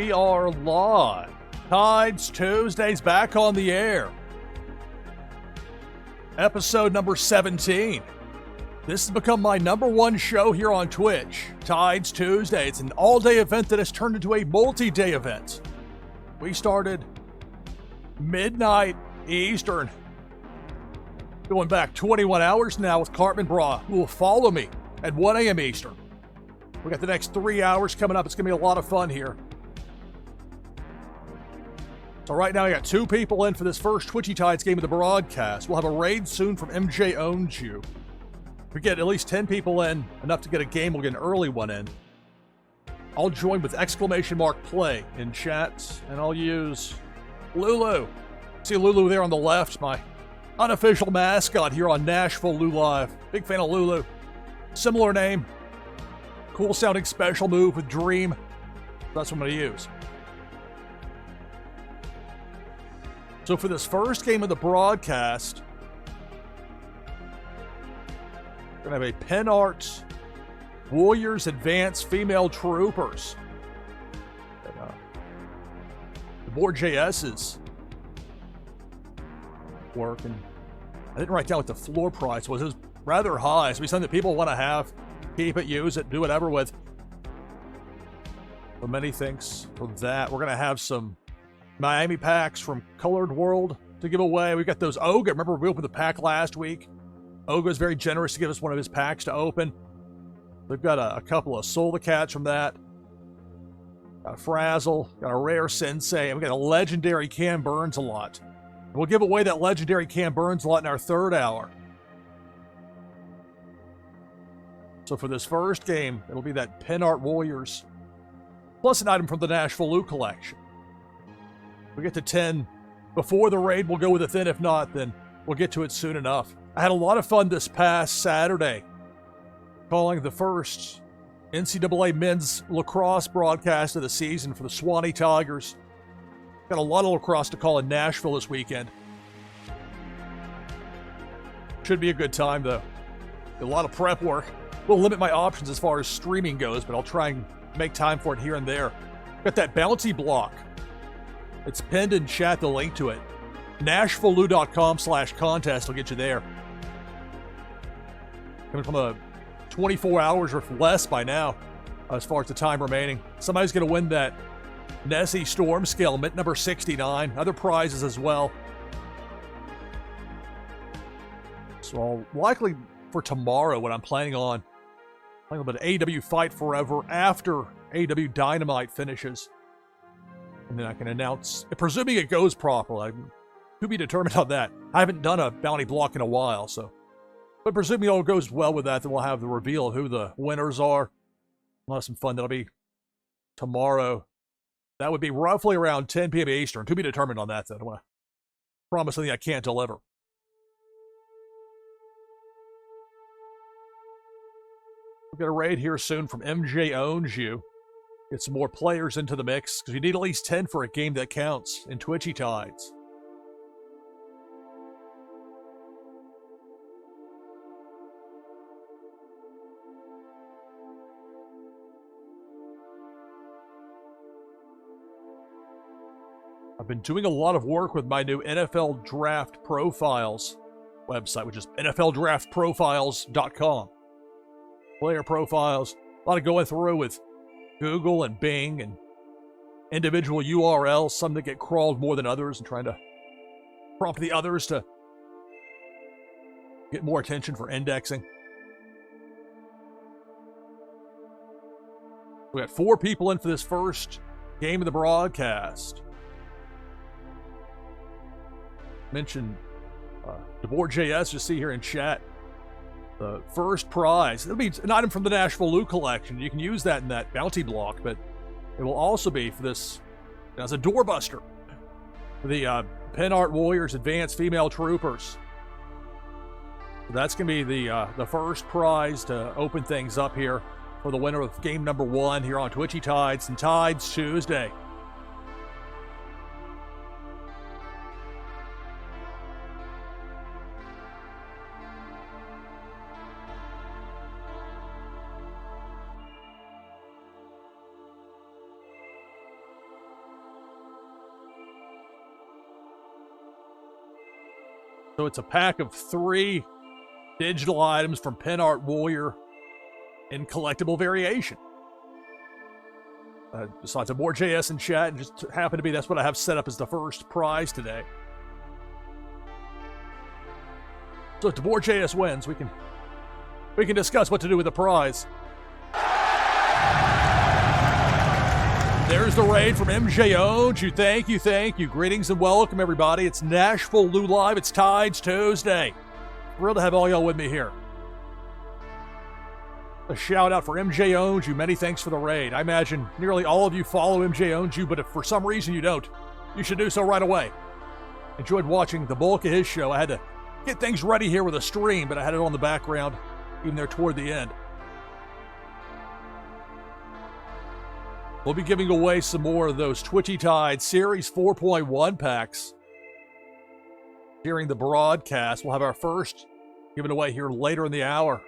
We are live. Tides Tuesdays back on the air. Episode number 17. This has become my #1 show here on Twitch. Tides Tuesday. It's an all-day event that has turned into a multi-day event. We started midnight Eastern. Going back 21 hours now with Cartman Bra, who will follow me at 1 a.m. Eastern. We got the next 3 hours coming up. It's going to be a lot of fun here. So right now, I got 2 people in for this first Twitchy Tides game of the broadcast. We'll have a raid soon from MJ Owns You. If we get at least 10 people in, enough to get a game, we'll get an early one in. I'll join with !play in chat, and I'll use Lulu. See Lulu there on the left, my unofficial mascot here on NashvilleLou Live. Big fan of Lulu. Similar name. Cool sounding special move with Dream. That's what I'm going to use. So for this first game of the broadcast, we're going to have a pen art Warriors Advanced Female Troopers. The board JS's work, and I didn't write down what the floor price was. It was rather high, so it'll be something that people want to have. Keep it, use it, do whatever with. So many thanks for that. We're going to have some Miami packs from Colored World to give away. We got those Oga. Remember we opened the pack last week? Oga was very generous to give us one of his packs to open. We've got a couple of Soul the Cats from that. Got a Frazzle, got a rare Sensei, and we got a legendary Cam Burns a lot. We'll give away that legendary Cam Burns a lot in our third hour. So for this first game, it'll be that Pen Art Warriors, plus an item from the NashvilleLou collection. If we get to 10 before the raid, we'll go with it then. If not, then we'll get to it soon enough. I had a lot of fun this past Saturday calling the first NCAA men's lacrosse broadcast of the season for the Swanee Tigers. Got a lot of lacrosse to call in Nashville this weekend. Should be a good time, though. A lot of prep work. We'll limit my options as far as streaming goes, but I'll try and make time for it here and there. Got that bounty block. It's pinned in chat, the link to it. NashvilleLou.com/contest will get you there. Coming from a 24 hours or less by now, as far as the time remaining. Somebody's going to win that Nessie Storm Scale, mint number 69. Other prizes as well. So I'll likely for tomorrow, what I'm planning on a little bit of AEW Fight Forever after AEW Dynamite finishes. And then I can announce, presuming it goes properly, to be determined on that. I haven't done a bounty block in a while, so. But presuming all goes well with that, then we'll have the reveal of who the winners are. We'll have some fun. That'll be tomorrow. That would be roughly around 10 p.m. Eastern. To be determined on that, then. I don't want to promise something I can't deliver. We'll get a raid here soon from MJ Owns You. Get some more players into the mix, because you need at least 10 for a game that counts in Twitchy Tides. I've been doing a lot of work with my new NFL Draft Profiles website, which is NFLDraftProfiles.com. Player profiles, a lot of going through with Google and Bing and individual URLs, some that get crawled more than others, and trying to prompt the others to get more attention for indexing. We got 4 people in for this first game of the broadcast. Mentioned DeBoer JS, you see here in chat. The first prize, it'll be an item from the NashvilleLou collection. You can use that in that bounty block, but it will also be for this as a doorbuster for the Pen Art Warriors Advanced Female Troopers. So that's going to be the first prize to open things up here for the winner of game number 1 here on Twitchy Tides and Tides Tuesday. So it's a pack of 3 digital items from Pen Art Warrior in collectible variation. Besides a more JS in chat, and just happened to be that's what I have set up as the first prize today. So if DeBoer JS wins, we can discuss what to do with the prize. There's the raid from MJO. Thank you. Greetings and welcome, everybody. It's NashvilleLou Live. It's Tides Tuesday. Thrilled to have all y'all with me here. A shout out for MJ Owns You. Many thanks for the raid. I imagine nearly all of you follow MJ Owns You, but if for some reason you don't, you should do so right away. Enjoyed watching the bulk of his show. I had to get things ready here with a stream, but I had it on the background even there toward the end. We'll be giving away some more of those Twitchy Tide Series 4.1 packs during the broadcast. We'll have our first given away here later in the hour.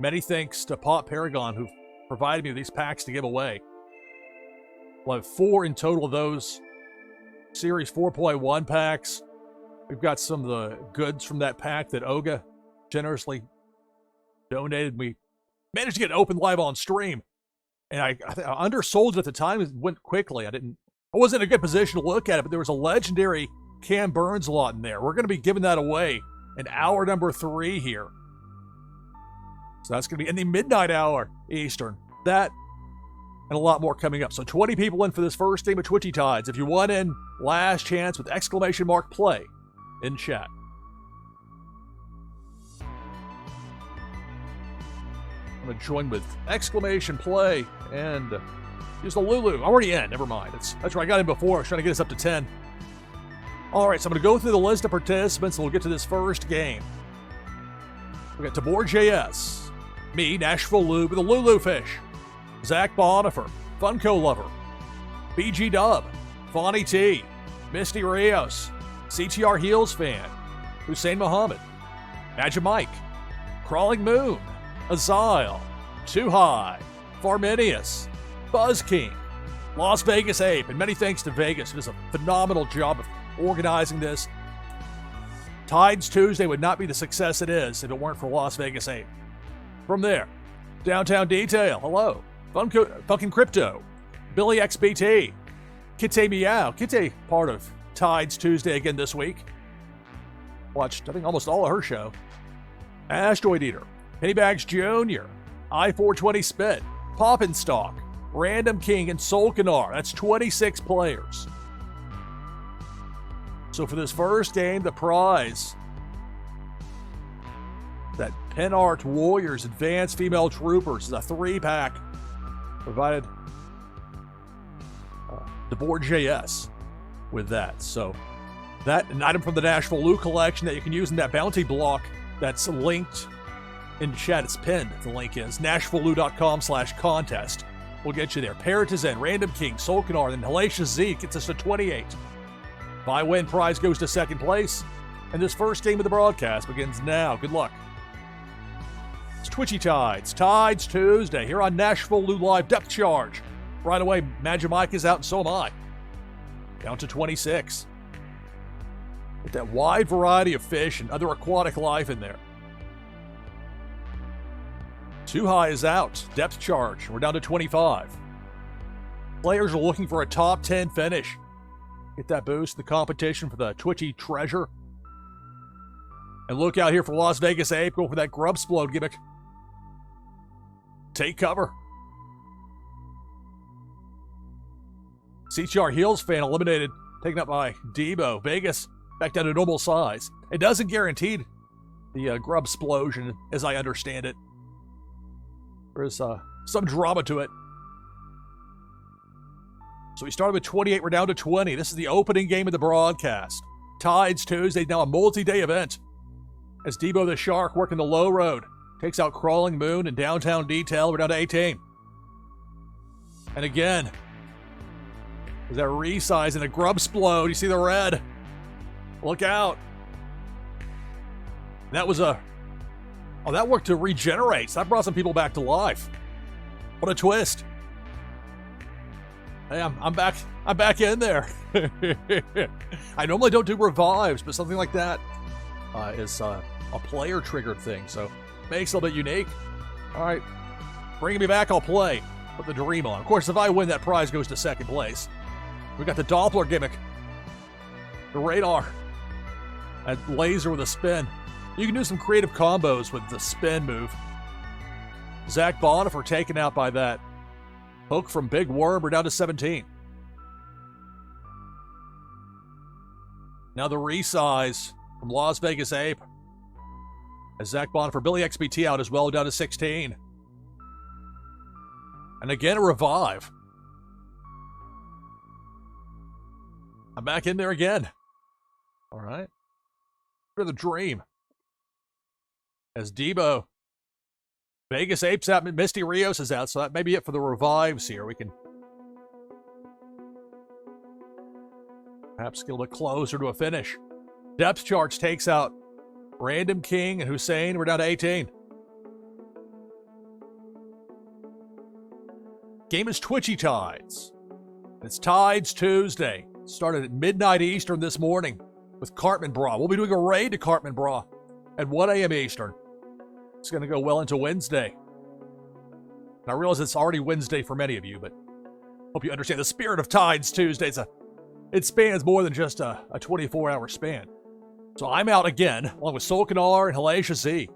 Many thanks to Pop Paragon, who provided me with these packs to give away. We'll have 4 in total of those Series 4.1 packs. We've got some of the goods from that pack that Oga generously donated. We managed to get it open live on stream. And I undersold it at the time. It went quickly. I wasn't in a good position to look at it, but there was a legendary Cam Burns lot in there. We're going to be giving that away in hour number 3 here. So that's going to be in the midnight hour Eastern. That and a lot more coming up. So 20 people in for this first game of Twitchy Tides. If you want in, last chance with !play in chat. I'm going to join with !play and use the Lulu. I'm already in. Never mind. That's where I got in before. I was trying to get us up to 10. All right, so I'm going to go through the list of participants and we'll get to this first game. We got Tabor JS. Me, NashvilleLou with the Lulu Fish, Zach Bonifer, Funko Lover, BG Dub, Fonnie T, Misty Rios, CTR Heels Fan, Hussein Muhammad, Magic Mike, Crawling Moon, Azile, Too High, Farminius, Buzz King, Las Vegas Ape, and many thanks to Vegas, who does a phenomenal job of organizing this. Tides Tuesday would not be the success it is if it weren't for Las Vegas Ape. From there, Downtown Detail, hello. Funkin' Crypto, Billy XBT, Kitty Meow. Kitty, part of Tides Tuesday again this week. Watched, I think, almost all of her show. Asteroid Eater, Pennybags Jr., I-420 Spit, Poppin' Stalk, Random King, and Solkanar. That's 26 players. So for this first game, the prize, that Pen Art Warriors Advanced Female Troopers, is a 3-pack provided DeBoer JS with that. So that, an item from the NashvilleLou collection that you can use in that bounty block that's linked in chat. It's pinned, the link is NashvilleLou.com/contest. We'll get you there. Paratizen, Random King, Solkanar, and Hellacious Z gets us to 28. If I win, prize goes to second place. And this first game of the broadcast begins now. Good luck. It's Twitchy Tides. Tides Tuesday here on NashvilleLou Live. Depth charge. Right away, Magic Mike is out and so am I. Down to 26. With that wide variety of fish and other aquatic life in there. Too High is out. Depth charge. We're down to 25. Players are looking for a top 10 finish. Get that boost in the competition for the Twitchy treasure. And look out here for Las Vegas Ape. Go for that Grubsplode gimmick. Take cover. CTR Heels Fan eliminated. Taken up by Debo. Vegas back down to normal size. It doesn't guarantee the Grubsplosion, as I understand it. There's some drama to it. So we started with 28, we're down to 20. This is the opening game of the broadcast. Tides Tuesday, now a multi-day event. As Debo the Shark working the low road, takes out Crawling Moon and Downtown Detail, we're down to 18. And again, there's that resize and a Grubsplode. You see the red. Look out. That was a... Oh, that worked to regenerate. So that brought some people back to life. What a twist. Hey, I'm back. I'm back in there. I normally don't do revives, but something like that is a player-triggered thing, so makes it a little bit unique. All right, bringing me back, I'll play. Put the dream on. Of course, if I win, that prize goes to second place. We got the Doppler gimmick. The radar. That laser with a spin. You can do some creative combos with the spin move. Zach Bonifer taken out by that hook from Big Worm. We're down to 17. Now the resize from Las Vegas Ape. As Zach Bonifer, Billy XBT out as well, down to 16. And again, a revive. I'm back in there again. All right. For the dream. As Debo. Vegas Apes out, Misty Rios is out, so that may be it for the revives here. We can perhaps get a little bit closer to a finish. Depth charts takes out Random King and Hussein. We're down to 18. Game is Twitchy Tides. It's Tides Tuesday. Started at midnight Eastern this morning with Cartman Bra. We'll be doing a raid to Cartman Bra at 1 a.m. Eastern. It's going to go well into Wednesday. And I realize it's already Wednesday for many of you, but hope you understand the spirit of Tides Tuesday. It spans more than just a 24-hour span. So I'm out again, along with Solkanar and Hellacia Z.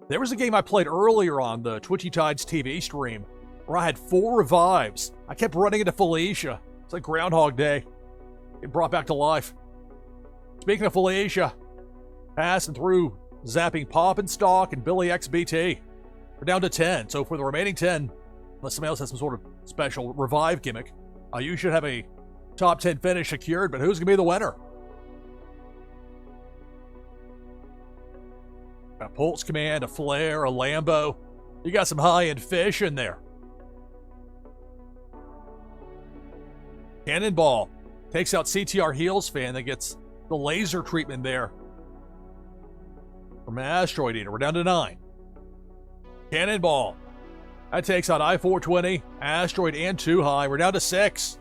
There was a game I played earlier on the Twitchy Tides TV stream where I had 4 revives. I kept running into Felicia. It's like Groundhog Day. It brought back to life. Speaking of Felicia, passing through, zapping Pop and Stock and Billy XBT. We're down to 10. So for the remaining 10, unless somebody else has some sort of special revive gimmick, you should have a top 10 finish secured. But who's going to be the winner? A Pulse Command, a Flare, a Lambo. You got some high-end fish in there. Cannonball takes out CTR Heels fan that gets the laser treatment there. From Asteroid Eater, we're down to 9. Cannonball. That takes out I-420, Asteroid, and 2 High. We're down to 6.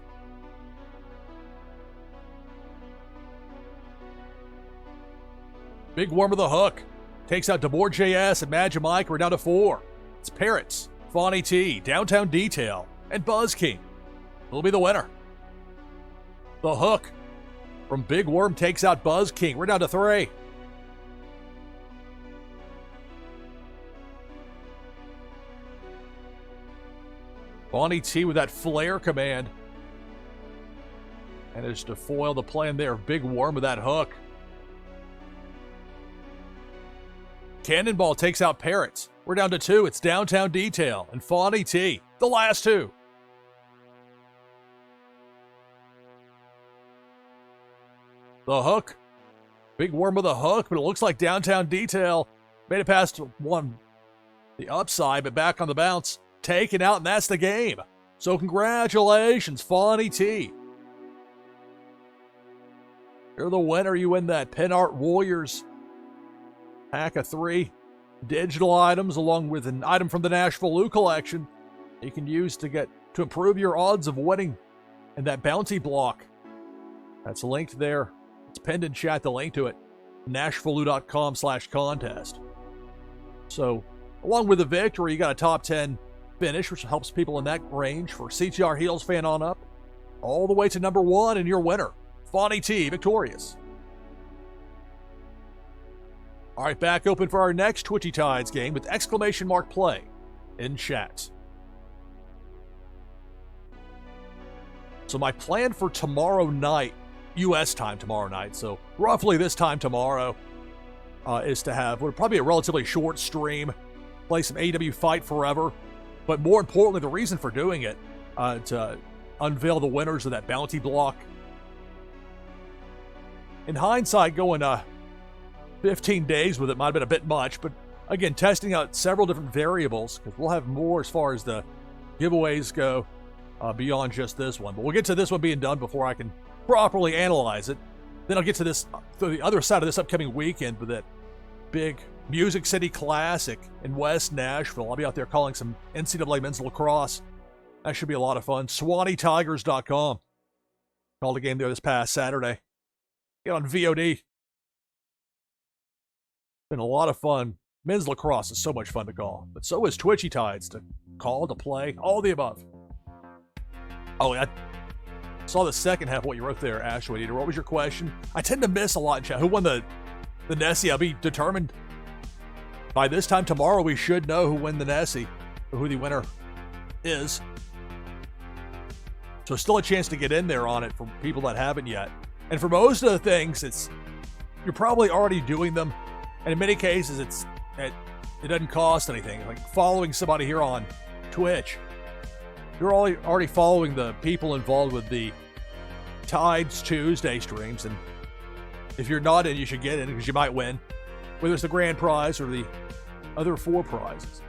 Big Worm with a hook. Takes out DeBoer JS and Magic Mike. We're down to 4. It's Parrots, Fawny T, Downtown Detail, and Buzz King. Who'll be the winner? The hook from Big Worm takes out Buzz King. We're down to 3. Bonnie T with that flare command. And is to foil the plan there. Big Worm with that hook. Cannonball takes out Parrots. We're down to 2. It's Downtown Detail and Fawny T. The last 2. The hook. Big Worm with a hook, but it looks like Downtown Detail made it past the upside, but back on the bounce. Taken out, and that's the game. So congratulations, Fawny T. You're the winner. You win that Pin Art Warriors pack of 3 digital items, along with an item from the NashvilleLou collection you can use to improve your odds of winning in that bounty block. That's linked there. It's pinned in chat, the link to it. NashvilleLou.com/contest. So, along with the victory, you got a top 10 finish, which helps people in that range for CTR Heels fan on up, all the way to number 1, and your winner, Fawny T, victorious. All right, back open for our next Twitchy Tides game with !play in chat. So my plan for tomorrow night, U.S. time tomorrow night, so roughly this time tomorrow, is to have probably a relatively short stream, play some AEW Fight Forever, but more importantly, the reason for doing it, to unveil the winners of that bounty block. In hindsight, going 15 days with it might have been a bit much, but again, testing out several different variables, because we'll have more as far as the giveaways go beyond just this one. But we'll get to this one being done before I can properly analyze it. Then I'll get to the other side of this upcoming weekend with that big Music City Classic in West Nashville. I'll be out there calling some NCAA men's lacrosse. That should be a lot of fun. SwannyTigers.com. Called a game there this past Saturday. Get on VOD. Been a lot of fun. Men's lacrosse is so much fun to call, but so is Twitchy Tides to call, to play, all the above. Oh, I saw the second half of what you wrote there, Ashwood Eater. What was your question? I tend to miss a lot in chat. Who won the Nessie? I'll be determined by this time tomorrow. We should know who won the Nessie, or who the winner is. So still a chance to get in there on it for people that haven't yet. And for most of the things, you're probably already doing them. And in many cases, it doesn't cost anything. Like following somebody here on Twitch, you're already following the people involved with the Tides Tuesday streams. And if you're not in, you should get in because you might win, whether it's the grand prize or the other 4 prizes.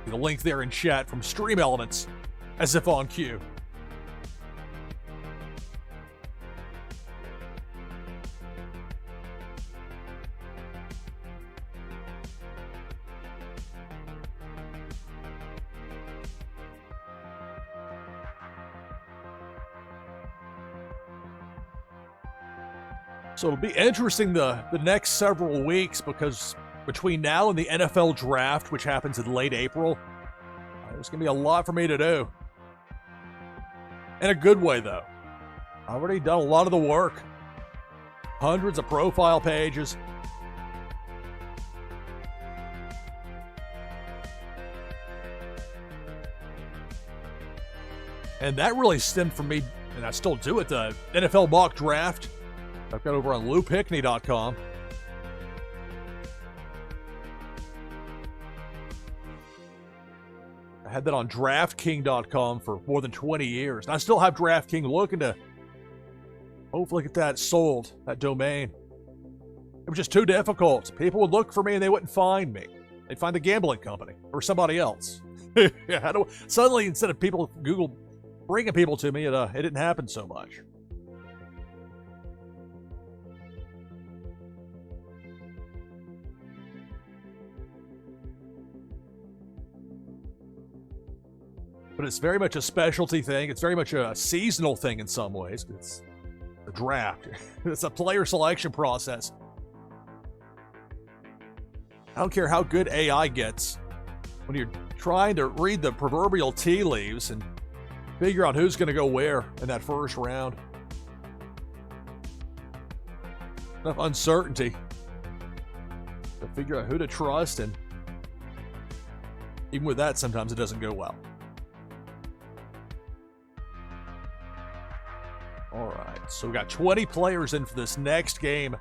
The link there in chat from Stream Elements, as if on cue. So it'll be interesting the next several weeks, because between now and the NFL draft, which happens in late April, there's going to be a lot for me to do. In a good way, though. I've already done a lot of the work. Hundreds of profile pages. And that really stemmed from me, and I still do it, the NFL mock draft I've got over on LouPickney.com. I had that on DraftKing.com for more than 20 years. And I still have DraftKing, looking to hopefully get that sold, that domain. It was just too difficult. People would look for me and they wouldn't find me. They'd find the gambling company or somebody else. Suddenly, instead of Google bringing people to me, it didn't happen so much. But it's very much a specialty thing. It's very much a seasonal thing in some ways. It's a draft. It's a player selection process. I don't care how good AI gets when you're trying to read the proverbial tea leaves and figure out who's going to go where in that first round. Enough uncertainty to figure out who to trust, and even with that, sometimes it doesn't go well. All right, so we got 20 players in for this next game.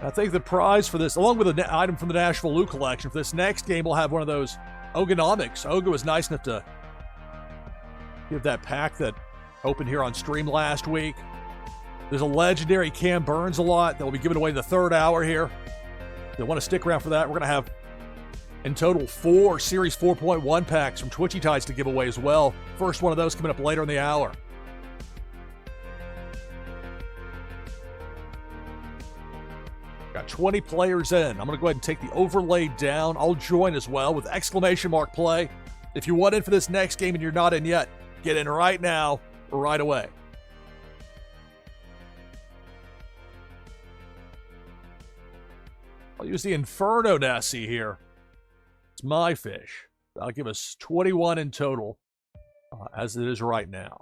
I think the prize for this, along with an item from the NashvilleLou collection, for this next game, we'll have one of those Ogonomics. Ogo was nice enough to give that pack that opened here on stream last week. There's a legendary Cam Burns a lot that will be given away in the third hour here. If you want to stick around for that, we're going to have in total 4 Series 4.1 packs from Twitchy Tides to give away as well. First one of those coming up later in the hour. Got 20 players in. I'm going to go ahead and take the overlay down. I'll join as well with exclamation mark play. If you want in for this next game and you're not in yet, get in right now or right away. I'll use the Inferno Nessie here. It's my fish. That'll give us 21 in total, as it is right now.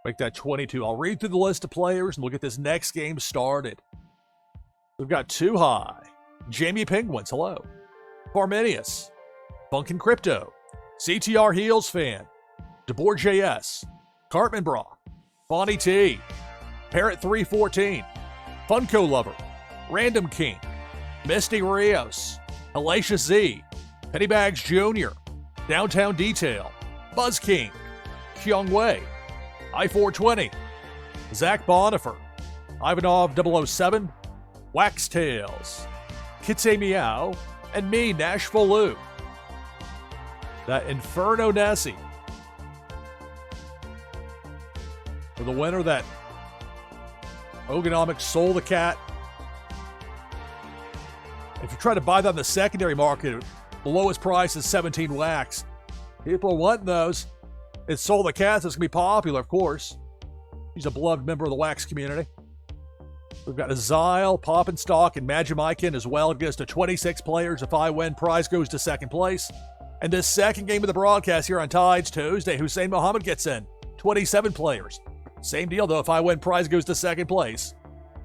Make that 22. I'll read through the list of players, and we'll get this next game started. We've got Too High, Jamie Penguins, hello. Parmenius, Funkin' Crypto, CTR Heels Fan, DeBoer JS, Cartman Bra, Bonnie T, Parrot 314, Funko Lover, Random King, Misty Rios, Hellacious Z, Pennybags Jr., Downtown Detail, Buzz King, Kyung Wei, I-420, Zach Bonifer, Ivanov 007, Wax Tails, Kitse Meow, and me, NashvilleLou. That Inferno Nessie. For the winner, that Ogonomics Soul the Cat. If you try to buy that on the secondary market, The lowest price is 17 wax. People want those. It's Soul the Cat that's going to be popular, of course. He's a beloved member of the wax community. We've got Azile, Pop and Stock, and Magimaikin as well. It goes to 26 players. If I win, prize goes to second place. And this second game of the broadcast here on Tides Tuesday, Hussein Muhammad gets in. 27 players. Same deal, though. If I win, prize goes to second place.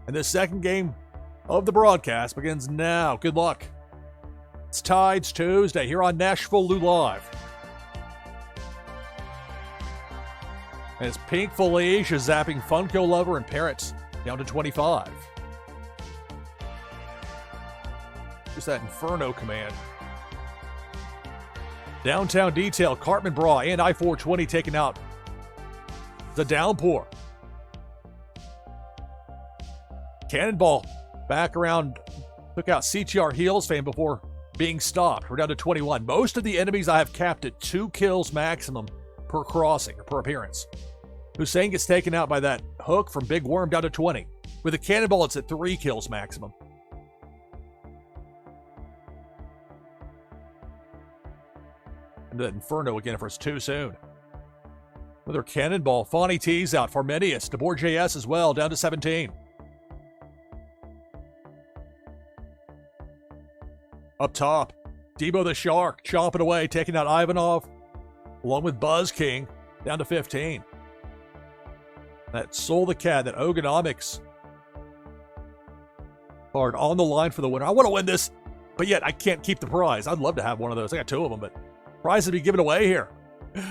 And this second game of the broadcast begins now. Good luck. It's Tides Tuesday here on NashvilleLou Live. And it's Pink Felicia zapping Funko Lover and Parrots down to 25. Just that Inferno command. Downtown Detail, Cartman Bra, and I-420 taking out the Downpour. Cannonball back around, took out CTR Heels fan before being stopped. We're down to 21. Most of the enemies I have capped at 2 kills maximum per crossing or per appearance. Hussein gets taken out by that hook from Big Worm down to 20. With a Cannonball, it's at 3 kills maximum. And that Inferno again if it's too soon. Another Cannonball. Fawny T's out. Farminius. DeBoer JS as well, down to 17. Up top, Debo the Shark chomping away, taking out Ivanov, along with Buzz King, down to 15. That Soul the Cat, that Ogonomics card on the line for the winner. I want to win this, but yet I can't keep the prize. I'd love to have one of those. I got 2 of them, but prize to be given away here.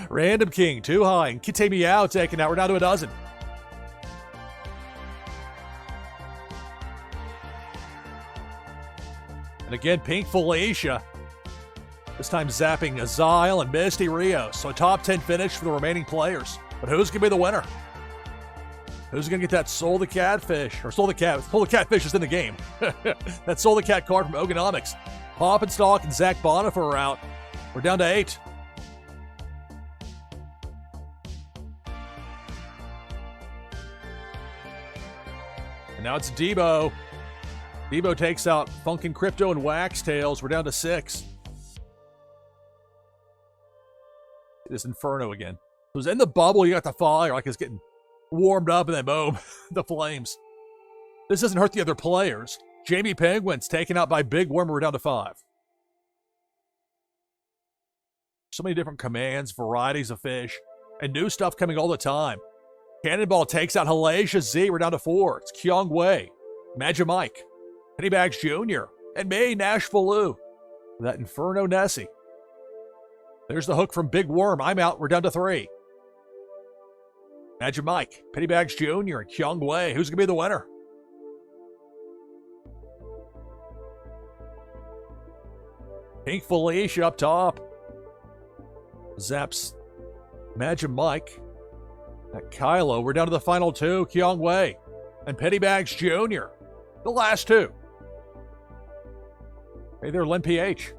Random King, too high, and Kite Meow taken out. We're down to a dozen. And again, Pink Felicia. This time zapping Azile and Misty Rios. So a top 10 finish for the remaining players. But who's going to be the winner? Who's going to get that Soul the Catfish? Or Soul the Catfish is in the game. That Soul the Cat card from Ogonomics. Pop and Stalk and Zach Bonifer are out. We're down to 8. And now it's Debo. Debo takes out Funkin' Crypto and Wax Tails. We're down to 6. This Inferno again. It was in the bubble. You got the fire. Like it's getting warmed up, and then boom, the flames. This doesn't hurt the other players. Jamie Penguin's taken out by Big Worm. We're down to 5. So many different commands, varieties of fish, and new stuff coming all the time. Cannonball takes out Hellacia Z. We're down to 4. It's Kyung Wei, Magimike, Pennybags Jr., and me, NashvilleLou. That Inferno Nessie. There's the hook from Big Worm. I'm out. We're down to 3. Magimike, Pennybags Jr., and Kyung Wei. Who's going to be the winner? Pink Felicia up top. Zaps Magimike. That Kylo. We're down to the final 2. Kyung Wei and Pennybags Jr. The last 2. Hey there, Len PH.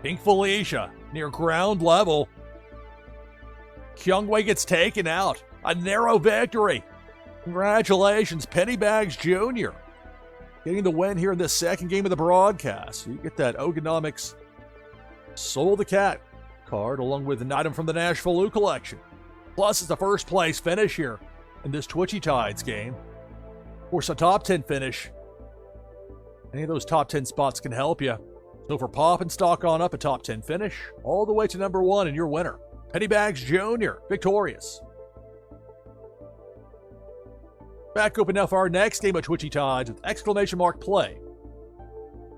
Pink Felicia near ground level. Kyung Wei gets taken out. A narrow victory. Congratulations, Pennybags Jr. Getting the win here in this second game of the broadcast. You get that Ogonomics Soul the Cat card along with an item from the NashvilleLou collection. Plus, it's the first place finish here in this Twitchy Tides game. Of course, a top 10 finish. Any of those top 10 spots can help you. So for Pop and Stock on up, a top 10 finish, all the way to number 1 and your winner, Pennybags Jr., victorious. Back open now for our next game of Twitchy Tides with exclamation mark play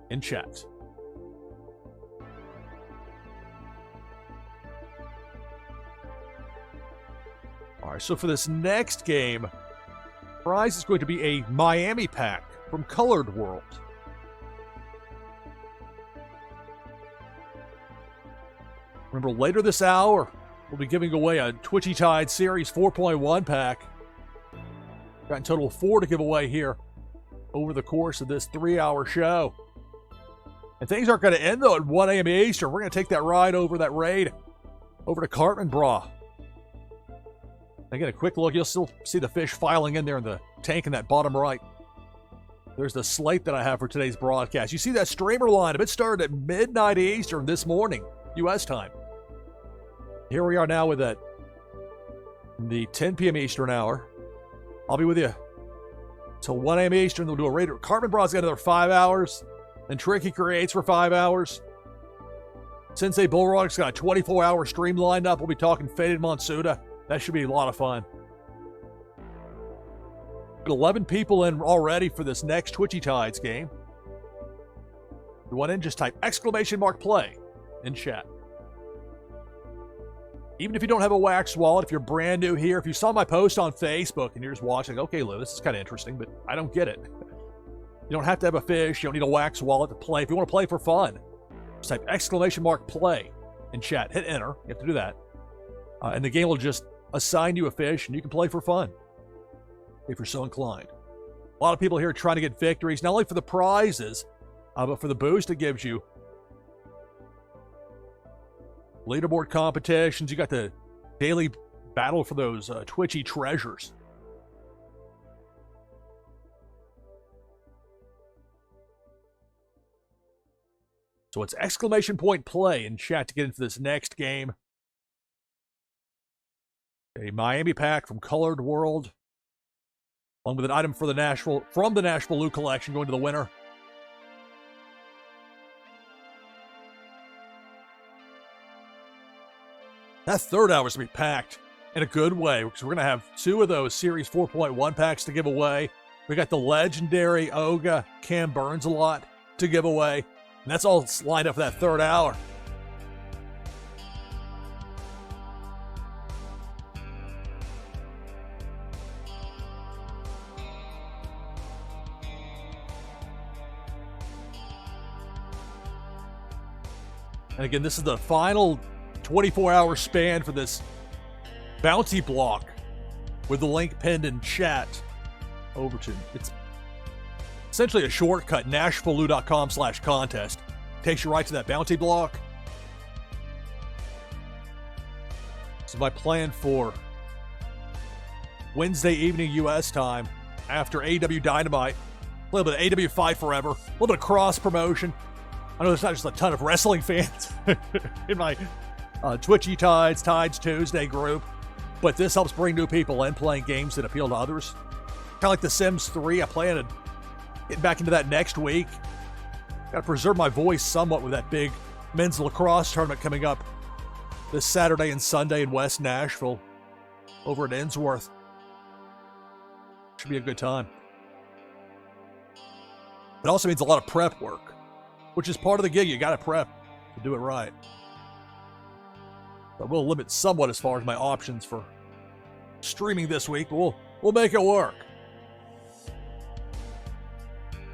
in chat. All right, so for this next game, prize is going to be a Miami pack from Colored World. Remember, later this hour, we'll be giving away a Twitchy Tide Series 4.1 pack. Got in total 4 to give away here over the course of this 3-hour show. And things aren't going to end, though, at 1 a.m. Eastern. We're going to take that ride over that raid over to Cartman Bra. Again, a quick look. You'll still see the fish filing in there in the tank in that bottom right. There's the slate that I have for today's broadcast. You see that streamer lineup. It started at midnight Eastern this morning, U.S. time. Here we are now with the 10 p.m. Eastern hour. I'll be with you till 1 a.m. Eastern. They'll do a radio. Cartman Braw's got another 5 hours. Then Tricky Creates for 5 hours. Sensei Bullrock's got a 24-hour stream lined up. We'll be talking Faded Monsuda. That should be a lot of fun. 11 people in already for this next Twitchy Tides game. If you want in, just type !play in chat. Even if you don't have a Wax wallet, if you're brand new here, if you saw my post on Facebook and you're just watching, okay, Lou, this is kind of interesting, but I don't get it. You don't have to have a fish. You don't need a Wax wallet to play. If you want to play for fun, just type !play in chat. Hit enter. You have to do that. And the game will just assign you a fish, and you can play for fun if you're so inclined. A lot of people here are trying to get victories, not only for the prizes, but for the boost it gives you. Leaderboard competitions. You got the daily battle for those Twitchy treasures. So it's !play in chat to get into this next game. A Miami pack from Colored World, along with an item for the NashvilleLou collection going to the winner. That third hour is going to be packed in a good way, because we're going to have 2 of those Series 4.1 packs to give away. We got the legendary Oga Cam Burns a lot to give away, and that's all lined up for that third hour. And again, this is the final 24-hour span for this bounty block with the link pinned in chat over to. It's essentially a shortcut, NashvilleLou.com/contest. Takes you right to that bounty block. So my plan for Wednesday evening U.S. time after AEW Dynamite, a little bit of AEW Fight Forever, a little bit of cross promotion. I know there's not just a ton of wrestling fans in my Twitchy Tides Tuesday group, but this helps bring new people in playing games that appeal to others. Kind of like The Sims 3. I plan to get back into that next week. Got to preserve my voice somewhat with that big men's lacrosse tournament coming up this Saturday and Sunday in West Nashville over at Innsworth. Should be a good time. It also means a lot of prep work, which is part of the gig. You got to prep to do it right. But we'll limit somewhat as far as my options for streaming this week, but we'll make it work.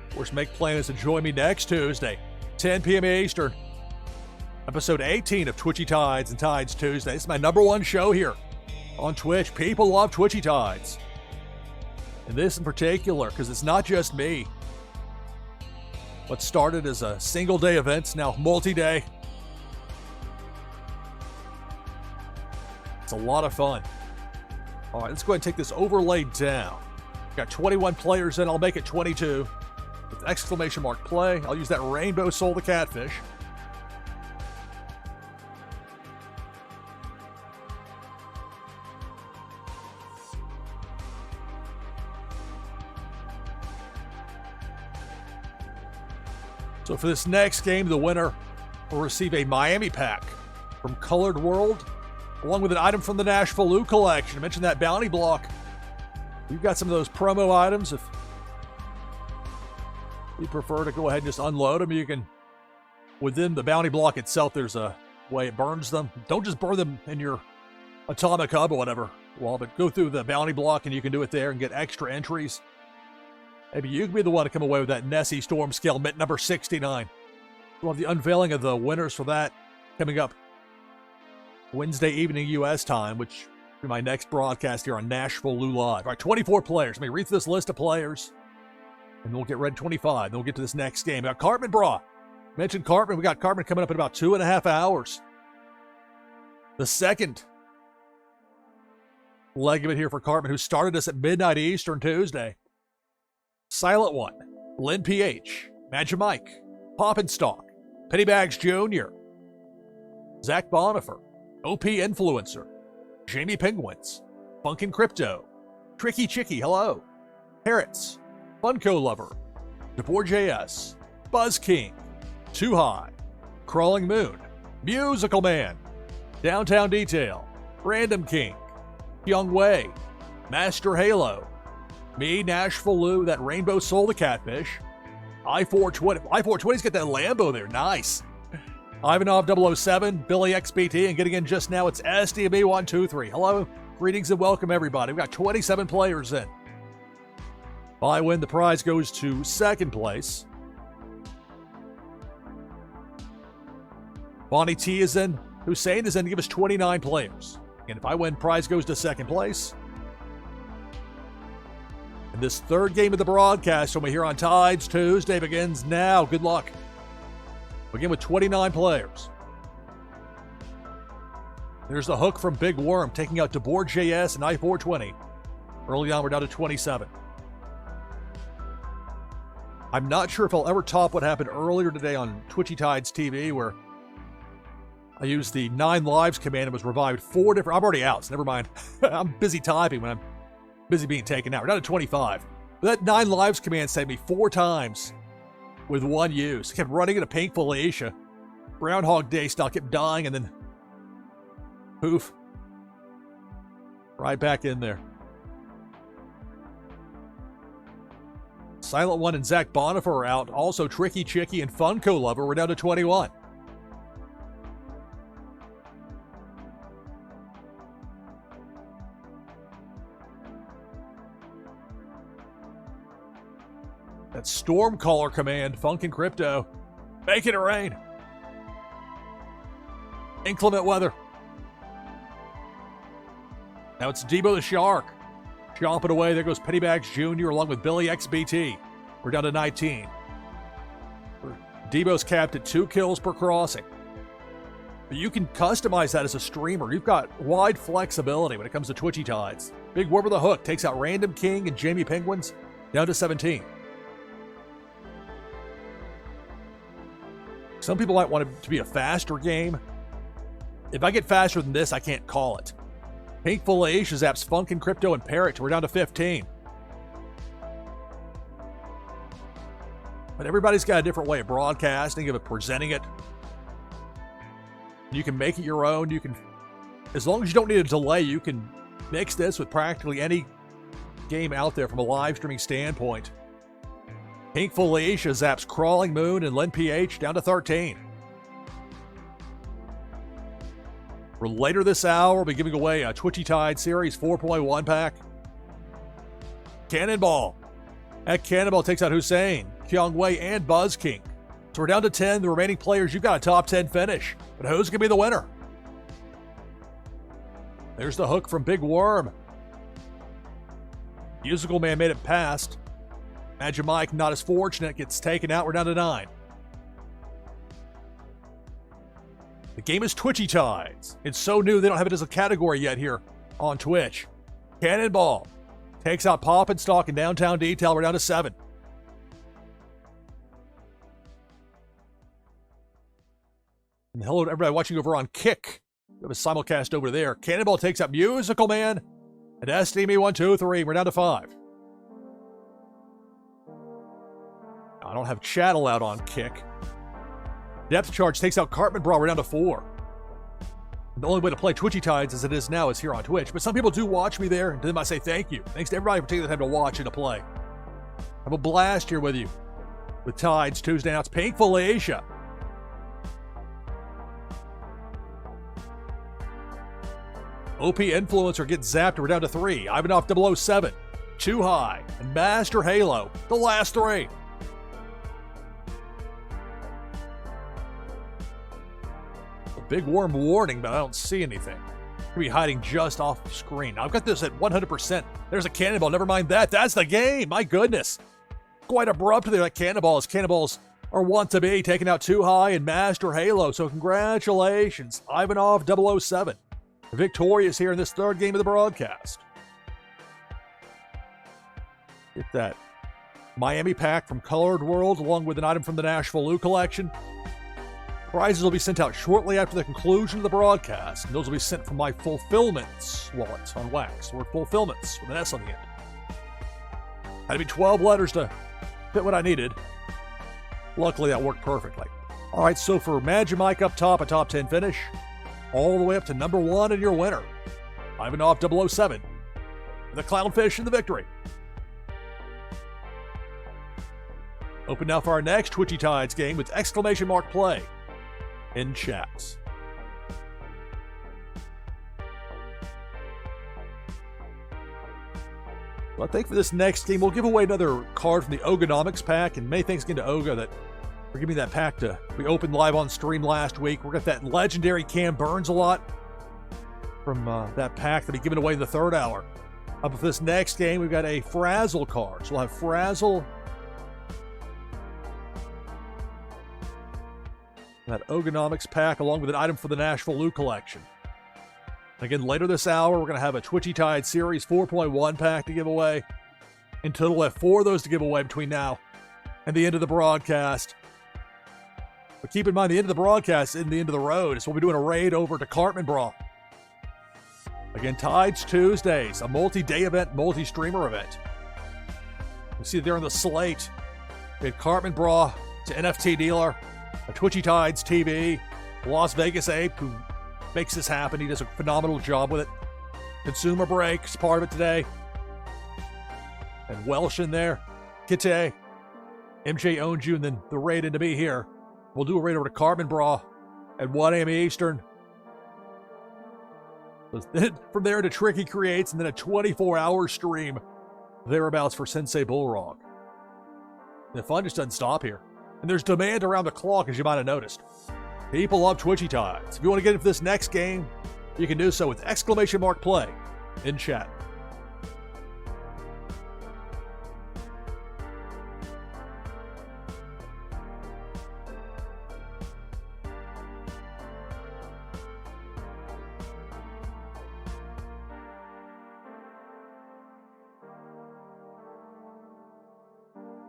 Of course, make plans to join me next Tuesday, 10 p.m. Eastern, episode 18 of Twitchy Tides and Tides Tuesday. This is my #1 show here on Twitch. People love Twitchy Tides. And this in particular, because it's not just me. What started as a single-day event is now multi-day. It's a lot of fun. All right, let's go ahead and take this overlay down. Got 21 players in. I'll make it 22 with !play. I'll use that Rainbow Soul the Catfish. So for this next game, the winner will receive a Miami pack from Colored World, along with an item from the NashvilleLou collection. I mentioned that bounty block. We've got some of those promo items. If you prefer to go ahead and just unload them, you can, within the bounty block itself, there's a way it burns them. Don't just burn them in your atomic hub or whatever, but go through the bounty block and you can do it there and get extra entries. Maybe you can be the one to come away with that Nessie Storm Scale mint number 69. We'll have the unveiling of the winners for that coming up Wednesday evening U.S. time, which will be my next broadcast here on NashvilleLou Live. All right, 24 players. Let me read through this list of players, and we'll get ready 25. Then we'll get to this next game. We got Cartman Bra. Mentioned Cartman. We got Cartman coming up in about 2.5 hours. The second leg of it here for Cartman, who started us at midnight Eastern Tuesday. Silent One Lynn PH, Magic Mike, Poppinstock, Pennybags Jr., Zach Bonifer, OP Influencer, Jamie Penguins, Funkin' Crypto, Tricky Chicky, hello, Parrots, Funko Lover, DeBoer.js, Buzz King, Too High, Crawling Moon, Musical Man, Downtown Detail, Random King, Young Wei, Master Halo, me, NashvilleLou, that Rainbow Soul the Catfish, I420. I420's got that Lambo there, nice. Ivanov 007, Billy XBT, and getting in just now, it's SDB123. Hello, greetings and welcome everybody. We've got 27 players in. If I win, the prize goes to second place. Bonnie T is in. Hussein is in to give us 29 players. And if I win, prize goes to second place. And this third game of the broadcast from here on Tides Tuesday begins now. Good luck. Begin with 29 players. There's the hook from Big Worm, taking out DeBoer.js and I420. Early on, we're down to 27. I'm not sure if I'll ever top what happened earlier today on Twitchy Tides TV, where I used the 9 lives command and was revived 4 different... I'm already out, so never mind. I'm busy typing when I'm busy being taken out. We're down to 25. But that 9 lives command saved me 4 times with 1 use. I kept running into Pink Felicia. Groundhog Day style, kept dying, and then poof. Right back in there. Silent One and Zach Bonifer are out. Also, Tricky Chicky and Funko Lover. We're down to 21. That Stormcaller command, Funkin' Crypto. Making it rain. Inclement weather. Now it's Debo the Shark. Chomping away. There goes Pennybags Jr. along with Billy XBT. We're down to 19. Debo's capped at 2 kills per crossing. But you can customize that as a streamer. You've got wide flexibility when it comes to Twitchy Tides. Big Worm with the hook takes out Random King and Jamie Penguins down to 17. Some people might want it to be a faster game. If I get faster than this, I can't call it. Pink Felicia zaps Funkin' Crypto and Parrot. We're down to 15. But everybody's got a different way of broadcasting, of presenting it. You can make it your own. You can, as long as you don't need a delay, you can mix this with practically any game out there from a live streaming standpoint. Pink Felicia zaps Crawling Moon and Lynn PH down to 13. For later this hour, we'll be giving away a Twitchy Tide Series 4.1 pack. Cannonball. That Cannonball takes out Hussein, Kyung Wei, and Buzz King. So we're down to 10. The remaining players, you've got a top 10 finish. But who's going to be the winner? There's the hook from Big Worm. Musical Man made it past. Magic Mike, not as fortunate, gets taken out. We're down to 9. The game is Twitchy Tides. It's so new, they don't have it as a category yet here on Twitch. Cannonball takes out Poppinstock and Downtown Detail. We're down to 7. And hello to everybody watching over on Kick. We have a simulcast over there. Cannonball takes out Musical Man and SDB123. We're down to 5. I don't have chat allowed on Kick. Depth Charge takes out Cartman Brawl. We're down to 4. The only way to play Twitchy Tides as it is now is here on Twitch. But some people do watch me there, and to them I say thank you. Thanks to everybody for taking the time to watch and to play. Have a blast here with you. With Tides Tuesday. Now it's Pink Felicia. OP Influencer gets zapped. We're down to 3. Ivanov 007. Too High. And Master Halo. The last 3. Big Worm warning, but I don't see anything. Could be hiding just off screen. I've got this at 100%. There's a Cannonball. Never mind that. That's the game. My goodness. Quite abrupt there, that Cannonball, as Cannonballs are wont to be, taking out Too High and Master Halo. So congratulations, Ivanov 007. Victorious here in this third game of the broadcast. Get that Miami pack from Colored World, along with an item from the NashvilleLou collection. Prizes will be sent out shortly after the conclusion of the broadcast, and those will be sent from my Fulfillments wallet on Wax. Or Fulfillments with an S on the end. Had to be 12 letters to fit what I needed. Luckily, that worked perfectly. All right, so for Magic Mike up top, a top 10 finish, all the way up to number 1 in your winner, Ivanov 007, the Clownfish in the victory. Open now for our next Twitchy Tides game with exclamation mark play in chats. Well, I think for this next game, we'll give away another card from the Ogonomics pack, and many thanks again to Oga that for giving me that pack we opened live on stream last week. We're got that legendary Cam Burns a lot from that pack that we given away in the third hour. For this next game, we've got a Frazzle card. So we'll have Frazzle, that Ogonomics pack, along with an item for the NashvilleLou collection. Again, later this hour, we're going to have a Twitchy Tide Series 4.1 pack to give away. In total, we'll have 4 of those to give away between now and the end of the broadcast. But keep in mind, the end of the broadcast isn't the end of the road. So we'll be doing a raid over to Cartman Bra. Again, Tides Tuesdays, a multi-day event, multi-streamer event. You see it there on the slate. We had Cartman Bra to NFT dealer, a Twitchy Tides TV, Las Vegas Ape, who makes this happen. He does a phenomenal job with it. Consumer Break is part of it today. And Welsh in there. Kite. MJ owns you, and then the raid into me here. We'll do a raid over to Carbon Bra at 1 a.m. Eastern. From there to Tricky Creates, and then a 24-hour stream thereabouts for Sensei Bullrog. The fun just doesn't stop here. And there's demand around the clock, as you might have noticed. People love Twitchy Tides. If you want to get into this next game, you can do so with exclamation mark play in chat.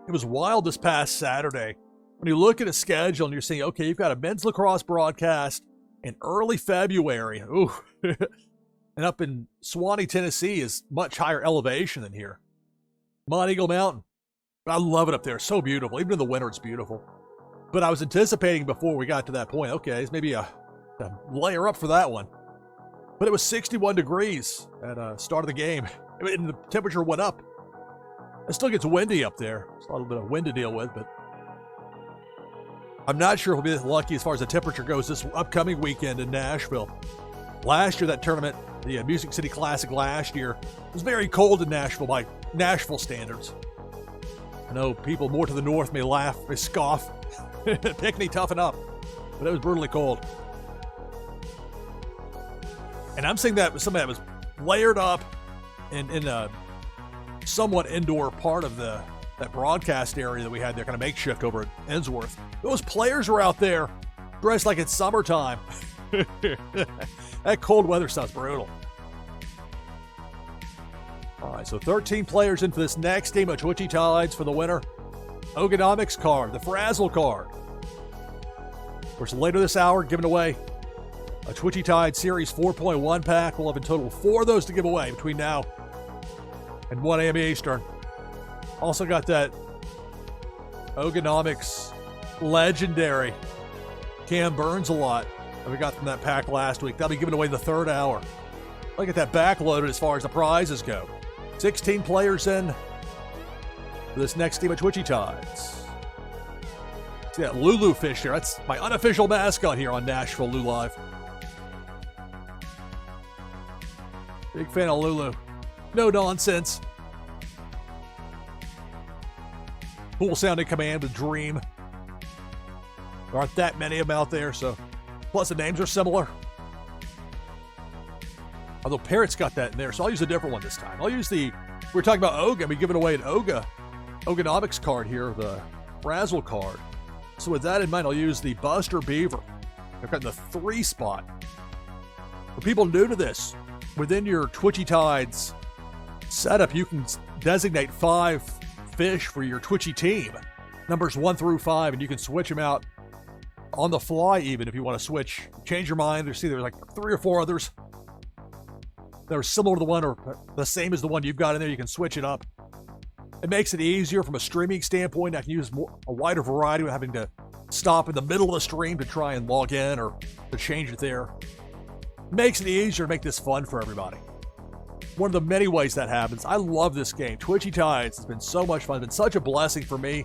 It was wild this past Saturday. When you look at a schedule and you're saying, okay, you've got a men's lacrosse broadcast in early February. Ooh. And up in Swanee, Tennessee is much higher elevation than here. Mont Eagle Mountain. I love it up there. So beautiful. Even in the winter, it's beautiful. But I was anticipating before we got to that point, okay, it's maybe a layer up for that one. But it was 61 degrees at start of the game. And the temperature went up. It still gets windy up there. It's a little bit of wind to deal with, but I'm not sure if we'll be lucky as far as the temperature goes this upcoming weekend in Nashville. Last year, that tournament, the Music City Classic last year, was very cold in Nashville by Nashville standards. I know people more to the north may laugh, may scoff. Pickney, toughen up. But it was brutally cold. And I'm saying that was something that was layered up in a somewhat indoor part of that broadcast area that we had there, kind of makeshift over at Ensworth. Those players were out there dressed like it's summertime. That cold weather stuff's brutal. All right, so 13 players in for this next team of Twitchy Tides for the winner. Ogonomics card, the Frazzle card. Of course, later this hour, giving away a Twitchy Tide Series 4.1 pack. We'll have in total 4 of those to give away between now and 1 a.m. Eastern. Also got that Ogonomics legendary Cam Burns a lot that we got from that pack last week. That'll be given away in the third hour. Look at that backloaded as far as the prizes go. 16 players in for this next team of Twitchy Tides. See that Lulu fish there. That's my unofficial mascot here on NashvilleLou Live. Big fan of Lulu. No nonsense. Cool sounding command with Dream. There aren't that many of them out there, so. Plus the names are similar. Although Parrot's got that in there, so I'll use a different one this time. I'll use we're talking about Oga. We're giving away an Ogonomics card here, the Frazzle card. So with that in mind, I'll use the Buster Beaver. I've got the 3 spot. For people new to this, within your Twitchy Tides setup, you can designate 5 fish for your Twitchy team. Numbers 1 through 5, and you can switch them out on the fly even if you want to switch. Change your mind. There's like 3 or 4 others that are similar to the one or the same as the one you've got in there. You can switch it up. It makes it easier from a streaming standpoint. I can use a wider variety without having to stop in the middle of the stream to try and log in or to change it there. It makes it easier to make this fun for everybody. One of the many ways that happens. I love this game. Twitchy Tides has been so much fun. It's been such a blessing for me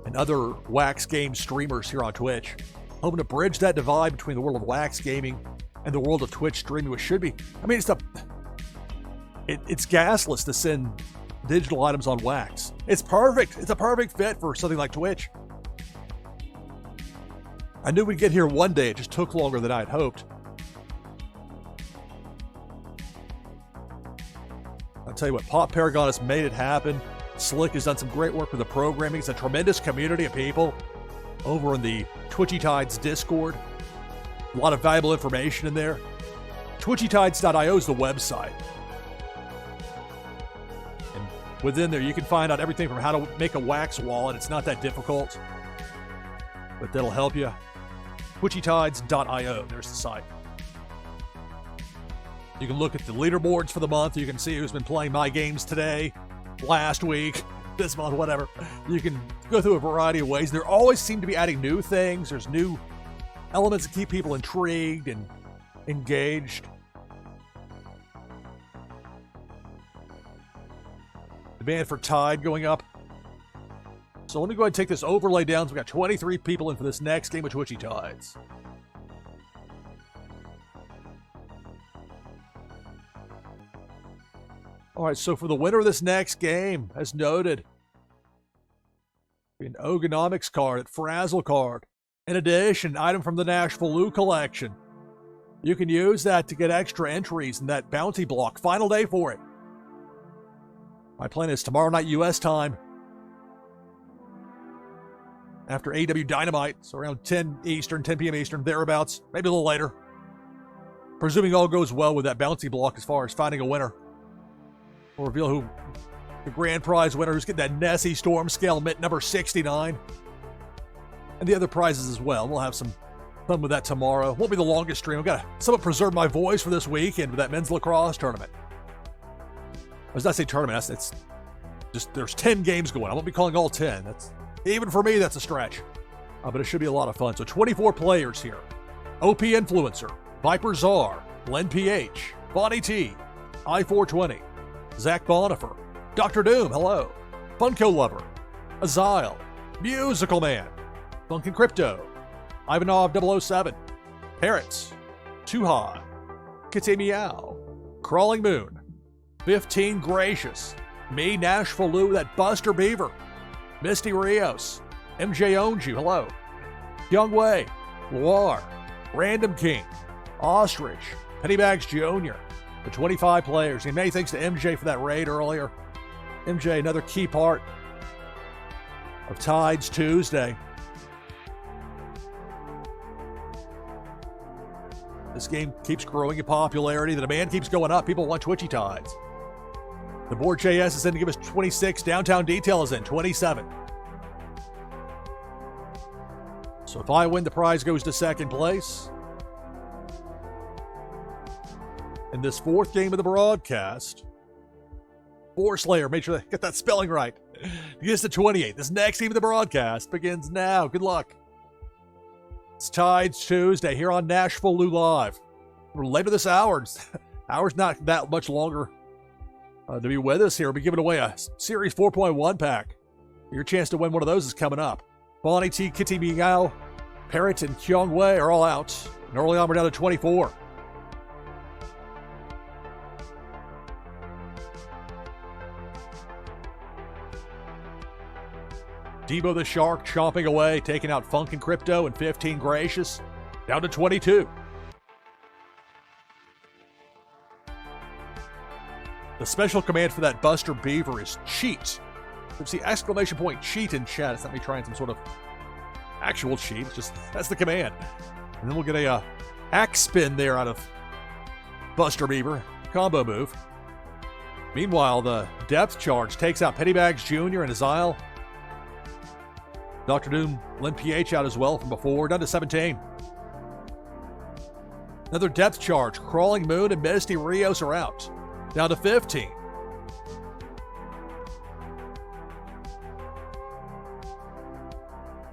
and other Wax Game streamers here on Twitch. Hoping to bridge that divide between the world of Wax Gaming and the world of Twitch streaming, which should be, I mean, it's gasless to send digital items on Wax. It's perfect. It's a perfect fit for something like Twitch. I knew we'd get here one day. It just took longer than I had hoped. I'll tell you what, Pop Paragon has made it happen. Slick has done some great work with the programming. It's a tremendous community of people over in the Twitchy Tides Discord. A lot of valuable information in there. TwitchyTides.io is the website. And within there, you can find out everything from how to make a Wax wallet. It's not that difficult, but that'll help you. TwitchyTides.io, there's the site. You can look at the leaderboards for the month. You can see who's been playing my games today, last week, this month, whatever. You can go through a variety of ways. There always seem to be adding new things. There's new elements that keep people intrigued and engaged. Demand for Tide going up. So let me go ahead and take this overlay down. So we've got 23 people in for this next game of Twitchy Tides. All right, so for the winner of this next game, as noted, an Ogonomics card, a Frazzle card. In addition, an item from the NashvilleLou collection. You can use that to get extra entries in that bounty block. Final day for it. My plan is tomorrow night U.S. time, after AW Dynamite, so around 10 Eastern, 10 p.m. Eastern, thereabouts, maybe a little later. Presuming all goes well with that bounty block as far as finding a winner. We'll reveal who the grand prize winner who's getting that Nessie Storm Scale Mint number 69. And the other prizes as well. We'll have some fun with that tomorrow. Won't be the longest stream. I've got to somewhat preserve my voice for this weekend with that men's lacrosse tournament. I was not saying tournament. It's just there's 10 games going. I won't be calling all 10. That's even for me, that's a stretch. But it should be a lot of fun. So 24 players here. OP Influencer, Viper Czar, Len PH, Bonnie T, I420, Zach Bonifer, Dr. Doom, hello, Funko Lover, Azile, Musical Man, Funkin' Crypto, Ivanov 007, Parrots, Tuhad, Kitty Meow, Crawling Moon, 15 Gracious, me, NashvilleLou, that Buster Beaver, Misty Rios, MJ Owns You, hello, Young Wei, Loire, Random King, Ostrich, Pennybags Jr., the 25 players. And many thanks to MJ for that raid earlier. MJ, another key part of Tides Tuesday. This game keeps growing in popularity. The demand keeps going up. People want Twitchy Tides. The board JS is in to give us 26. Downtown Detail is in 27. So if I win, the prize goes to second place. In this fourth game of the broadcast, Forslayer, make sure they get that spelling right. Gets to 28. This next game of the broadcast begins now. Good luck. It's Tides Tuesday here on NashvilleLou Live. We're later this hour. Hour's not that much longer to be with us here. We'll be giving away a Series 4.1 pack. Your chance to win one of those is coming up. Bonnie T, Kitty Meow, Parrot, and Kyung Wei are all out. And early on, we're down to 24. Debo the Shark chomping away, taking out Funkin' Crypto and 15 Gracious, down to 22. The special command for that Buster Beaver is cheat. You see exclamation point cheat in chat. It's not me trying some sort of actual cheat. It's just, that's the command. And then we'll get a axe spin there out of Buster Beaver. Combo move. Meanwhile, the depth charge takes out Pettybags Jr. and Azile. Dr. Doom, Lynn PH out as well from before, down to 17. Another depth charge. Crawling Moon and Misty Rios are out, down to 15.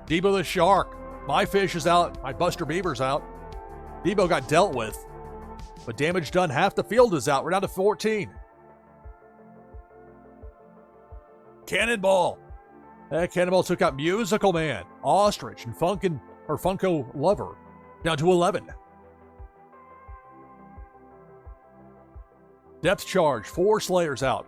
Debo the Shark. My Fish is out. My Buster Beaver's out. Debo got dealt with, but damage done. Half the field is out. We're down to 14. Cannonball. Cannonball took out Musical Man, Ostrich, and Funko Lover, down to 11. Depth charge, 4 Slayers out.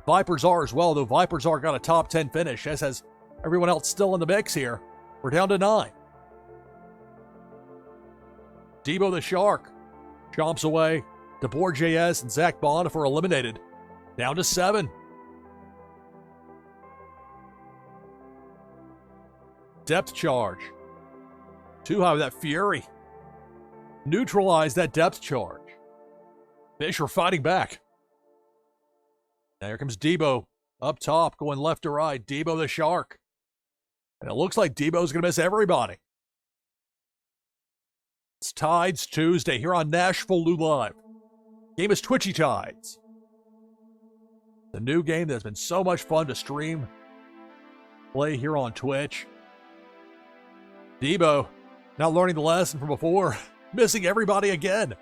Vipers are as well, though Vipers are got a top 10 finish, as has everyone else still in the mix here. We're down to 9. Debo the Shark chomps away. DeBoer JS and Zach Bond are eliminated, down to 7. Depth charge. Too high with that Fury. Neutralize that depth charge. Fish are fighting back. Now here comes Debo up top, going left to right. Debo the Shark. And it looks like Debo's going to miss everybody. It's Tides Tuesday here on NashvilleLou Live. Game is Twitchy Tides. The new game that's been so much fun to stream, play here on Twitch. Debo, not learning the lesson from before, missing everybody again.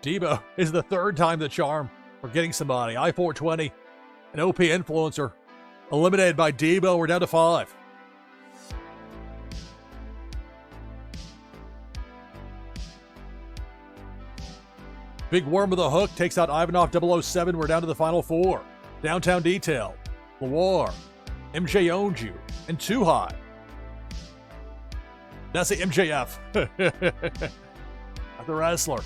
Debo is the 3rd time the charm for getting somebody. I-420, an OP influencer, eliminated by Debo. We're down to 5. Big Worm with a hook takes out Ivanov 007. We're down to the final 4. Downtown Detail, Loire, MJ Onju, and Too High. That's the MJF. Not the wrestler.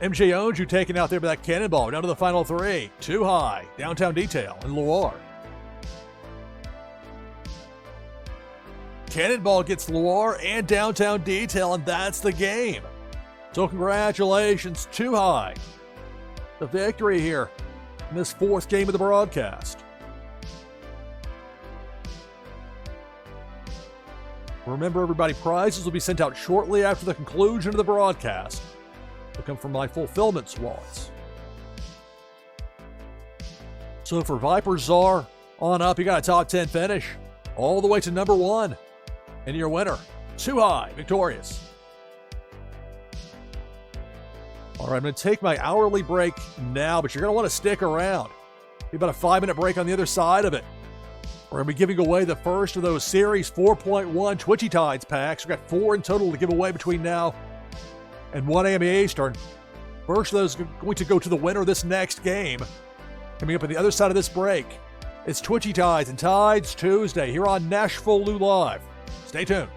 MJ Onju taken out there by that cannonball. Down to the final 3. Too High, Downtown Detail, and Loire. Cannonball gets Loire and Downtown Detail, and that's the game. So congratulations, Too High. The victory here in this 4th game of the broadcast. Remember, everybody, prizes will be sent out shortly after the conclusion of the broadcast. They'll come from my fulfillment wallets. So for Viper Czar on up, you got a top 10 finish all the way to number 1. And your winner, Too High, victorious. All right, I'm going to take my hourly break now, but you're going to want to stick around. Be about a 5-minute break on the other side of it. We're going to be giving away the first of those Series 4.1 Twitchy Tides packs. We've got 4 in total to give away between now and 1 a.m. Eastern. First of those is going to go to the winner of this next game. Coming up on the other side of this break, it's Twitchy Tides and Tides Tuesday here on NashvilleLou Live. Stay tuned.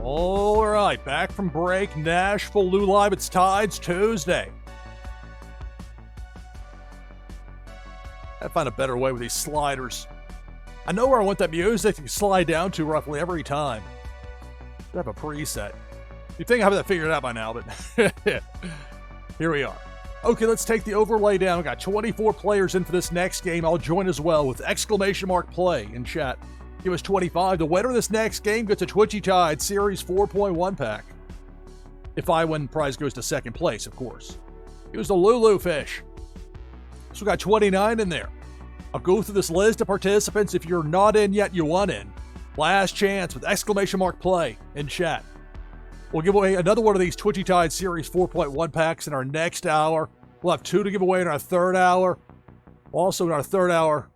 All right, back from break. NashvilleLou Live. It's Tides Tuesday. I find a better way with these sliders. I know where I want that music to slide down to roughly every time. I have a preset. You'd think I have that figured out by now, but here we are. Okay, let's take the overlay down. We got 24 players in for this next game. I'll join as well with !play in chat. Give us 25. The winner of this next game gets a Twitchy Tide Series 4.1 pack. If I win, prize goes to second place, of course. Use the Lulu fish. So we got 29 in there. I'll go through this list of participants. If you're not in yet, you want in. Last chance with !play in chat. We'll give away another one of these Twitchy Tide Series 4.1 packs in our next hour. We'll have 2 to give away in our third hour. Also in our third hour,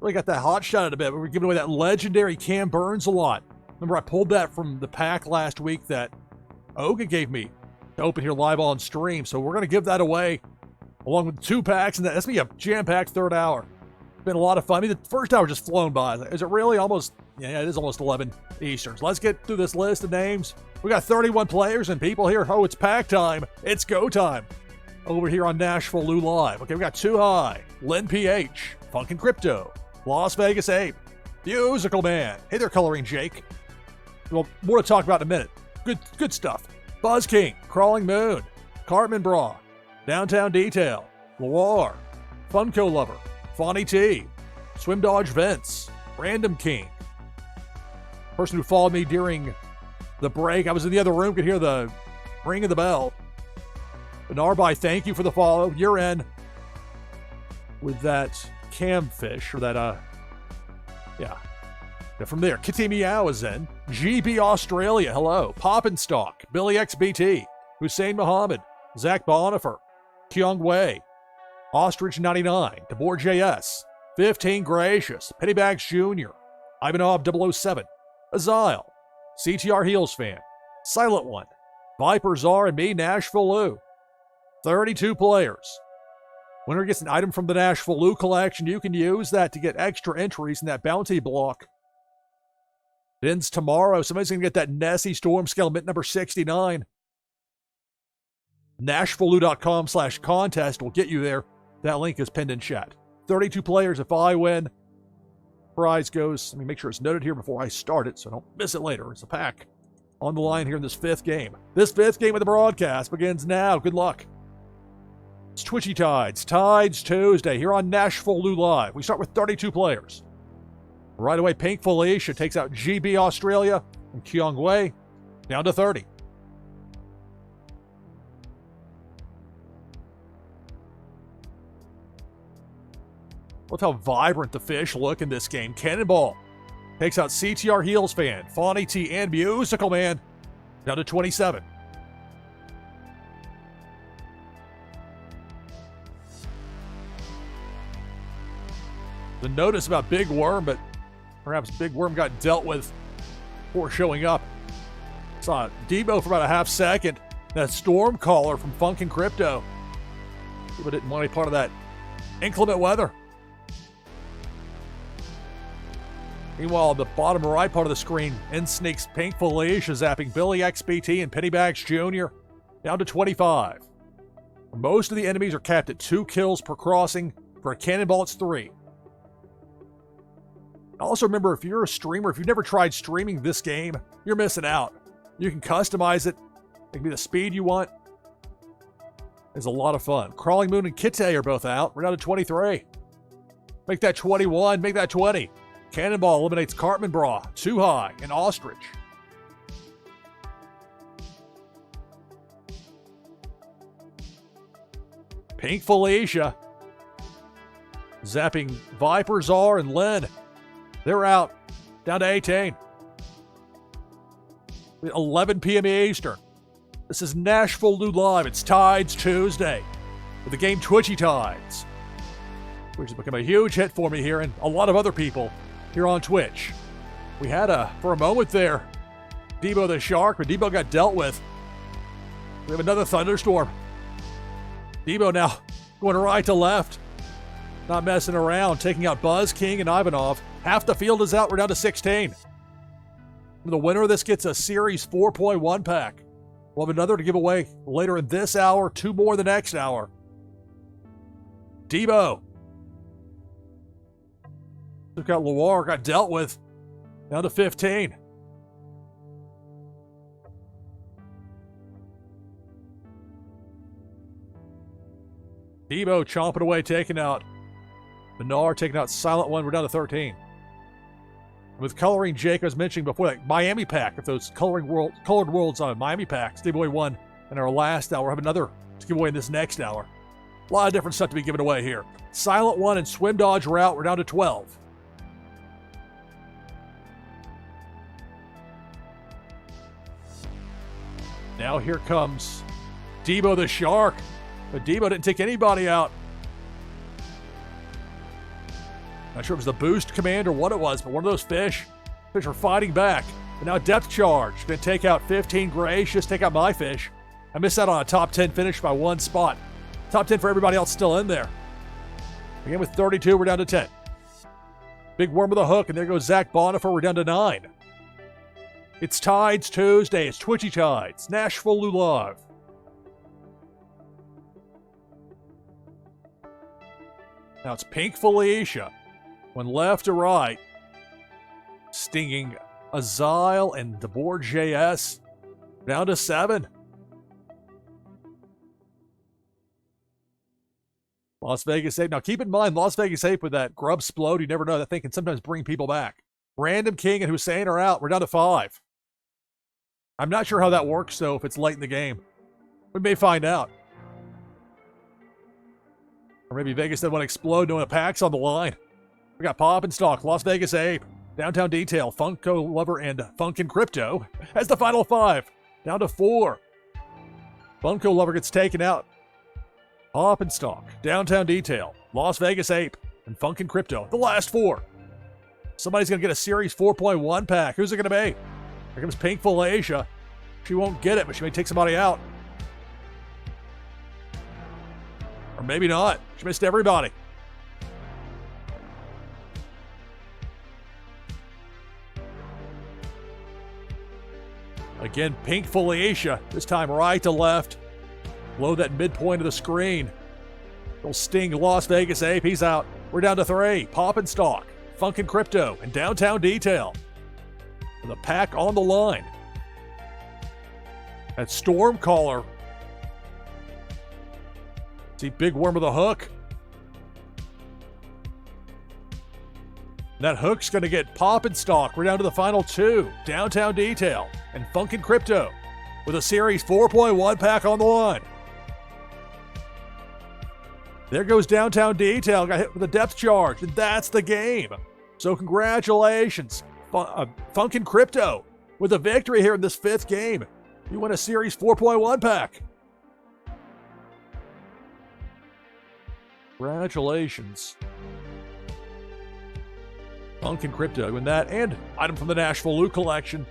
really got that hot shot at a bit. We're giving away that legendary Cam Burns a lot. Remember, I pulled that from the pack last week that Oga gave me to open here live on stream. So we're going to give that away along with 2 packs. And that's going to be a jam-packed third hour. Been a lot of fun. I mean, the first hour just flown by. Is it really almost? Yeah, it is almost 11 Eastern. So let's get through this list of names. We got 31 players and people here. Oh, it's pack time. It's go time. Over here on NashvilleLou Live. Okay, we got 2 High, Lynn PH, Funkin' Crypto, Las Vegas Ape, Musical Man. Hey there, Coloring Jake. Well, more to talk about in a minute. Good stuff. Buzz King, Crawling Moon, Cartman Bra, Downtown Detail, Loire, Funko Lover, Fonny T, Swim Dodge Vince, Random King. Person who followed me during the break. I was in the other room, could hear the ring of the bell. Benarby, thank you for the follow. You're in with that camfish, or that, yeah. And from there, Kitty Meow is in. GB Australia, hello. Poppinstock, Billy XBT, Hussein Muhammad, Zach Bonifer, Kyung Wei, Ostrich 99, DeBoer JS, 15 Gracious, Pennybags Jr., Ivanov 007, Azile, CTR Heels Fan, Silent One, Viper Czar, and me, NashvilleLou. 32 players. Winner gets an item from the NashvilleLou collection. You can use that to get extra entries in that bounty block. It ends tomorrow. Somebody's going to get that Nessie Storm Scale mint number 69. NashvilleLou.com/contest will get you there. That link is pinned in chat. 32 players. If I win, prize goes, let me make sure it's noted here before I start it so I don't miss it later. It's a pack on the line here in this 5th game. This 5th game of the broadcast begins now. Good luck. It's Twitchy Tides Tuesday here on NashvilleLou Live. We start with 32 players. Right away, Pink Felicia takes out GB Australia and Kyung Wei down to 30. Look how vibrant the fish look in this game. Cannonball takes out CTR Heels Fan, Fonny T, and Musical Man down to 27. The notice about Big Worm, but perhaps Big Worm got dealt with before showing up. Saw Debo for about a half second. That Storm Caller from Funkin' Crypto. People didn't want any part of that inclement weather. Meanwhile, on the bottom right part of the screen, in sneaks Pink Felicia, zapping Billy XBT and Pennybags Jr. down to 25. Most of the enemies are capped at 2 kills per crossing. For a cannonball, it's 3. Also remember, if you're a streamer, if you've never tried streaming this game, you're missing out. You can customize it. It can be the speed you want. It's a lot of fun. Crawling Moon and Kitty are both out. We're down to 23. Make that 21. Make that 20. Cannonball eliminates Cartman Bra, Too High, and Ostrich. Pink Felicia. Zapping Viper Czar and Lynn. They're out. Down to 18. 11 p.m. Eastern. This is NashvilleLou Live. It's Tides Tuesday with the game Twitchy Tides, which has become a huge hit for me here and a lot of other people here on Twitch. We had for a moment there, Debo the Shark, but Debo got dealt with. We have another thunderstorm. Debo now going right to left. Not messing around, taking out Buzz, King, and Ivanov. Half the field is out. We're down to 16. The winner of this gets a Series 4.1 pack. We'll have another to give away later in this hour, 2 more the next hour. Debo. Took out Loire, got dealt with. Down to 15. Debo chomping away, taking out Menard, taking out Silent One. We're down to 13. With Coloring Jake, I was mentioning before, that Miami pack, if those Colored Worlds on Miami packs, gave away one in our last hour. We'll have another to give away in this next hour. A lot of different stuff to be given away here. Silent One and Swim Dodge Route, we're down to 12. Now here comes Debo the Shark. But Debo didn't take anybody out. Not sure if it was the boost command or what it was, but one of those fish. Fish are fighting back. But now depth charge. Gonna take out 15 Gracious, take out my fish. I missed out on a top 10 finish by 1 spot. Top 10 for everybody else still in there. Again with 32, we're down to 10. Big Worm with a hook, and there goes Zach Bonifer. We're down to 9. It's Tides Tuesday. It's Twitchy Tides. NashvilleLou Live. Now it's Pink Felicia. When left to right, stinging Azile and DeBoer JS. Down to 7. Las Vegas Ape. Now keep in mind, Las Vegas Ape with that grub splode, you never know. That thing can sometimes bring people back. Random King and Hussein are out. We're down to 5. I'm not sure how that works, though, if it's late in the game. We may find out. Or maybe Vegas didn't want to explode knowing a pack's on the line. We got Pop and Stock, Las Vegas Ape, Downtown Detail, Funko Lover, and Funkin' Crypto as the final 5. Down to 4. Funko Lover gets taken out. Pop and Stock, Downtown Detail, Las Vegas Ape, and Funkin' Crypto. The last 4. Somebody's going to get a Series 4.1 pack. Who's it going to be? Here comes Pink Felicia. She won't get it, but she may take somebody out. Or maybe not. She missed everybody. Again, Pink Felicia. This time right to left. Below that midpoint of the screen. It'll sting Las Vegas Ape. He's out. We're down to 3. Pop and Stock, Funkin' Crypto, and Downtown Detail. With a pack on the line. That Stormcaller. See Big Worm with a hook. That hook's going to get Pop and Stock. We're down to the final 2. Downtown Detail and Funkin' Crypto with a Series 4.1 pack on the line. There goes Downtown Detail. Got hit with a depth charge, and that's the game. So congratulations, Funkin' Crypto, with a victory here in this 5th game. You win a Series 4.1 pack. Congratulations. Funkin' Crypto and that, and item from the NashvilleLou collection.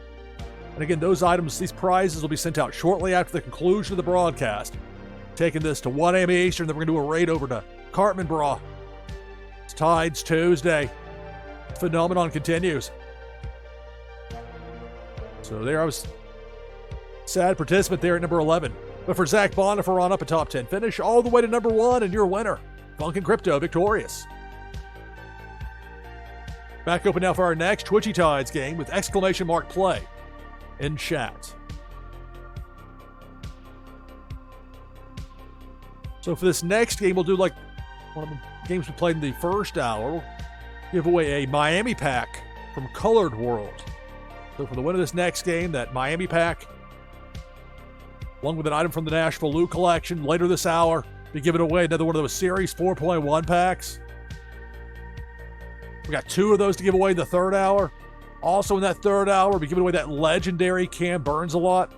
And again, those items, these prizes will be sent out shortly after the conclusion of the broadcast. Taking this to 1 a.m. Eastern, then we're going to do a raid over to Cartman Bra. It's Tides Tuesday. Phenomenon continues. So there I was. Sad participant there at number 11. But for Zach Bonifer on up a top 10 finish, all the way to number 1, and your winner, Funkin' Crypto, victorious. Back open now for our next Twitchy Tides game with exclamation mark play in chat. So for this next game, we'll do like one of the games we played in the first hour. give away a Miami pack from Colored World. So for the winner of this next game, that Miami pack, along with an item from the NashvilleLou collection, later this hour, be giving away another one of those Series 4.1 packs. We got 2 of those to give away in the third hour. Also in that third hour, we'll be giving away that legendary Cam Burns-A-Lot.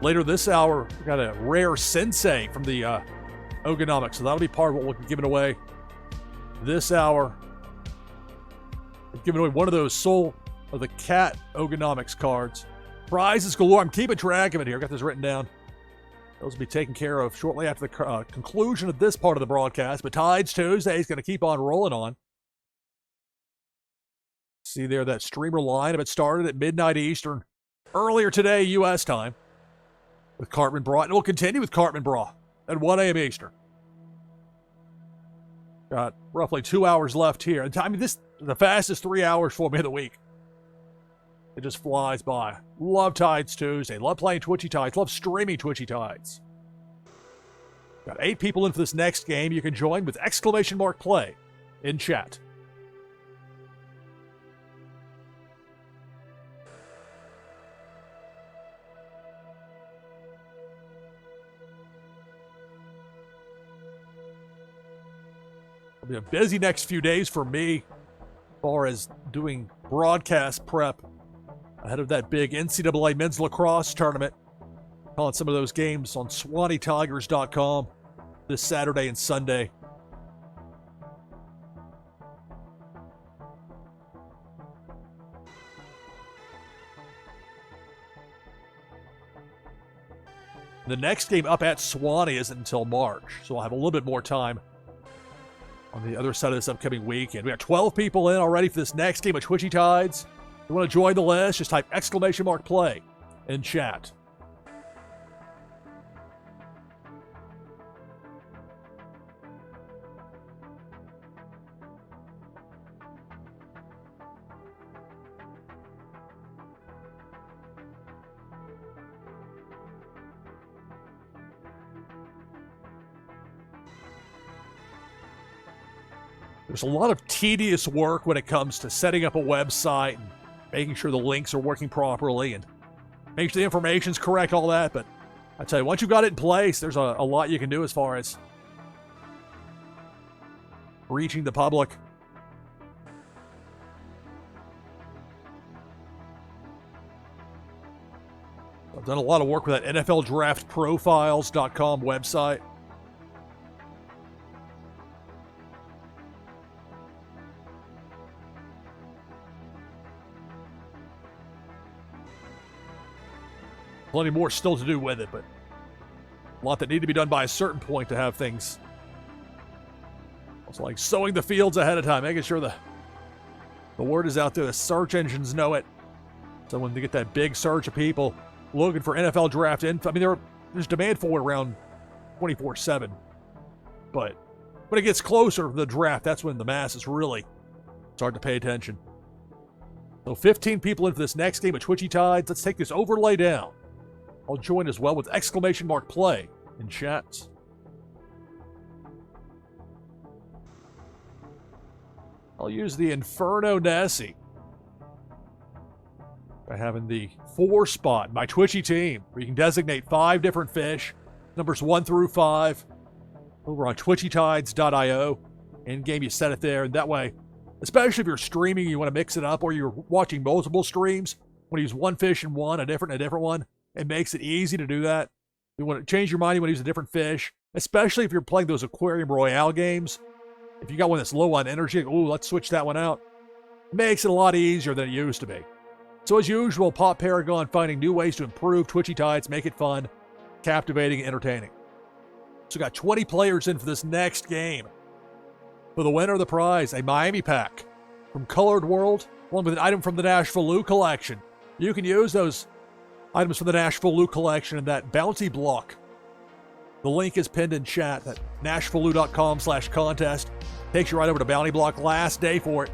Later this hour, we got a rare Sensei from the Ogonomics, so that'll be part of what we'll be giving away this hour. We're giving away one of those Soul of the Cat Ogonomics cards. Prizes galore. I'm keeping track of it here. I got this written down. Those will be taken care of shortly after the conclusion of this part of the broadcast. But Tides Tuesday is going to keep on rolling on. See there, that streamer line. It started at midnight Eastern earlier today, U.S. time, with Cartman Bra. And we'll continue with Cartman Bra at 1 a.m. Eastern. Got roughly 2 hours left here. I mean, this is the fastest 3 hours for me of the week. It just flies by. Love Tides Tuesday. Love playing Twitchy Tides. Love streaming Twitchy Tides. Got 8 people in for this next game. You can join with !play in chat. It'll be a busy next few days for me as far as doing broadcast prep ahead of that big NCAA men's lacrosse tournament. Calling some of those games on SwaneeTigers.com this Saturday and Sunday. The next game up at Swanee isn't until March, so I'll have a little bit more time on the other side of this upcoming weekend. We got 12 people in already for this next game of Twitchy Tides. If you want to join the list, just type !play in chat. There's a lot of tedious work when it comes to setting up a website and making sure the links are working properly and making sure the information's correct, all that. But I tell you, once you've got it in place, there's a lot you can do as far as reaching the public. I've done a lot of work with that NFLDraftProfiles.com website. Plenty more still to do with it, but a lot that need to be done by a certain point to have things. It's like sowing the fields ahead of time, making sure the word is out there, the search engines know it. So when they get that big surge of people looking for NFL draft info, I mean, there's demand for it around 24/7. But when it gets closer to the draft, that's when the masses really start to pay attention. So 15 people in for this next game of Twitchy Tides. Let's take this overlay down. I'll join as well with !play in chat. I'll use the Inferno Nessie by having the 4 spot, my Twitchy team, where you can designate 5 different fish, numbers 1 through 5, over on twitchytides.io. In game, you set it there, and that way, especially if you're streaming, you want to mix it up, or you're watching multiple streams, when you use one fish in one, a different one. It makes it easy to do that. You want to change your mind, you want to use a different fish, especially if you're playing those Aquarium Royale games. If you got one that's low on energy, ooh, let's switch that one out. It makes it a lot easier than it used to be. So as usual, Pop Paragon finding new ways to improve Twitchy Tides, make it fun, captivating, and entertaining. So got 20 players in for this next game. For the winner of the prize, a Miami pack from Colored World, along with an item from the NashvilleLou collection. You can use those items from the NashvilleLou collection in that bounty block The link is pinned in chat at NashvilleLou.com/contest. Takes you right over to Bounty Block. Last day for it.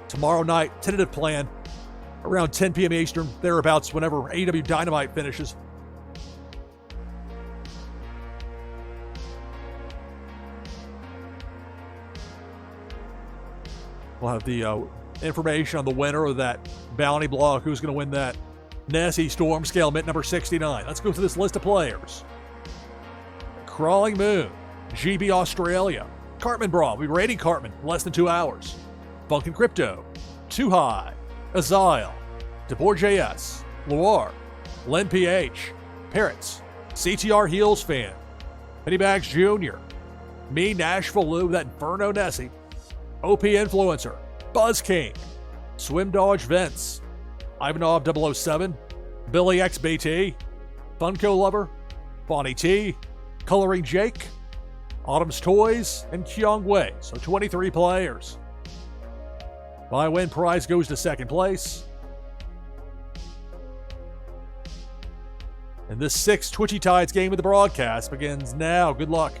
Tomorrow night, tentative plan, around 10 p.m. Eastern, thereabouts, whenever AEW Dynamite finishes. We'll have the information on the winner of that Bounty Block, who's going to win that Nessie Storm Scale Mint number 69. Let's go through this list of players. Crawling Moon, GB Australia. Cartman Brawl, we'll be rating Cartman in less than 2 hours. Funkin' Crypto, Too High, Azile, DeBoer JS, Loire, Len PH, Parrots, CTR Heels Fan, Pennybags Jr., me, NashvilleLou, that Inferno Nessie, OP Influencer, Buzz King, Swim Dodge Vince, Ivanov 007, Billy XBT, Funko Lover, Bonnie T, Coloring Jake, Autumn's Toys, and Kyong Wei. So 23 players. My win prize goes to second place. And this 6th Twitchy Tides game of the broadcast begins now. Good luck.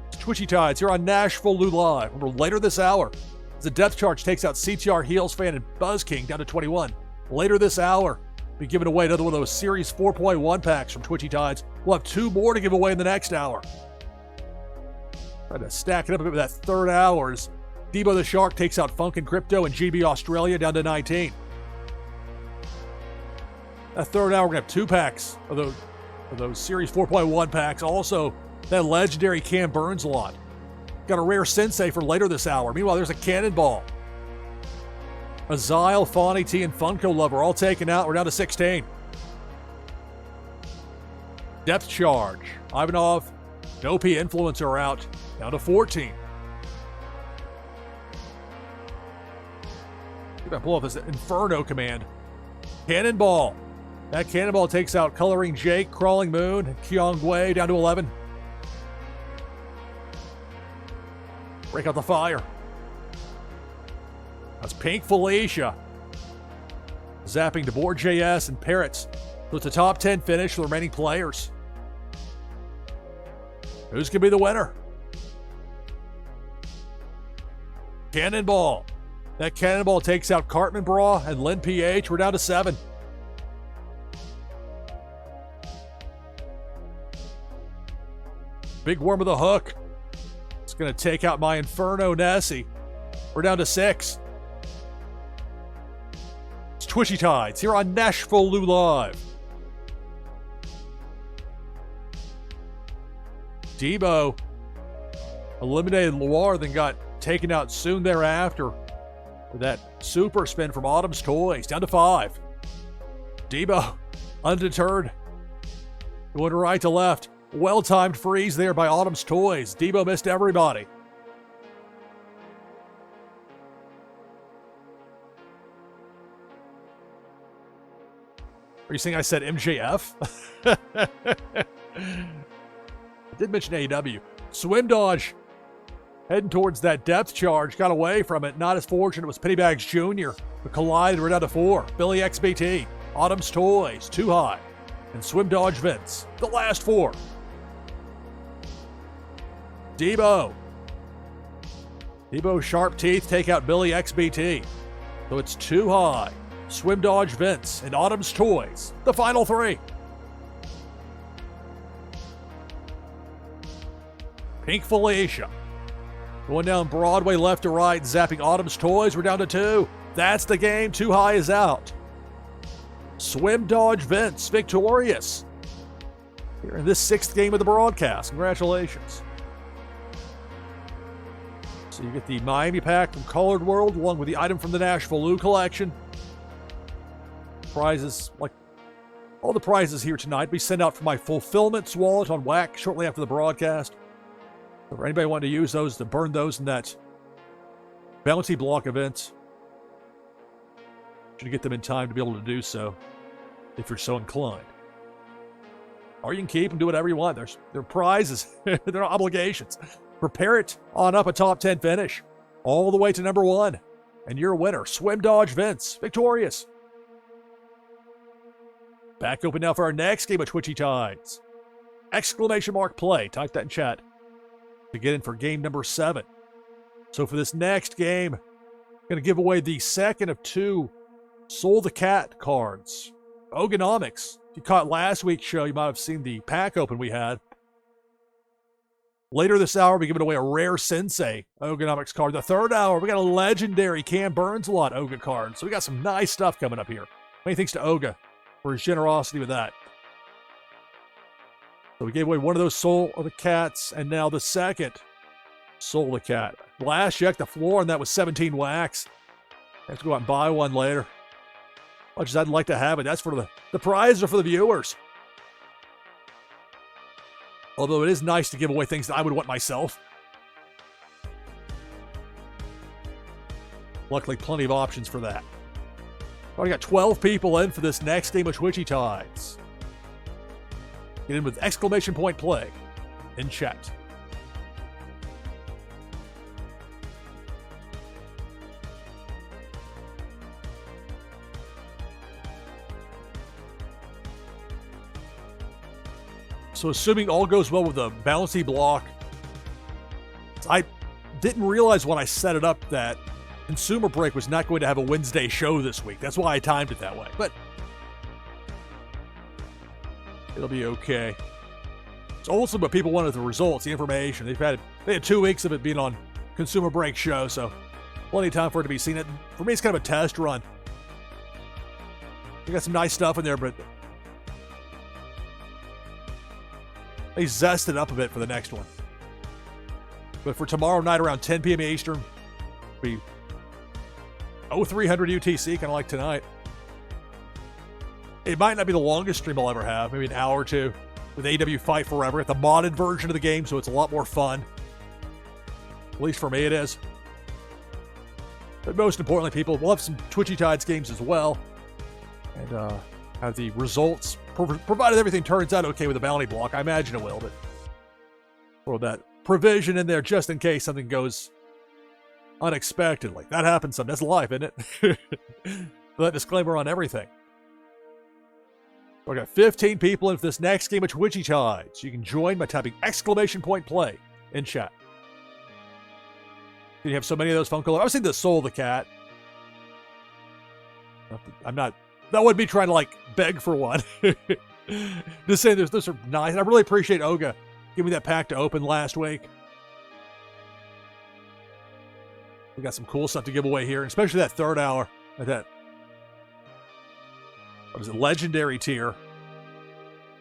It's Twitchy Tides here on NashvilleLou Live. Remember, later this hour, as the depth charge takes out CTR Heels Fan and Buzz King down to 21. Later this hour, be giving away another one of those Series 4.1 packs from Twitchy Tides. We'll have 2 more to give away in the next hour. Trying to stack it up a bit with that third hour as Debo the Shark takes out Funkin' Crypto and GB Australia down to 19. That third hour, we're going to have 2 packs of those Series 4.1 packs. Also, that legendary Cam Burns lot. Got a rare Sensei for later this hour. Meanwhile, there's a Cannonball. Azile, Fawny T, and Funko Lover all taken out. We're down to 16. Depth Charge. Ivanov, OP Influencer are out. Down to 14. We're going to pull off this Inferno command. Cannonball. That Cannonball takes out Coloring Jake, Crawling Moon, and Kyong Wei down to 11. Break out the fire. That's Pink Felicia. Zapping DeBoer JS and Parrots. So it's a top 10 finish for the remaining players. Who's going to be the winner? Cannonball. That Cannonball takes out Cartman Bra and Len PH. We're down to 7. Big Worm with a hook. It's going to take out my Inferno Nessie. We're down to 6. It's Twitchy Tides here on NashvilleLou Live. Debo eliminated Loire, then got taken out soon thereafter with that super spin from Autumn's Toys. Down to 5. Debo, undeterred, going right to left. Well-timed freeze there by Autumn's Toys. Debo missed everybody. Are you saying I said MJF? I did mention AEW. Swim Dodge heading towards that depth charge. Got away from it. Not as fortunate. It was Pennybags Jr. But collided. We're down to 4. Billy XBT. Autumn's Toys. Too High. And Swim Dodge Vince. The last 4. Debo. Debo Sharp Teeth take out Billy XBT. So it's Too High, Swim Dodge Vince, and Autumn's Toys. The final 3. Pink Felicia. Going down Broadway left to right, zapping Autumn's Toys. We're down to 2. That's the game. Too High is out. Swim Dodge Vince victorious here in this 6th game of the broadcast. Congratulations. So you get the Miami pack from Colored World along with the item from the NashvilleLou collection. Prizes, like all the prizes here tonight, we send out from my Fulfillments wallet on WAC shortly after the broadcast. So for anybody wanting to use those, to burn those in that bounty block event, should get them in time to be able to do so if you're so inclined. Or you can keep and do whatever you want. They're prizes. They're not obligations. Prepare it on up a top 10 finish all the way to number 1. And you're a winner. Swim Dodge Vince, victorious. Back open now for our next game of Twitchy Tides. !play. Type that in chat to get in for game number 7. So for this next game, I'm going to give away the second of 2 Soul the Cat cards. Ogonomics. If you caught last week's show, you might have seen the pack open we had. Later this hour, we'll be giving away a rare Sensei Ogonomics card. The third hour, we got a legendary Cam Burns a lot Oga card. So we got some nice stuff coming up here. Many thanks to Oga for his generosity with that. So we gave away one of those Soul of the Cats, and now the second Soul of the Cat. Last check the floor, and that was 17 wax. I have to go out and buy one later. Much as I'd like to have it, that's for the prize or for the viewers. Although it is nice to give away things that I would want myself. Luckily, plenty of options for that. Already got 12 people in for this next game of Twitchy Tides. Get in with !play in chat. So assuming all goes well with the bouncy block, I didn't realize when I set it up that Consumer Break was not going to have a Wednesday show this week. That's why I timed it that way. But it'll be okay. It's also what people wanted, the results, the information. They had 2 weeks of it being on Consumer Break show, so plenty of time for it to be seen. For me, it's kind of a test run. We got some nice stuff in there, but they zest it up a bit for the next one. But for tomorrow night around 10 p.m. Eastern, it'll be 0300 UTC, kind of like tonight. It might not be the longest stream I'll ever have, maybe an hour or 2, with AW Fight Forever. It's the modded version of the game, so it's a lot more fun. At least for me it is. But most importantly, people, we'll have some Twitchy Tides games as well. And have the results, provided everything turns out okay with the bounty block. I imagine it will, but throw that provision in there just in case something goes unexpectedly. That happens sometimes. That's life, isn't it? That disclaimer on everything. We got 15 people in for this next game of Twitchy Tides. You can join by typing !play in chat. You have so many of those phone calls. I was thinking the Soul of the Cat. I'm not. That would be trying to like beg for one. Just saying, those are nice. And I really appreciate Oga giving me that pack to open last week. We got some cool stuff to give away here, especially that third hour. That, what is it, legendary tier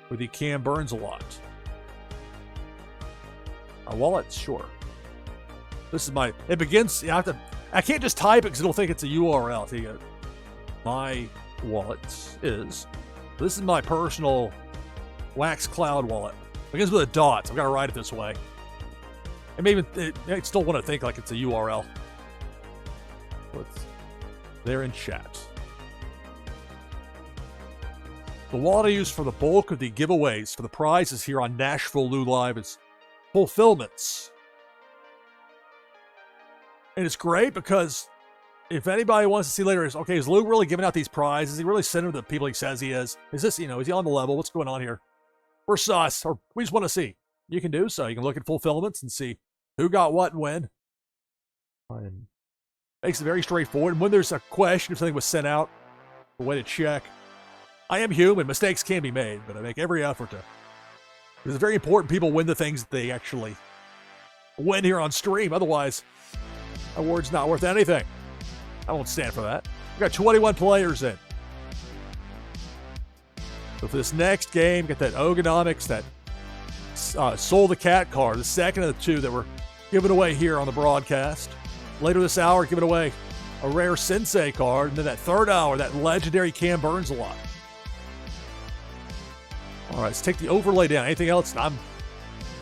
with the Cam Burns a lot. My wallet, sure. This is my. It begins. I can't just type it because it'll think it's a URL. So my wallet is. This is my personal Wax Cloud wallet. It begins with a dot. So I've got to write it this way. And maybe I still want to think like it's a URL. They're in chat. The wallet I use for the bulk of the giveaways for the prizes here on NashvilleLou Live is fulfillments. And it's great because if anybody wants to see later, okay, is Lou really giving out these prizes? Is he really sending them to the people he says he is? Is this, is he on the level? What's going on here? We're sus, or we just want to see. You can do so. You can look at fulfillments and see who got what and when. And makes it very straightforward. And when there's a question, if something was sent out, a way to check. I am human. Mistakes can be made, but I make every effort to. Because it's very important people win the things that they actually win here on stream. Otherwise, my word's not worth anything. I won't stand for that. We've got 21 players in. So for this next game, get that Ogonomics, that Soul the Cat card, the second of the 2 that we're giving away here on the broadcast. Later this hour, giving away a rare Sensei card. And then that third hour, that legendary Cam Burns a lot. All right, let's take the overlay down. Anything else? I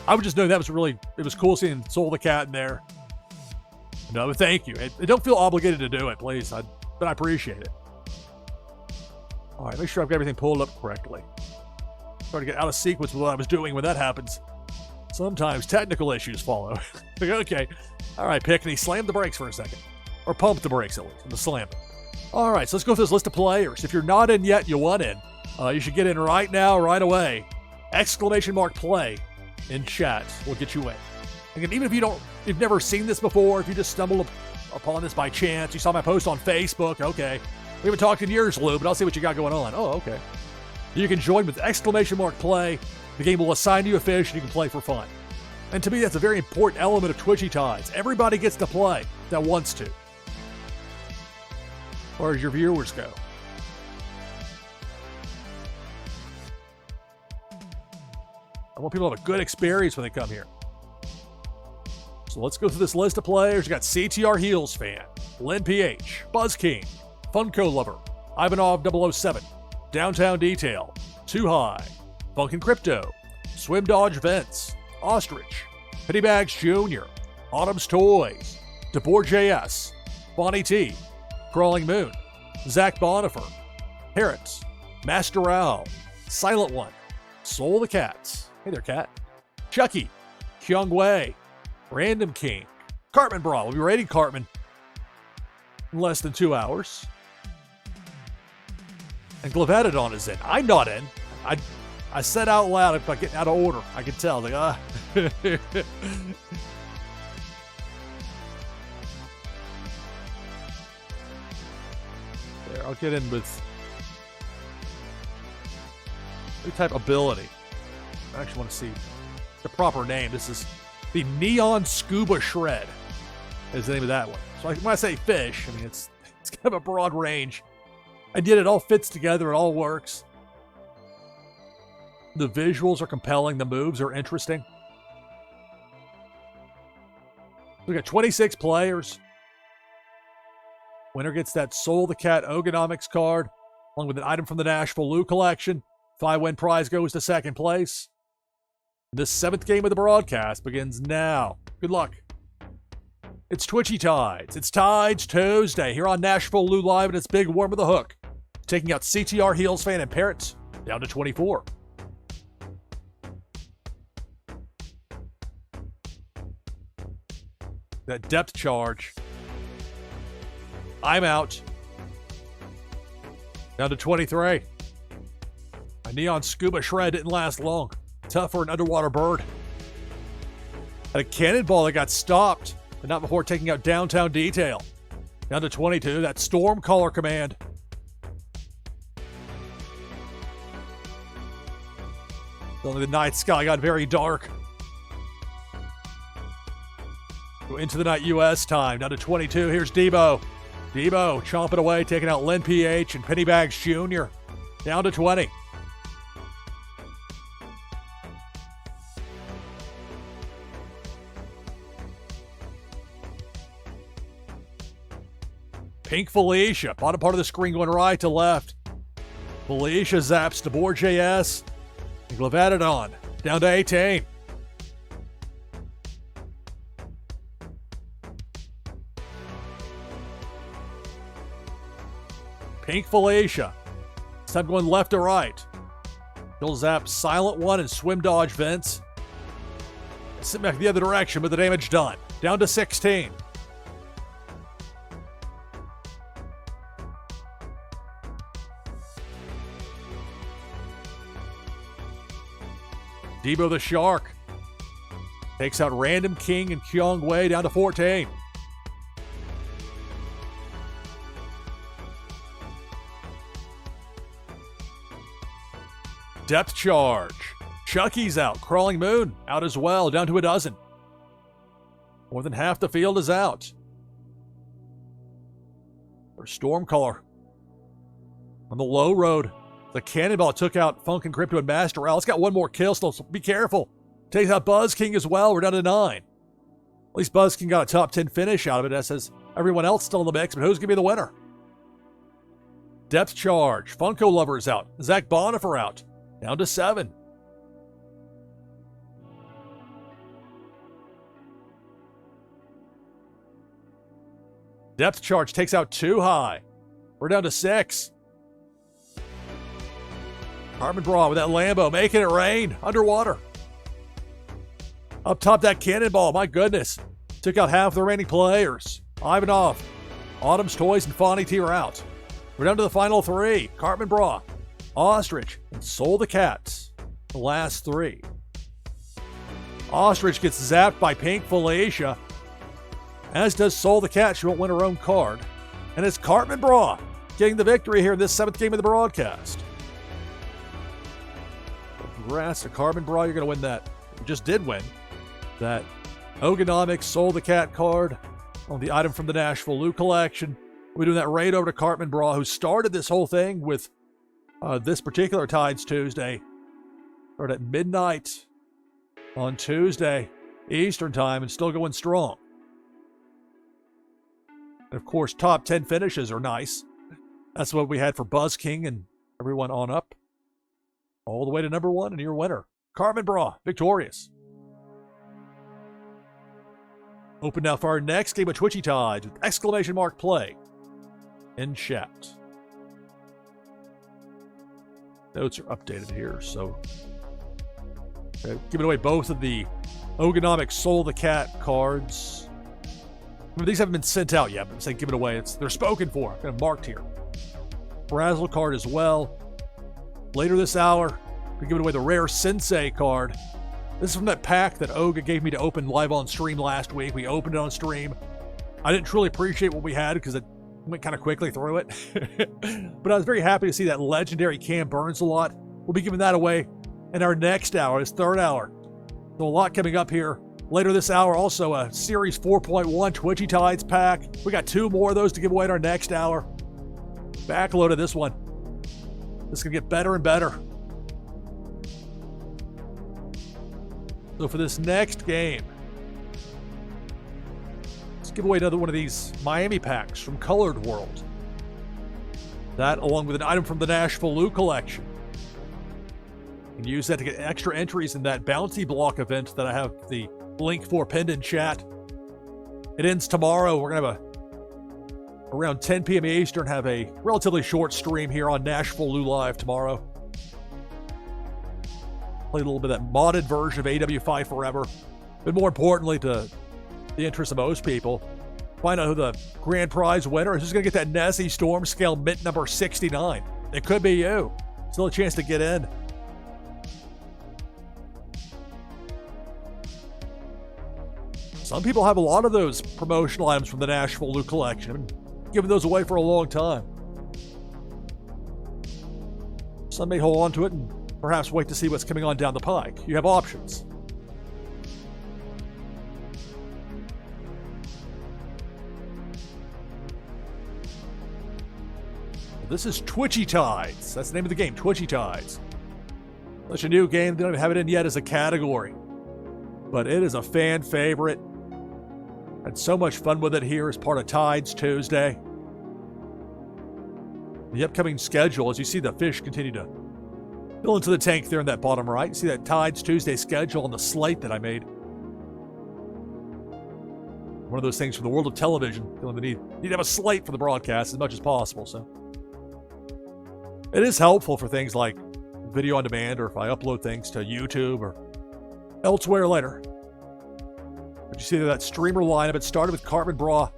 would just know that was really, it was cool seeing Soul the Cat in there. No, but thank you. I don't feel obligated to do it, please. But I appreciate it. All right, make sure I've got everything pulled up correctly. Try to get out of sequence with what I was doing when that happens. Sometimes technical issues follow. Okay. All right, Pickney, slam the brakes for a second. Or pump the brakes at least, and slam it. All right, so let's go through this list of players. If you're not in yet, you want in. You should get in right now, right away. exclamation mark play in chat will get you in. Again, even if you've never seen this before, if you just stumbled upon this by chance, you saw my post on Facebook, okay. We haven't talked in years, Lou, but I'll see what you got going on. Oh, okay. You can join with exclamation mark play. The game will assign you a fish and you can play for fun. And to me, that's a very important element of Twitchy Tides. Everybody gets to play that wants to. As far as your viewers go. I want people to have a good experience when they come here. So let's go through this list of players. You got CTR Heels Fan, Lynn PH, Buzz King, Funko Lover, Ivanov 007, Downtown Detail, Too High, Funkin' Crypto, Swim Dodge Vents, Ostrich, Pennybags Jr., Autumn's Toys, DeBoer JS, Bonnie T, Crawling Moon, Zach Bonifer, Parrots, Master Owl, Silent One, Soul the Cats, hey there cat, Chucky, Kyung Wei, Random King, Cartman Bra, we'll be rating Cartman in less than 2 hours. And Glavatodon is in. I'm not in. I said out loud if I get out of order. I can tell. Like, There, I'll get in with new type ability. I actually want to see the proper name. This is the Neon Scuba Shred is the name of that one. So when I say fish, I mean, it's kind of a broad range. And yet it all fits together. It all works. The visuals are compelling. The moves are interesting. We got 26 players. Winner gets that Soul the Cat Ogonomics card, along with an item from the NashvilleLou collection. 5-win prize goes to second place. This 7th game of the broadcast begins now. Good luck. It's Twitchy Tides. It's Tides Tuesday here on NashvilleLou Live, and it's Big Worm with the Hook, taking out CTR Heels Fan and Parrots down to 24. That depth charge. I'm out. Down to 23. My Neon Scuba Shred didn't last long. Tough for an underwater bird. Had a cannonball that got stopped, but not before taking out Downtown Detail. Down to 22. That Storm Caller command. Only the night sky got very dark. Go into the night U.S. time. Down to 22. Here's Debo. Debo chomping away, taking out Lynn PH and Pennybags Jr. Down to 20. Pink Felicia, bottom part of the screen going right to left. Felicia zaps DeBoer JS and Glavatodon down to 18. Pink Felicia. This time going left to right. He'll zap Silent One and Swim Dodge Vents. Sit back the other direction, but the damage done. Down to 16. Debo the Shark takes out Random King and Kyung Wei down to 14. Depth charge. Chucky's out. Crawling Moon out as well, down to a dozen. More than half the field is out. For Stormcaller on the low road. The Cannonball took out Funkin' Crypto and Master Owl. It's got one more kill still, so be careful. Takes out Buzz King as well. We're down to 9. At least Buzz King got a top 10 finish out of it, as says everyone else still in the mix, but who's going to be the winner? Depth charge. Funko Lover's out. Zach Bonifer out. Down to 7. Depth charge takes out Too High. We're down to 6. Cartman Bra with that Lambo, making it rain underwater. Up top, that Cannonball, my goodness. Took out half the remaining players. Ivanov, Autumn's Toys, and Fonny T are out. We're down to the final 3. Cartman Bra, Ostrich, and Soul the Cats. The last three. Ostrich gets zapped by Pink Felicia, as does Soul the Cat. She won't win her own card. And it's Cartman Bra getting the victory here in this 7th game of the broadcast. Congrats to Cartman Bra. You're going to win that. You just did win that Ogonomics Soul the Cat card on the item from the NashvilleLou collection. We're doing that right over to Cartman Bra, who started this whole thing with this particular Tides Tuesday. Started at midnight on Tuesday, Eastern time, and still going strong. And of course, top 10 finishes are nice. That's what we had for Buzz King and everyone on up. All the way to number 1 and your winner, Cartman Bra, victorious. Open now for our next game of Twitchy Tides with exclamation mark play in chat. Notes are updated here, so giving away both of the Ogonomic Soul the Cat cards. I mean, these haven't been sent out yet, but I'm saying give it away. They're spoken for. Kind of marked here. Frazzle card as well. Later this hour, we're giving away the rare Sensei card. This is from that pack that Oga gave me to open live on stream last week. We opened it on stream. I didn't truly appreciate what we had because it went kind of quickly through it. But I was very happy to see that legendary Cam Burns a lot. We'll be giving that away in our next hour, this 3rd hour. So a lot coming up here. Later this hour, also a Series 4.1 Twitchy Tides pack. We got 2 more of those to give away in our next hour. Backloaded this one. This is going to get better and better. So for this next game, let's give away another one of these Miami packs from Colored World. That, along with an item from the NashvilleLou collection. You can use that to get extra entries in that bounty block event that I have the link for pinned in chat. It ends tomorrow. We're going to have around 10 p.m. Eastern, have a relatively short stream here on NashvilleLou Live tomorrow. Play a little bit of that modded version of AW5 Forever. But more importantly, to the interest of most people, find out who the grand prize winner is. Who's going to get that Nessie Storm Scale mint number 69? It could be you. Still a chance to get in. Some people have a lot of those promotional items from the NashvilleLou collection. I've been giving those away for a long time. Some may hold on to it and perhaps wait to see what's coming on down the pike. You have options. This is Twitchy Tides. That's the name of the game, Twitchy Tides. Such a new game, they don't even have it in yet as a category. But it is a fan favorite. Had so much fun with it here as part of Tides Tuesday. The upcoming schedule, as you see the fish continue to fill into the tank there in that bottom right. You see that Tides Tuesday schedule on the slate that I made. One of those things from the world of television. Feeling the need to have a slate for the broadcast as much as possible. So it is helpful for things like video on demand, or if I upload things to YouTube or elsewhere later. But you see that streamer lineup, it started with Cartman Bra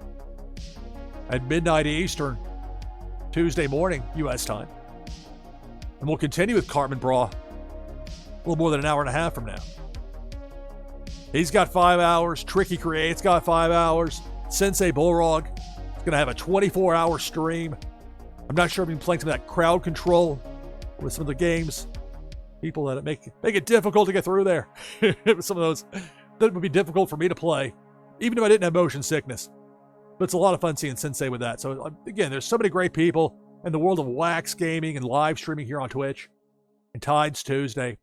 at midnight Eastern, Tuesday morning, U.S. time. And we'll continue with Cartman Bra a little more than an hour and a half from now. He's got 5 hours. Tricky Create's got 5 hours. Sensei Bullrog is going to have a 24-hour stream. I'm not sure if he's playing some of that crowd control with some of the games. People that make it difficult to get through there. Some of those that would be difficult for me to play, even if I didn't have motion sickness. But it's a lot of fun seeing Sensei with that. So again, there's so many great people in the world of wax gaming and live streaming here on Twitch. And Tides Tuesday,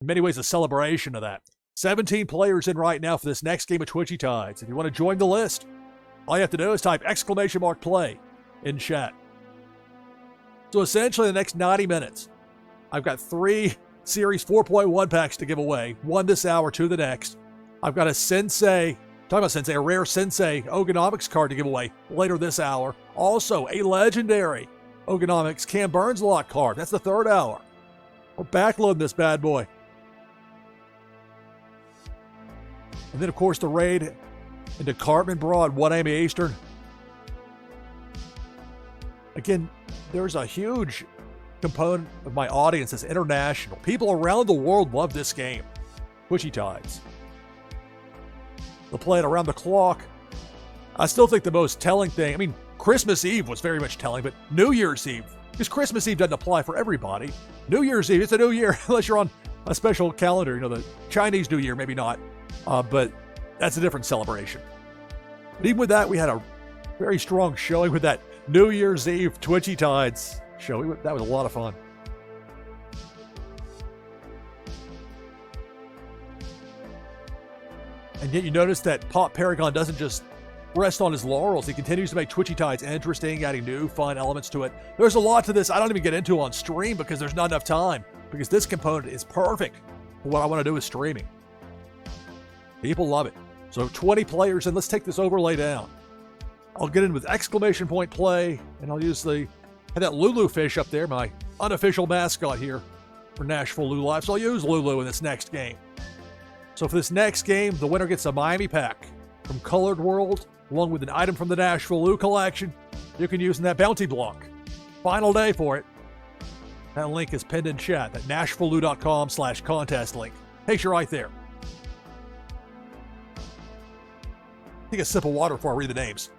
in many ways, a celebration of that. 17 players in right now for this next game of Twitchy Tides. If you want to join the list, all you have to do is type !play in chat. So essentially, the next 90 minutes, I've got 3 Series 4.1 packs to give away. 1 this hour, 2 the next. I've got a a rare Sensei Ogonomics card to give away later this hour. Also, a legendary Ogonomics Cam Burns lock card. That's the 3rd hour. We're backloading this bad boy. And then, of course, the raid into Cartman Bra at 1 a.m. Eastern. Again, there's a huge component of my audience is international. People around the world love this game. Twitchy Tides. They'll play it around the clock. I still think the most telling thing, I mean, Christmas Eve was very much telling, but New Year's Eve, because Christmas Eve doesn't apply for everybody. New Year's Eve, it's a new year, unless you're on a special calendar, the Chinese New Year, maybe not, but that's a different celebration. But even with that, we had a very strong showing with that New Year's Eve Twitchy Tides show. That was a lot of fun. And yet you notice that Pop Paragon doesn't just rest on his laurels. He continues to make Twitchy Tides interesting, adding new, fun elements to it. There's a lot to this I don't even get into on stream because there's not enough time, because this component is perfect for what I want to do with streaming. People love it. So 20 players, and let's take this overlay down. I'll get in with exclamation point play, and I'll use have that Lulu fish up there, my unofficial mascot here for NashvilleLou Live. So I'll use Lulu in this next game. So for this next game, the winner gets a Miami pack from Colored World, along with an item from the NashvilleLou collection you can use in that bounty block. Final day for it. That link is pinned in chat, that NashvilleLou.com/contest link. Takes you right there. Take a sip of water before I read the names.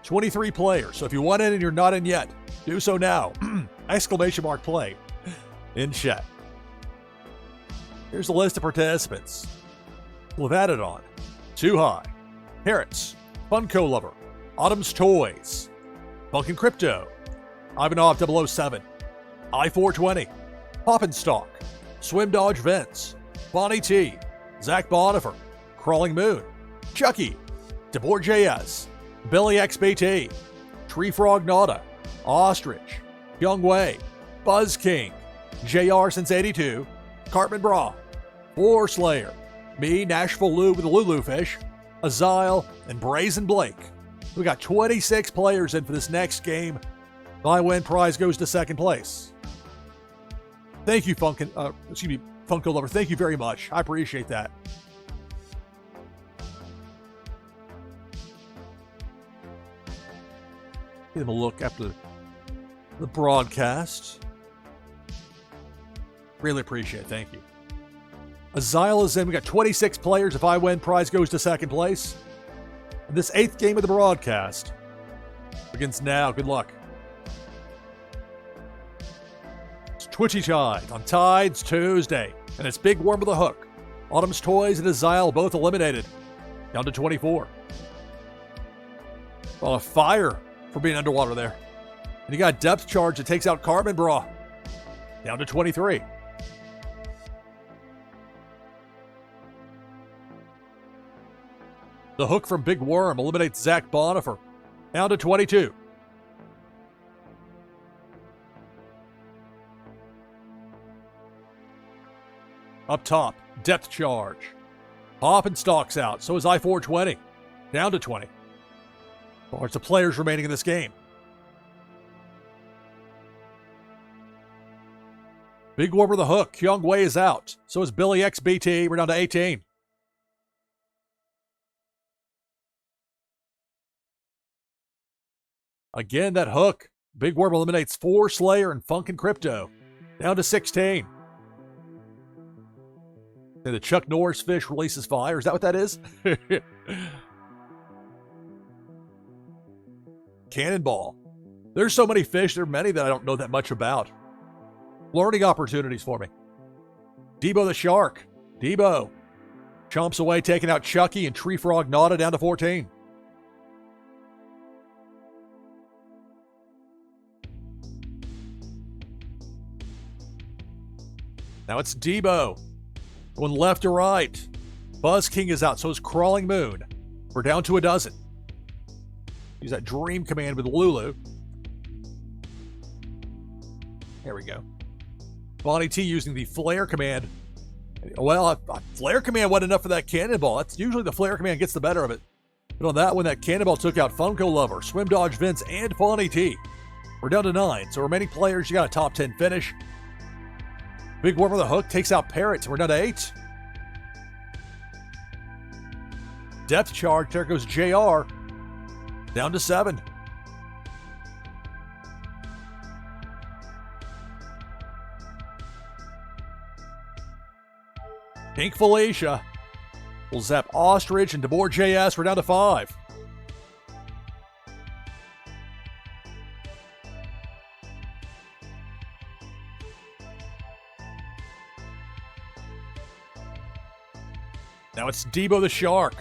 23 players, so if you want in and you're not in yet, do so now. Exclamation mark play in chat. Here's the list of participants. We've added on Too High, Parrots, Funko Lover, Autumn's Toys, Funkin' Crypto, Ivanov 007, I-420, Poppin' Stock, Swim Dodge Vents, Bonnie T, Zach Bonifer, Crawling Moon, Chucky, DeBoer JS, Billy XBT, Tree Frog Nada, Ostrich, Young Wei, Buzz King, JR since 82, Cartman Bra, War Slayer, me, NashvilleLou with the Lulu Fish, Azile, and Brazen Blake. We got 26 players in for this next game. My win prize goes to second place. Thank you, Funko Lover. Thank you very much. I appreciate that. Give them a look after the broadcast. Really appreciate it. Thank you. Azile is in. We got 26 players. If I win, prize goes to second place. And this 8th game of the broadcast begins now. Good luck. It's Twitchy Tide on Tides Tuesday. And it's Big Worm with a Hook. Autumn's Toys and Azile both eliminated. Down to 24. On a fire for being underwater there. And you got Depth Charge that takes out Cartman Bra. Down to 23. The Hook from Big Worm eliminates Zach Bonifer. Down to 22. Up top, Depth Charge. Poppin' Stalks out, so is I-420. Down to 20. Or it's the players remaining in this game. Big Worm with the Hook. Kyung Wei is out. So is Billy XBT. We're down to 18. Again, that Hook. Big Worm eliminates 4 Slayer and Funkin' Crypto. Down to 16. And the Chuck Norris fish releases fire. Is that what that is? Cannonball. There's so many fish. There are many that I don't know that much about. Learning opportunities for me. Debo the Shark. Debo. Chomps away, taking out Chucky and Tree Frog Nada down to 14. Now it's Debo. Going left to right. Buzz King is out, so is Crawling Moon. We're down to a dozen. Use that Dream Command with Lulu. There we go. Bonnie T using the Flare Command. Well, Flare Command wasn't enough for that Cannonball. That's usually the Flare Command gets the better of it. But on that one, that Cannonball took out Funko Lover, Swim Dodge Vince, and Bonnie T. We're down to 9, so remaining players, you got a top 10 finish. Big Worm with a Hook takes out Parrots, and we're down to 8. Depth Charge, there goes JR. Down to 7. Pink Felicia will zap Ostrich and DeBoer JS. We're down to 5. Now it's Debo the Shark.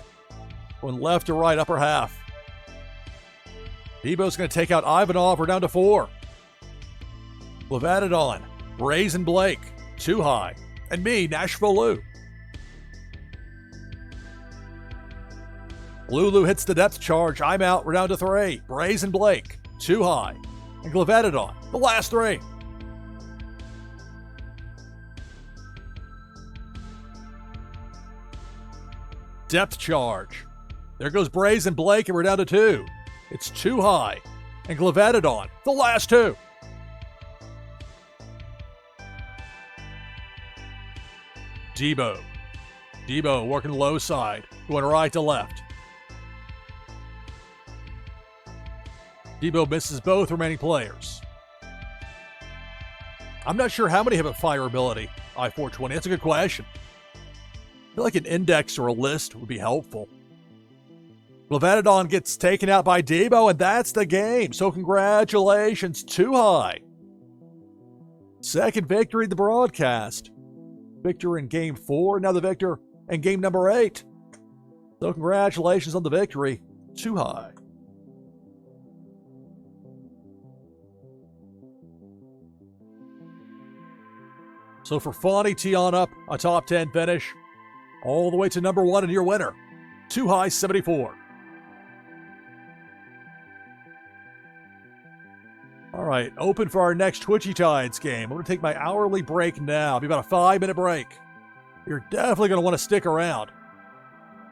Going left to right, upper half. Debo's going to take out Ivanov. We're down to 4. Levadidon, Brazen Blake, too high. And me, NashvilleLou. Lulu hits the depth charge. I'm out. We're down to 3. Brazen Blake, too high. And Levadidon, the last 3. Depth charge. There goes Brazen Blake, and we're down to 2. It's too high. And Levadidon, the last 2. Debo working low side, going right to left. Debo misses both remaining players. I'm not sure how many have a fire ability, I-420. That's a good question. I feel like an index or a list would be helpful. Levadidon gets taken out by Debo, and that's the game. So congratulations, too high. Second victory in the broadcast. Victor in game 4, now the victor in game number 8. So congratulations on the victory, too high. So for Fawny, tee on up, a top 10 finish, all the way to number 1 and your winner, too high 74. All right, open for our next Twitchy Tides game. I'm going to take my hourly break now. It'll be about a 5-minute break. You're definitely going to want to stick around.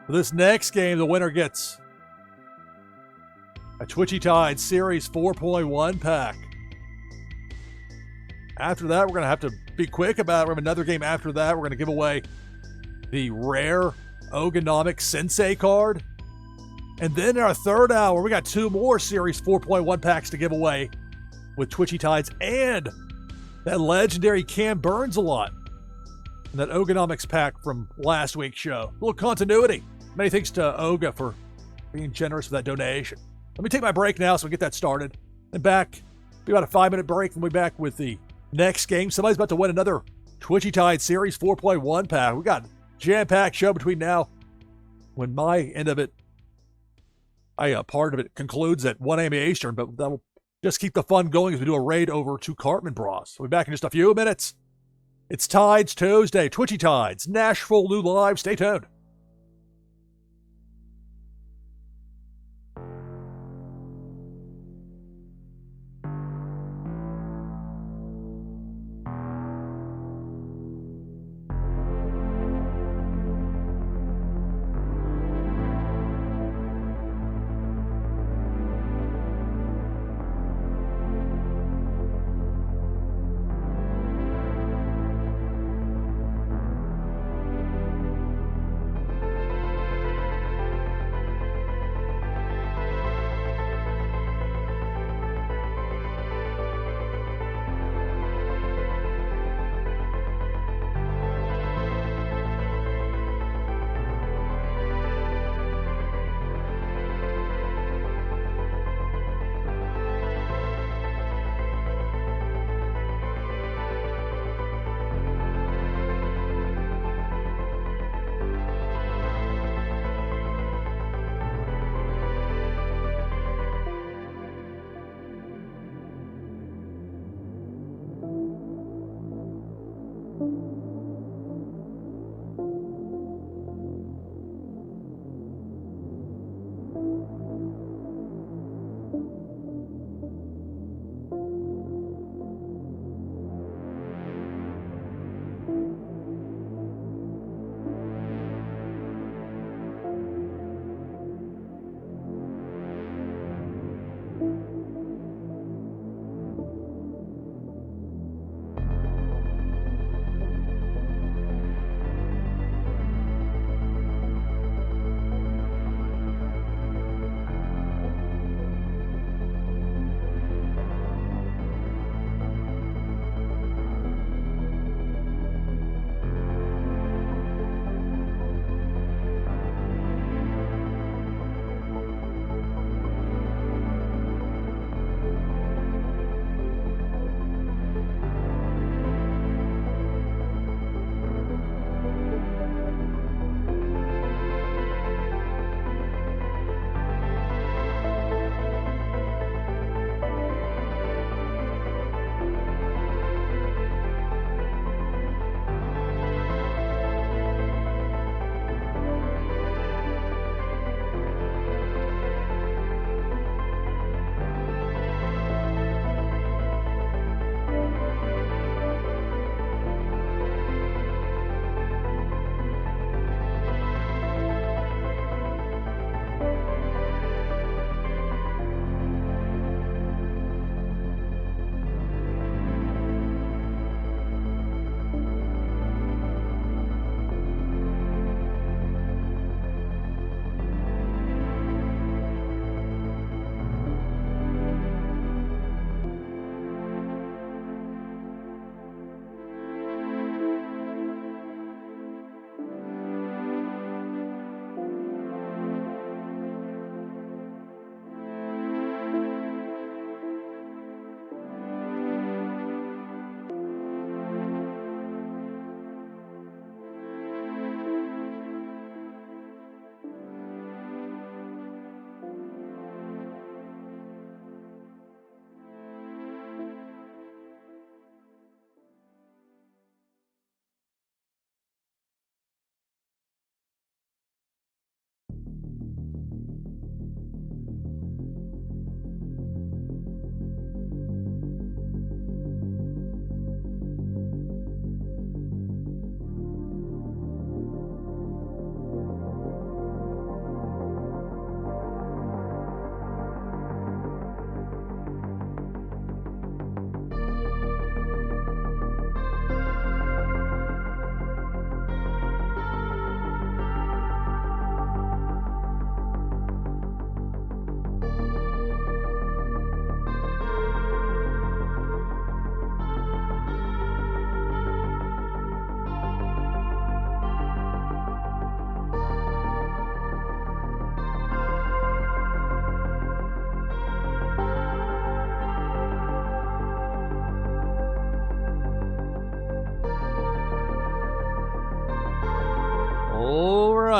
For this next game, the winner gets a Twitchy Tides Series 4.1 pack. After that, we're going to have to be quick about it. We have another game after that. We're going to give away the rare Ogonomic Sensei card. And then in our third hour, we got 2 more Series 4.1 packs to give away with Twitchy Tides and that legendary Cam Burns a lot. And that Ogonomics pack from last week's show. A little continuity. Many thanks to Oga for being generous with that donation. Let me take my break now so we get that started. And back, be about a 5-minute break, and we'll be back with the next game. Somebody's about to win another Twitchy Tide Series 4.1 pack. We got a jam-packed show between now when my end of it, part of it concludes at 1 a.m. Eastern, but that'll just keep the fun going as we do a raid over to Cartman Bros. We'll be back in just a few minutes. It's Tides Tuesday, Twitchy Tides, NashvilleLou Live. Stay tuned.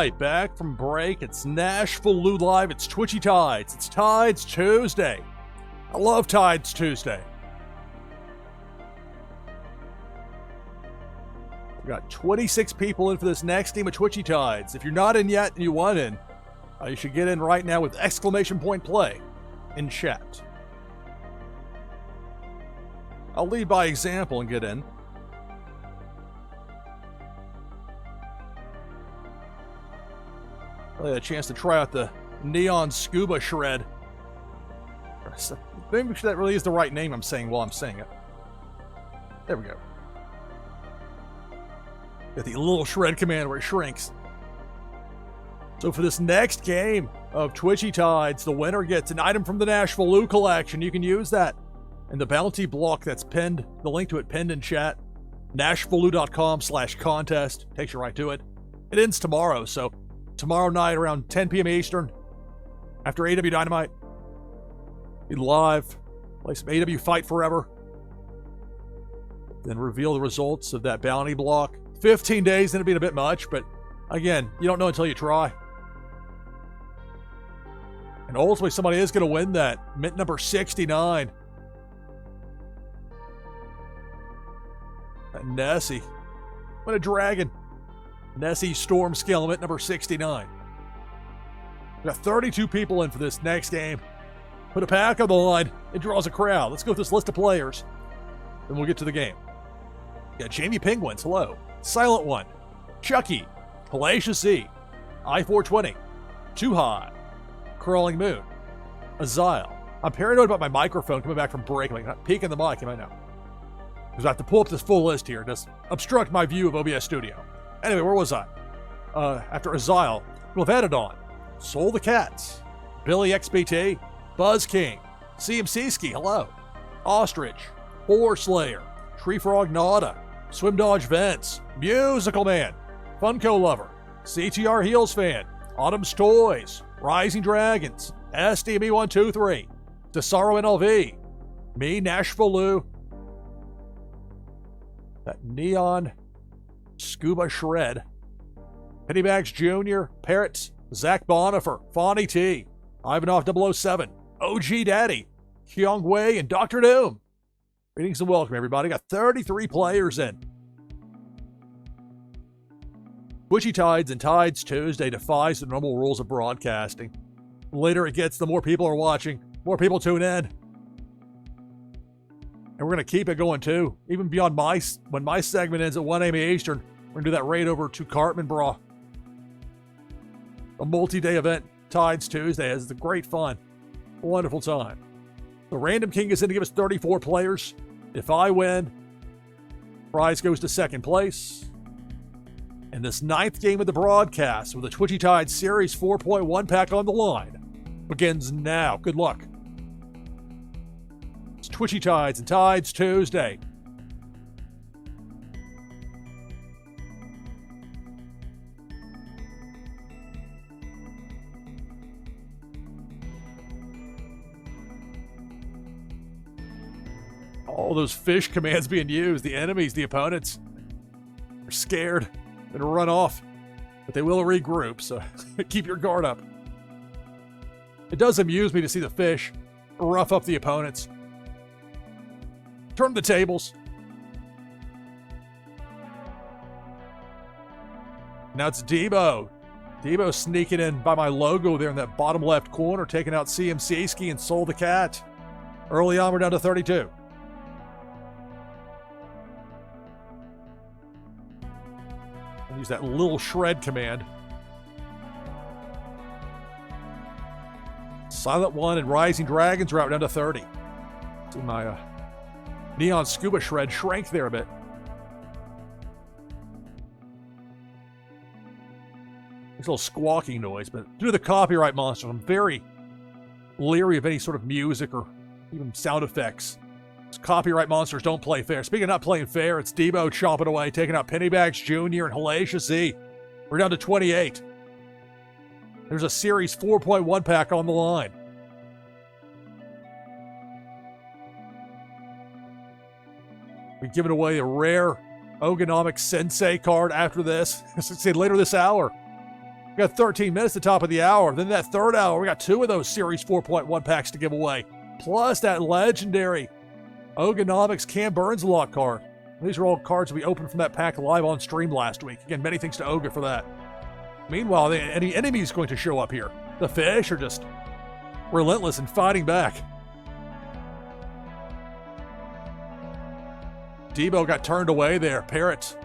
right, back from break. It's NashvilleLou Live. It's Twitchy Tides. It's Tides Tuesday. I love Tides Tuesday. We got 26 people in for this next team of Twitchy Tides. If you're not in yet and you want in, you should get in right now with exclamation point play in chat. I'll lead by example and get in. I had a chance to try out the Neon Scuba Shred. Maybe that really is the right name I'm saying while I'm saying it. There we go. Got the little shred command where it shrinks. So for this next game of Twitchy Tides, the winner gets an item from the NashvilleLou collection. You can use that in the bounty block that's pinned, the link to it pinned in chat. NashvilleLou.com/contest. Takes you right to it. It ends tomorrow, so tomorrow night around 10 p.m. Eastern, after AW Dynamite, be live, play some AW Fight Forever, then reveal the results of that bounty block. 15 days, it'll be a bit much, but again, you don't know until you try. And ultimately, somebody is going to win that. Mint number 69. That Nessie. What a dragon. Nessie Storm Scale, mint number 69. We got 32 people in for this next game. Put a pack on the line. It draws a crowd. Let's go with this list of players. Then we'll get to the game. We got Jamie Penguins, hello. Silent One. Chucky. Hellacious Z. I-420. Too High. Crawling Moon. Azile. I'm paranoid about my microphone coming back from break. I'm not peeking the mic, you might know. Because I have to pull up this full list here. It does obstruct my view of OBS Studio. Anyway, where was I? After Azile, we'll have added on Soul the Cats, Billy XBT, Buzz King, CMC Ski, hello, Ostrich, Horror Slayer, Tree Frog Nada, Swim Dodge Vents, Musical Man, Funko Lover, CTR Heels Fan, Autumn's Toys, Rising Dragons, SDB123, Desaro NLV, me, NashvilleLou, that Neon Scuba Shred, Pennybags Jr., Parrots, Zach Bonifer, Fonnie T, Ivanov 007, OG Daddy, Kyung Wei, and Dr. Doom. Greetings and welcome, everybody. Got 33 players in. Twitchy Tides and Tides Tuesday defies the normal rules of broadcasting. The later it gets, the more people are watching, more people tune in. And we're going to keep it going, too. Even beyond when my segment ends at 1 a.m. Eastern, we're going to do that raid over to Cartman Bra. A multi-day event, Tides Tuesday. It's great fun. A wonderful time. The Random King is in to give us 34 players. If I win, prize goes to second place. And this 9th game of the broadcast with the Twitchy Tides Series 4.1 pack on the line begins now. Good luck. It's Twitchy Tides and Tides Tuesday. All those fish commands being used. The enemies, the opponents, are scared and run off. But they will regroup, so keep your guard up. It does amuse me to see the fish rough up the opponents. Turn the tables. Now it's Debo. Debo sneaking in by my logo there in that bottom left corner, taking out CMC Ski and Soul the Cat. Early on, we're down to 32. I'll use that little shred command. Silent One and Rising Dragons are out down to 30. See my Neon Scuba Shred shrank there a bit. It's a little squawking noise, but due to the copyright monsters, I'm very leery of any sort of music or even sound effects. Copyright monsters don't play fair. Speaking of not playing fair, it's Debo chopping away, taking out Pennybags Jr. and Hellacious Z. We're down to 28. There's a Series 4.1 pack on the line. We're giving away a rare Ogonomic Sensei card after this. Say later this hour. We got 13 minutes at the top of the hour. Then that third hour, we got 2 of those Series 4.1 packs to give away. Plus that legendary Ogonomics Cam Burns lock card. These are all cards we opened from that pack live on stream last week. Again, many thanks to Oga for that. Meanwhile, any enemies going to show up here? The fish are just relentless in fighting back. Debo got turned away there. Parrot.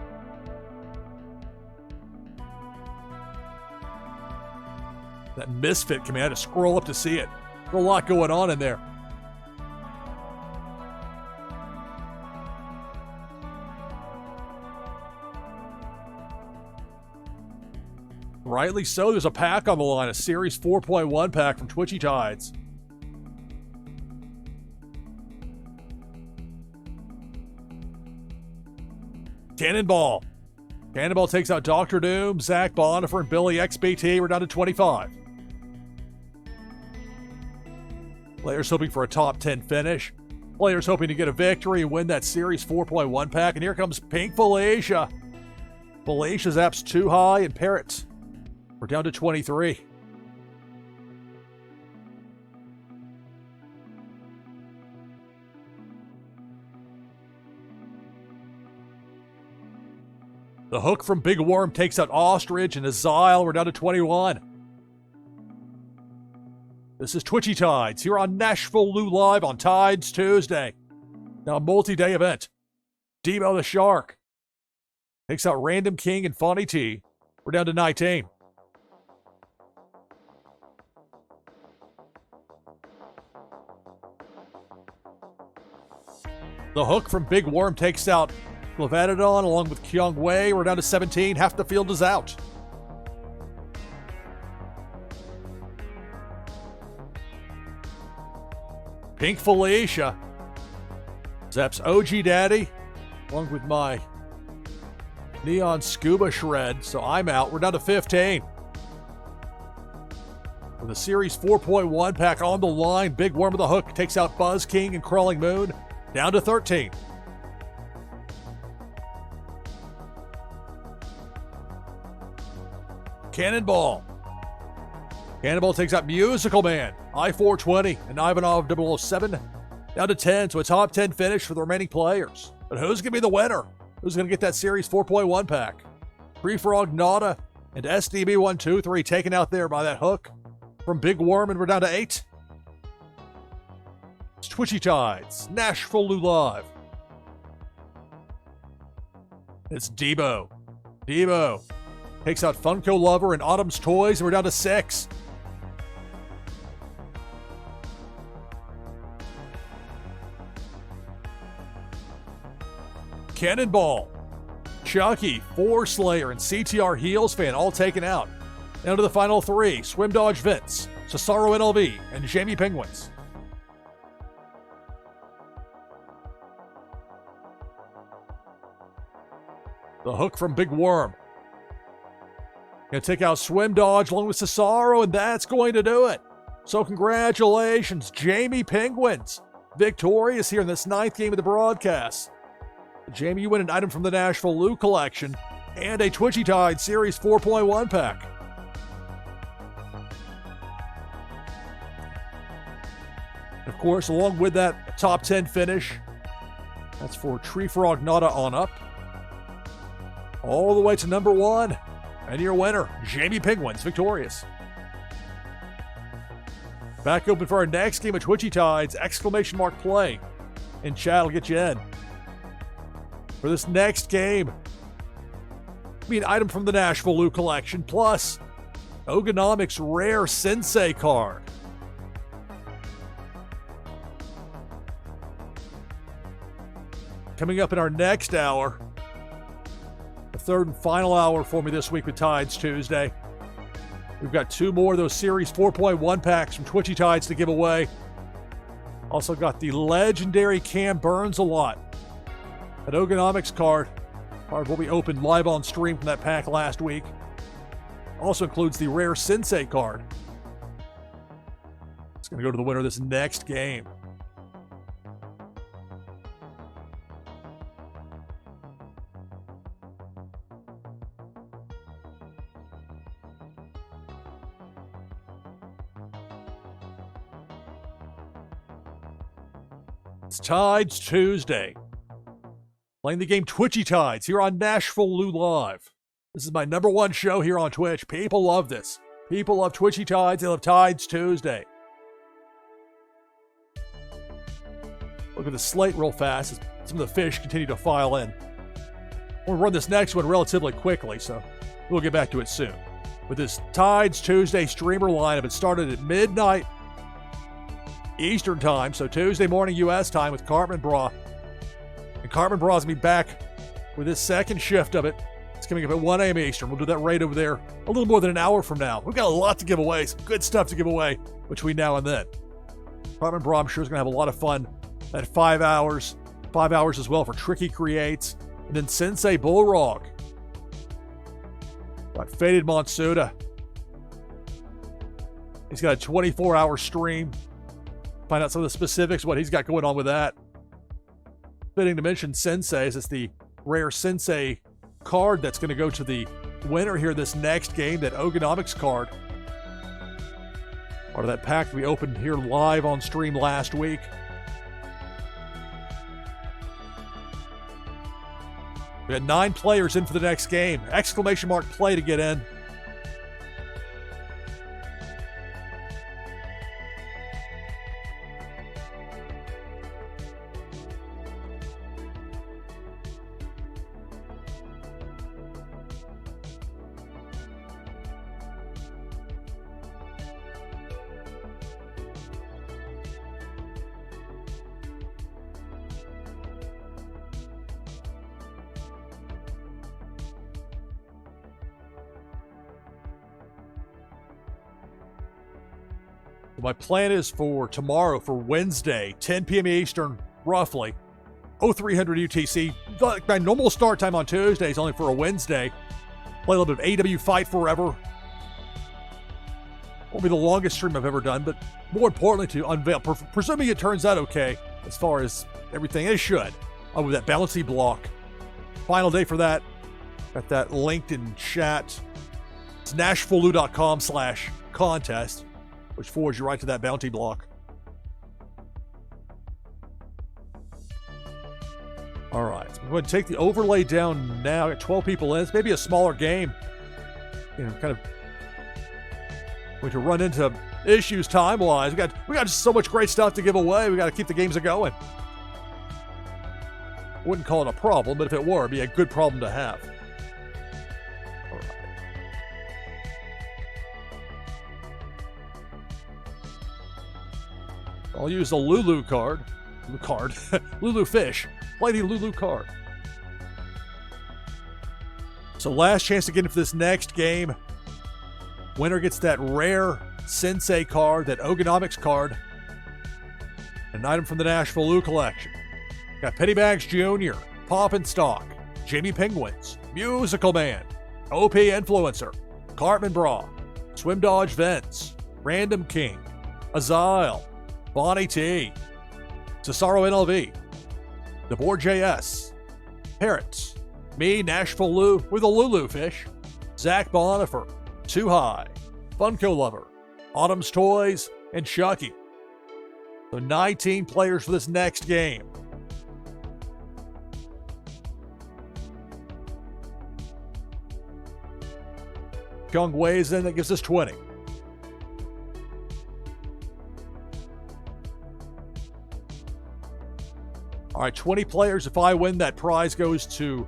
That misfit coming. I had to scroll up to see it. There's a lot going on in there. Rightly so, there's a pack on the line, a Series 4.1 pack from Twitchy Tides. Cannonball. Cannonball takes out Dr. Doom, Zach Bonifer, and Billy XBT. We're down to 25. Players hoping for a top 10 finish. Players hoping to get a victory and win that Series 4.1 pack. And here comes Pink Felicia. Felicia's app's too high, and Parrot. We're down to 23. The hook from Big Worm takes out Ostrich and Azile. We're down to 21. This is Twitchy Tides here on NashvilleLou Live on Tides Tuesday. Now a multi-day event. Debo the Shark takes out Random King and Fonny T. We're down to 19. The hook from Big Worm takes out Levanadon along with Kyung Wei. We're down to 17. Half the field is out. Pink Felicia. Zep's OG Daddy along with my Neon Scuba Shred. So I'm out. We're down to 15. With a Series 4.1 pack on the line, Big Worm of the hook takes out Buzz King and Crawling Moon. Down to 13. Cannonball. Cannonball takes out Musical Man, I-420, and Ivanov 007. Down to 10, so a top 10 finish for the remaining players. But who's going to be the winner? Who's going to get that Series 4.1 pack? Free Frog, Nada, and SDB123 taken out there by that hook from Big Worm, and we're down to 8. It's Twitchy Tides, NashvilleLou Live. It's Debo. Debo takes out Funko Lover and Autumn's Toys, and we're down to 6. Cannonball, Chucky, Force Slayer, and CTR Heels fan all taken out. Down to the final 3, Swim Dodge Vince, Cesaro NLV, and Jamie Penguins. The hook from Big Worm. Gonna take out Swim Dodge along with Cesaro, and that's going to do it. So congratulations, Jamie Penguins. Victorious here in this 9th game of the broadcast. Jamie, you win an item from the NashvilleLou collection and a Twitchy Tide Series 4.1 pack. Of course, along with that top 10 finish, that's for Tree Frog Nada on up. All the way to number 1. And your winner, Jamie Penguins, victorious. Back open for our next game of Twitchy Tides, ! Play. And chat will get you in. For this next game, be an item from the NashvilleLou collection, plus Ogonomics Rare Sensei card. Coming up in our next hour, the third and final hour for me this week with Tides Tuesday. We've got 2 more of those Series 4.1 packs from Twitchy Tides to give away. Also got the legendary Cam Burns a lot. That Ogonomics card will be opened live on stream from that pack last week. Also includes the Rare Sensei card. It's going to go to the winner of this next game. It's Tides Tuesday. Playing the game Twitchy Tides here on NashvilleLou Live. This is my #1 show here on Twitch. People love this. People love Twitchy Tides. They love Tides Tuesday. Look at the slate real fast as some of the fish continue to file in. We'll run this next one relatively quickly, so we'll get back to it soon. With this Tides Tuesday streamer lineup, it started at midnight Eastern time, so Tuesday morning U.S. time with Cartman Bra. And Cartman Bra's going to be back with his second shift of it. It's coming up at 1 a.m. Eastern. We'll do that right over there a little more than an hour from now. We've got a lot to give away, some good stuff to give away between now and then. Cartman Bra, I'm sure, is going to have a lot of fun at 5 hours. 5 hours as well for Tricky Creates. And then Sensei Bullrog. Got Faded Monsuda. He's got a 24-hour stream. Find out some of the specifics, what he's got going on with that. Fitting to mention Sensei, as it's the rare Sensei card that's going to go to the winner here this next game, that Ogonomics card. Part of that pack we opened here live on stream last week. We had 9 players in for the next game. Exclamation mark play to get in. My plan is for tomorrow, for Wednesday, 10 p.m. Eastern, roughly, 0300 UTC. Like my normal start time on Tuesdays, only for a Wednesday. Play a little bit of AW Fight Forever. Won't be the longest stream I've ever done, but more importantly to unveil, presuming it turns out okay, as far as everything, it should, with that bouncy block. Final day for that. Got that linked in chat. It's NashvilleLou.com/contest. Which forwards you right to that bounty block. All right, so I'm going to take the overlay down now. Got 12 people in. It's maybe a smaller game. You know, kind of going to run into issues time-wise. We got just so much great stuff to give away. We got to keep the games going. Wouldn't call it a problem, but if it were, it'd be a good problem to have. I'll use the Lulu card. Lulu fish. Play the Lulu card. So last chance to get into this next game. Winner gets that rare Sensei card, that Ogonomics card. An item from the NashvilleLou collection. Got Pennybags Jr., Pop and Stock, Jamie Penguins, Musical Man, OP Influencer, Cartman Bra, Swim Dodge Vents, Random King, Azile, Bonnie T, Cesaro NLV, The Board JS, Parrots, me, NashvilleLou with a Lulu fish, Zach Bonifer, Too High, Funko Lover, Autumn's Toys, and Chucky. So 19 players for this next game. Kung Wei's in, that gives us 20. All right, 20 players. If I win, that prize goes to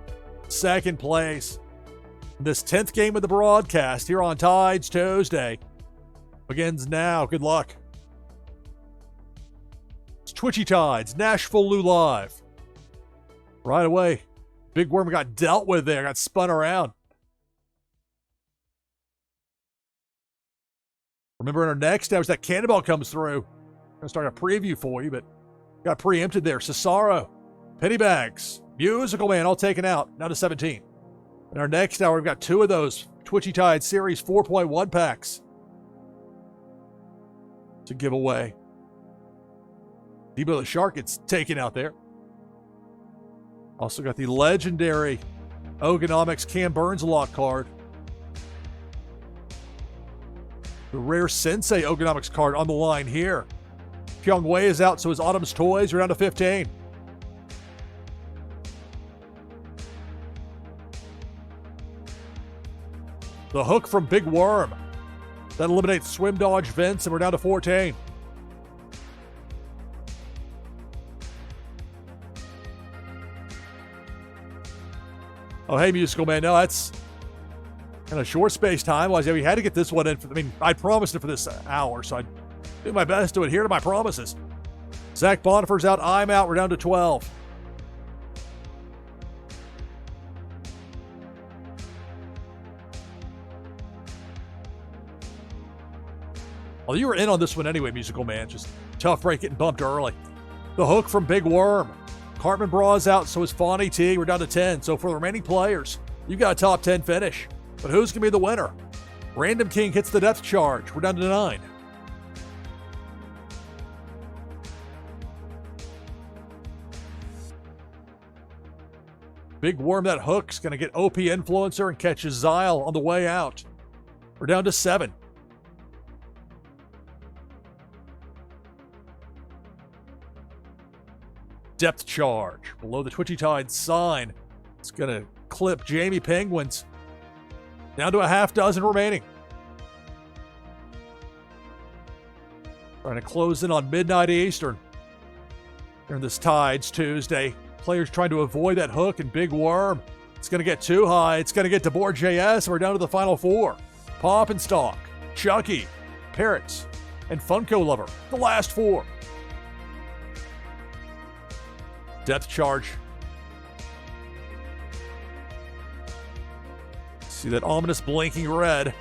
second place. This 10th game of the broadcast here on Tides Tuesday begins now. Good luck. It's Twitchy Tides, NashvilleLou Live. Right away, big worm got dealt with there, got spun around. Remember in our next hours, that cannonball comes through. I'm going to start a preview for you, but got preempted there. Cesaro, Pennybags, Musical Man, all taken out. Now to 17. In our next hour, we've got 2 of those Twitchy Tide Series 4.1 packs to give away. Debo the Shark gets taken out there. Also got the legendary Ogonomics Cam Burns lock card. The rare Sensei Ogonomics card on the line here. Pyongwei is out, so is Autumn's Toys. We're down to 15. The hook from Big Worm. That eliminates Swim Dodge Vince, and we're down to 14. Oh, hey, Musical Man. No, that's kind of short space time-wise. Yeah, we had to get this one in. I promised it for this hour, so I'd do my best to adhere to my promises. Zach Bonifer's out. I'm out. We're down to 12. Well, you were in on this one anyway, Musical Man. Just tough break getting bumped early. The hook from Big Worm. Cartman Braw's out, so is Fawny T. We're down to 10. So for the remaining players, you got a top 10 finish. But who's going to be the winner? Random King hits the depth charge. We're down to 9. Big Worm, that hook's going to get OP Influencer and catches Zyle on the way out. We're down to 7. Depth charge below the Twitchy Tide sign. It's going to clip Jamie Penguins. Down to a half dozen remaining. Trying to close in on midnight Eastern. During this Tides Tuesday. Players trying to avoid that hook, and Big Worm. It's going to get too high. It's going to get DeBoer JS. We're down to the final 4. Pop and Stalk, Chucky, Parrots, and Funko Lover. The last 4. Depth charge. See that ominous blinking red.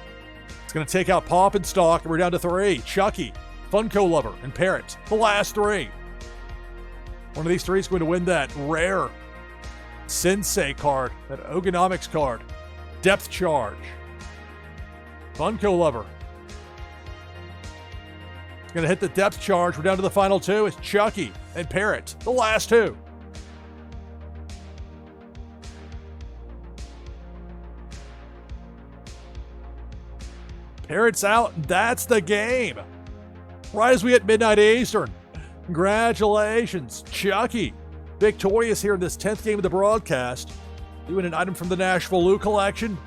It's going to take out Pop and Stalk, and we're down to 3. Chucky, Funko Lover, and Parrot. The last 3. One of these 3 is going to win that rare Sensei card, that Ogonomics card. Depth charge. Funko Lover. It's going to hit the depth charge. We're down to the final 2. It's Chucky and Parrot. The last 2. Parrot's out. That's the game. Right as we hit midnight Eastern. Congratulations, Chucky. Victorious here in this 10th game of the broadcast. Doing an item from the NashvilleLou collection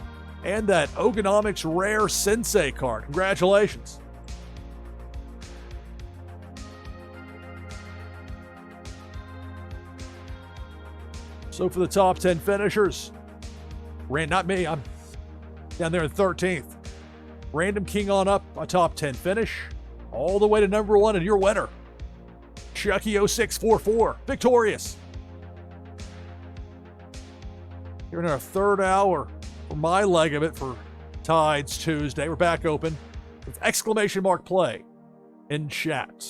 and that Ogonomics rare Sensei card. Congratulations. So for the top 10 finishers, not me, I'm down there in 13th. Random King on up, a top 10 finish, all the way to number 1, and your winner, Chucky0644, victorious. Here in our 3rd hour for my leg of it for Tides Tuesday. We're back open with exclamation mark play in chat.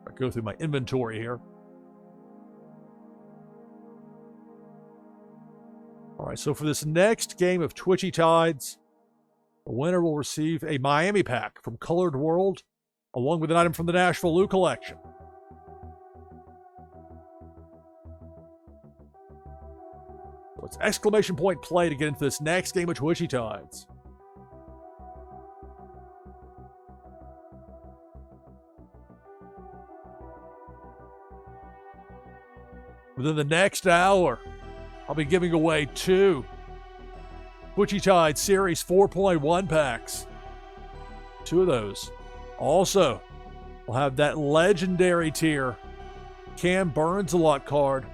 I go through my inventory here. All right, so for this next game of Twitchy Tides, the winner will receive a Miami pack from Colored World, along with an item from the NashvilleLou collection. So it's exclamation point play to get into this next game of Twitchy Tides. Within the next hour, I'll be giving away 2 Twitchy Tide Series 4.1 packs. 2 of those. Also, we'll have that legendary tier Cam Burns a lot card.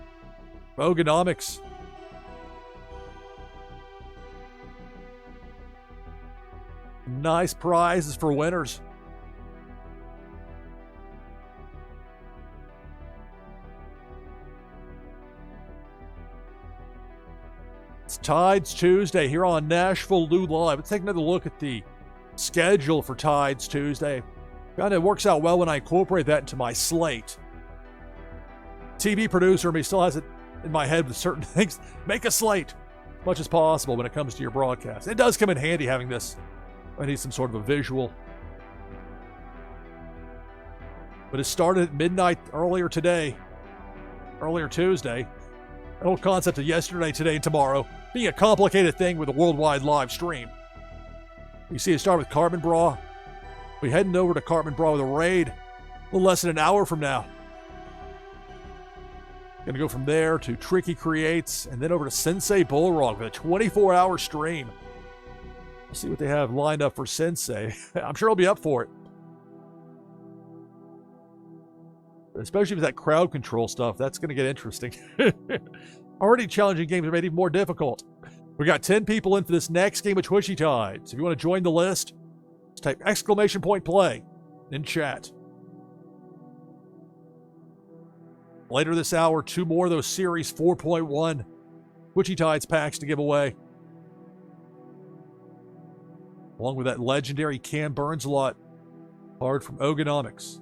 Ogonomics. Nice prizes for winners. It's Tides Tuesday here on NashvilleLou Live. Let's take another look at the schedule for Tides Tuesday. Kind of works out well when I incorporate that into my slate. TV producer me still has it in my head with certain things. Make a slate as much as possible when it comes to your broadcast. It does come in handy having this. I need some sort of a visual. But it started at midnight earlier Tuesday. That whole concept of yesterday, today, and tomorrow. being a complicated thing with a worldwide live stream. You see it start with Carbon Bra. We're heading over to Carbon Bra with a raid a little less than an hour from now. Gonna go from there to Tricky Creates and then over to Sensei Bullrog with a 24-hour stream. We'll see what they have lined up for Sensei. I'm sure I'll be up for it. Especially with that crowd control stuff, that's going to get interesting. Already challenging games are made even more difficult. We got 10 people in for this next game of Twitchy Tides. If you want to join the list, just type !play in chat. Later this hour, 2 more of those Series 4.1 Twitchy Tides packs to give away. Along with that legendary Cam Burns-a-lot card from Ogonomics.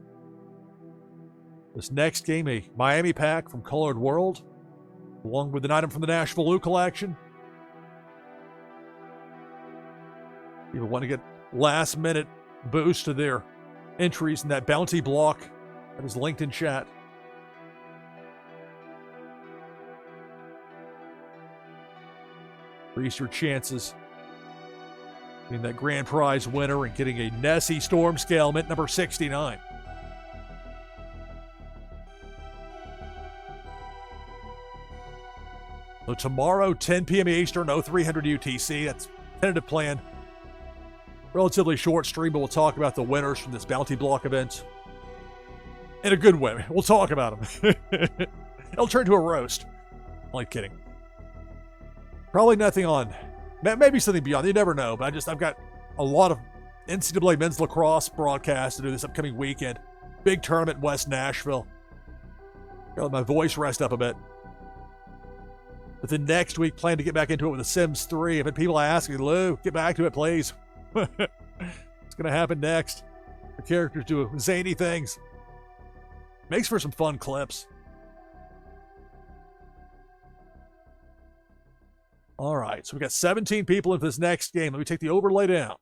This next game, a Miami pack from Colored World, along with an item from the NashvilleLou collection. People want to get last-minute boost to their entries in that bounty block that is linked in chat. Increase your chances being that grand prize winner and getting a Nessie Storm Scale mint number 69. So tomorrow, 10 p.m. Eastern, 0300 UTC. That's tentative plan. Relatively short stream, but we'll talk about the winners from this bounty block event. In a good way. We'll talk about them. It'll turn to a roast. Only kidding. Probably nothing on. Maybe something beyond. You never know. But I've got a lot of NCAA men's lacrosse broadcasts to do this upcoming weekend. Big tournament in West Nashville. Gotta let my voice rest up a bit. But then next week, plan to get back into it with The Sims 3. I've had people asking, Lou, get back to it, please. It's going to happen next. The characters do zany things. Makes for some fun clips. All right, so we got 17 people in this next game. Let me take the overlay down.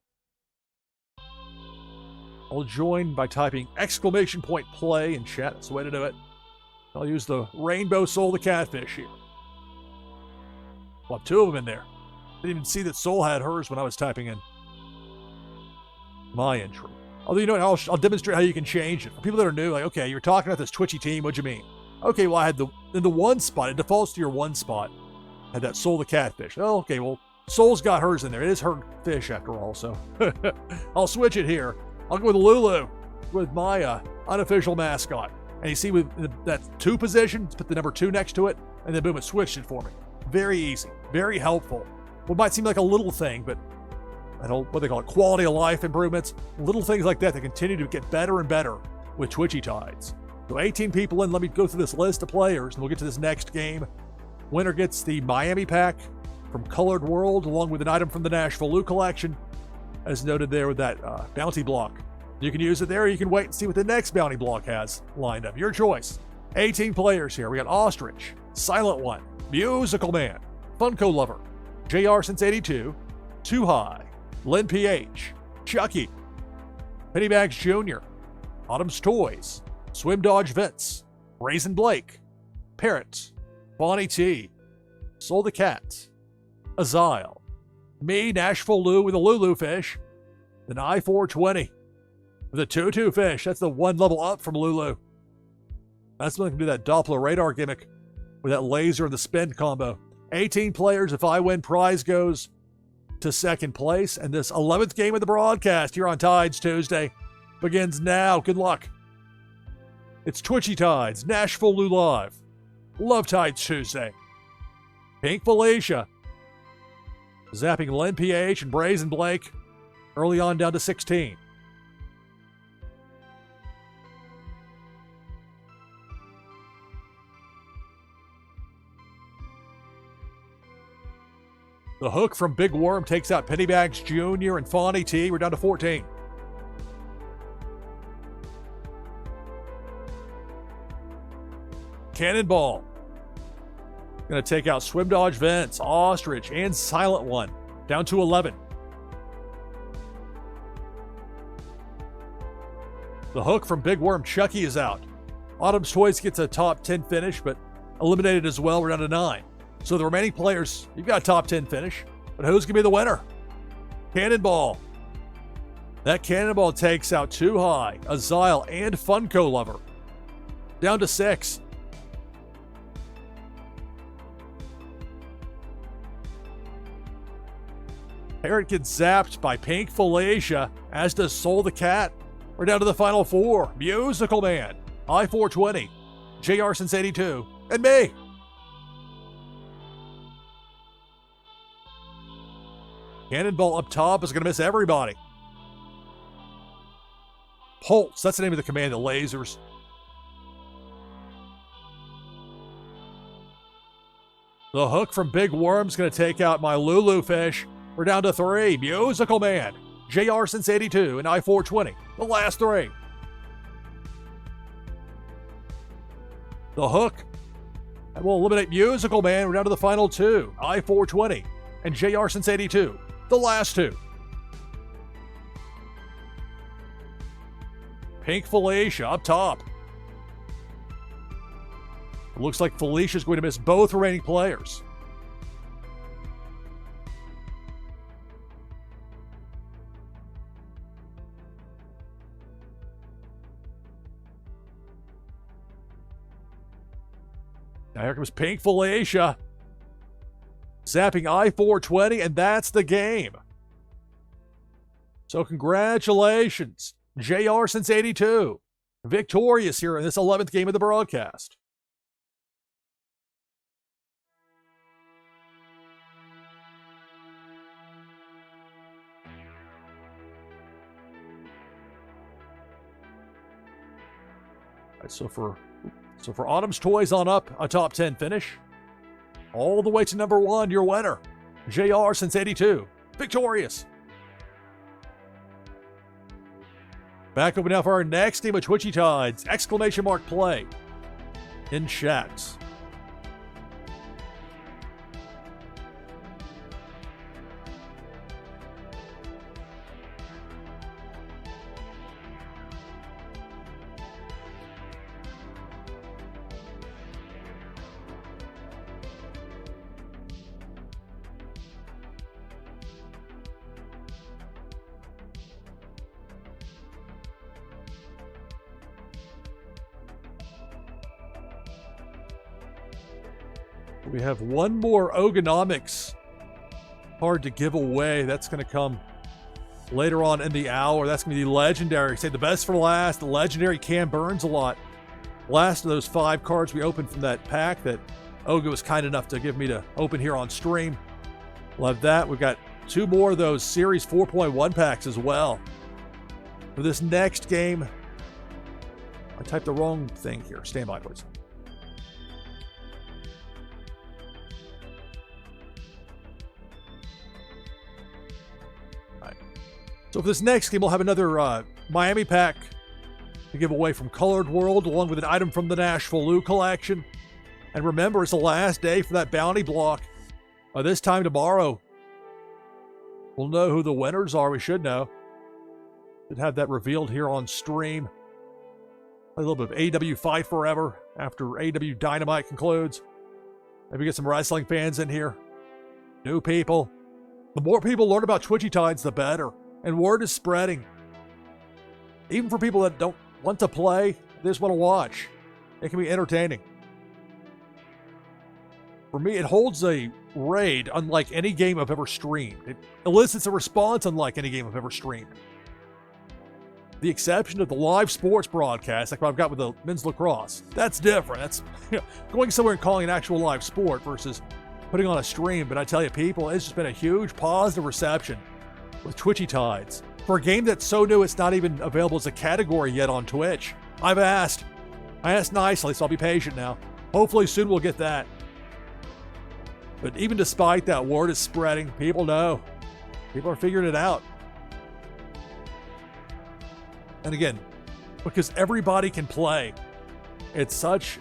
I'll join by typing !play in chat. That's the way to do it. I'll use the Rainbow Soul the Catfish here. Well, 2 of them in there. Didn't even see that Soul had hers when I was typing in my entry. Although, you know what, I'll demonstrate how you can change it. For people that are new, like, okay, you're talking about this Twitchy team, what'd you mean? Okay, well, I had in the one spot, it defaults to your one spot. I had that Soul the Catfish. Oh, okay, well, Soul's got hers in there. It is her fish, after all, so. I'll switch it here. I'll go with Lulu, with my unofficial mascot. And you see with that 2 position, put the number 2 next to it, and then boom, it switched it for me. Very easy, very helpful. What might seem like a little thing, but what they call it, quality of life improvements, little things like that continue to get better and better with Twitchy Tides. So 18 people in, let me go through this list of players, and we'll get to this next game. Winner gets the Miami pack from Colored World, along with an item from the NashvilleLou collection, as noted there with that bounty block. You can use it there, or you can wait and see what the next bounty block has lined up. Your choice. 18 players here. We got Ostrich, Silent One, Musical Man, Funko Lover, JR since 82, Too High, Lynn PH, Chucky, Pennybags Jr., Autumn's Toys, Swim Dodge Vince, Raisin Blake, Parrot, Bonnie T, Soul the Cat, Azile, me, NashvilleLou with a Lulu fish, then I-420 with a 2-2 fish. That's the 1 level up from Lulu. That's when I can do that Doppler radar gimmick with that laser and the spin combo. 18 players. If I win, prize goes to second place. And this 11th game of the broadcast here on Tides Tuesday begins now. Good luck. It's Twitchy Tides, NashvilleLou Live. Love Tides Tuesday. Pink Felicia. Zapping Lynn PH and Brazen Blake. Early on down to 16. The hook from Big Worm takes out Pennybags Jr. and Fawny T. We're down to 14. Cannonball. Going to take out Swim Dodge Vince, Ostrich, and Silent One. Down to 11. The hook from Big Worm Chucky is out. Autumn's Toys gets a top 10 finish, but eliminated as well. We're down to 9. So the remaining players, you've got a top 10 finish, but who's going to be the winner? Cannonball. That Cannonball takes out Too High, Azile, and Funko Lover. Down to 6. Parrot gets zapped by Pink Felicia, as does Soul the Cat. We're down to the final 4. Musical Man, I-420, JR Since 82, and me. Cannonball up top is going to miss everybody. Pulse, that's the name of the command, the lasers. The Hook from Big Worm's going to take out my Lulu fish. We're down to 3. Musical Man, JR Since 82, and I-420. The last 3. The Hook. And we'll eliminate Musical Man. We're down to the final 2. I-420 and JR Since 82. The last 2. Pink Felicia up top. It looks like Felicia's going to miss both remaining players. Now here comes Pink Felicia. Zapping I-420, and that's the game. So congratulations, JR Since 82. Victorious here in this 11th game of the broadcast. All right, so for Autumn's Toys on up, a top 10 finish. All the way to number 1, your winner, JR Since 82. Victorious. Back over now for our next game of Twitchy Tides! Exclamation mark play. In chat. We have one more Ogonomics card to give away. That's going to come later on in the hour. That's going to be the legendary. Say the best for last. The legendary Cam Burns a lot. Last of those 5 cards we opened from that pack that Oga was kind enough to give me to open here on stream. Love that. We've got 2 more of those Series 4.1 packs as well. For this next game, I typed the wrong thing here. Stand by, please. So for this next game, we'll have another Miami pack to give away from Colored World, along with an item from the NashvilleLou collection. And remember, it's the last day for that bounty block. This time tomorrow, we'll know who the winners are. We should know. Should have that revealed here on stream. A little bit of AW Fight Forever after AW Dynamite concludes. Maybe get some wrestling fans in here. New people. The more people learn about Twitchy Tides, the better. And word is spreading. Even for people that don't want to play, they just want to watch. It can be entertaining. For me, it holds a raid unlike any game I've ever streamed. It elicits a response unlike any game I've ever streamed. The exception of the live sports broadcast, like what I've got with the men's lacrosse. That's different. That's going somewhere and calling an actual live sport versus putting on a stream. But I tell you, people, it's just been a huge positive reception with Twitchy Tides. For a game that's so new it's not even available as a category yet on Twitch. I asked nicely, so I'll be patient now. Hopefully soon we'll get that. But even despite that, word is spreading. People know. People are figuring it out. And again, because everybody can play, it's such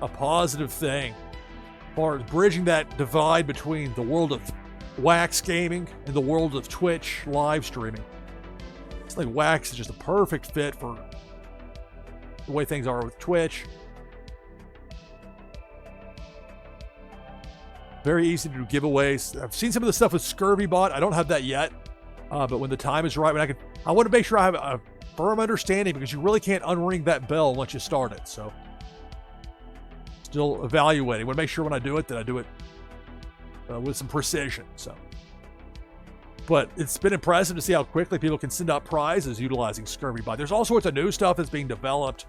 a positive thing as far as bridging that divide between the world of Wax Gaming and the world of Twitch live streaming. It's like Wax is just a perfect fit for the way things are with Twitch. Very easy to do giveaways. I've seen some of the stuff with Scurvy Bot. I don't have that yet. But when the time is right, I want to make sure I have a firm understanding, because you really can't unring that bell once you start it. So still evaluating. I want to make sure when I do it that I do it with some precision. So, but it's been impressive to see how quickly people can send out prizes utilizing Scurvy Bot. There's all sorts of new stuff that's being developed.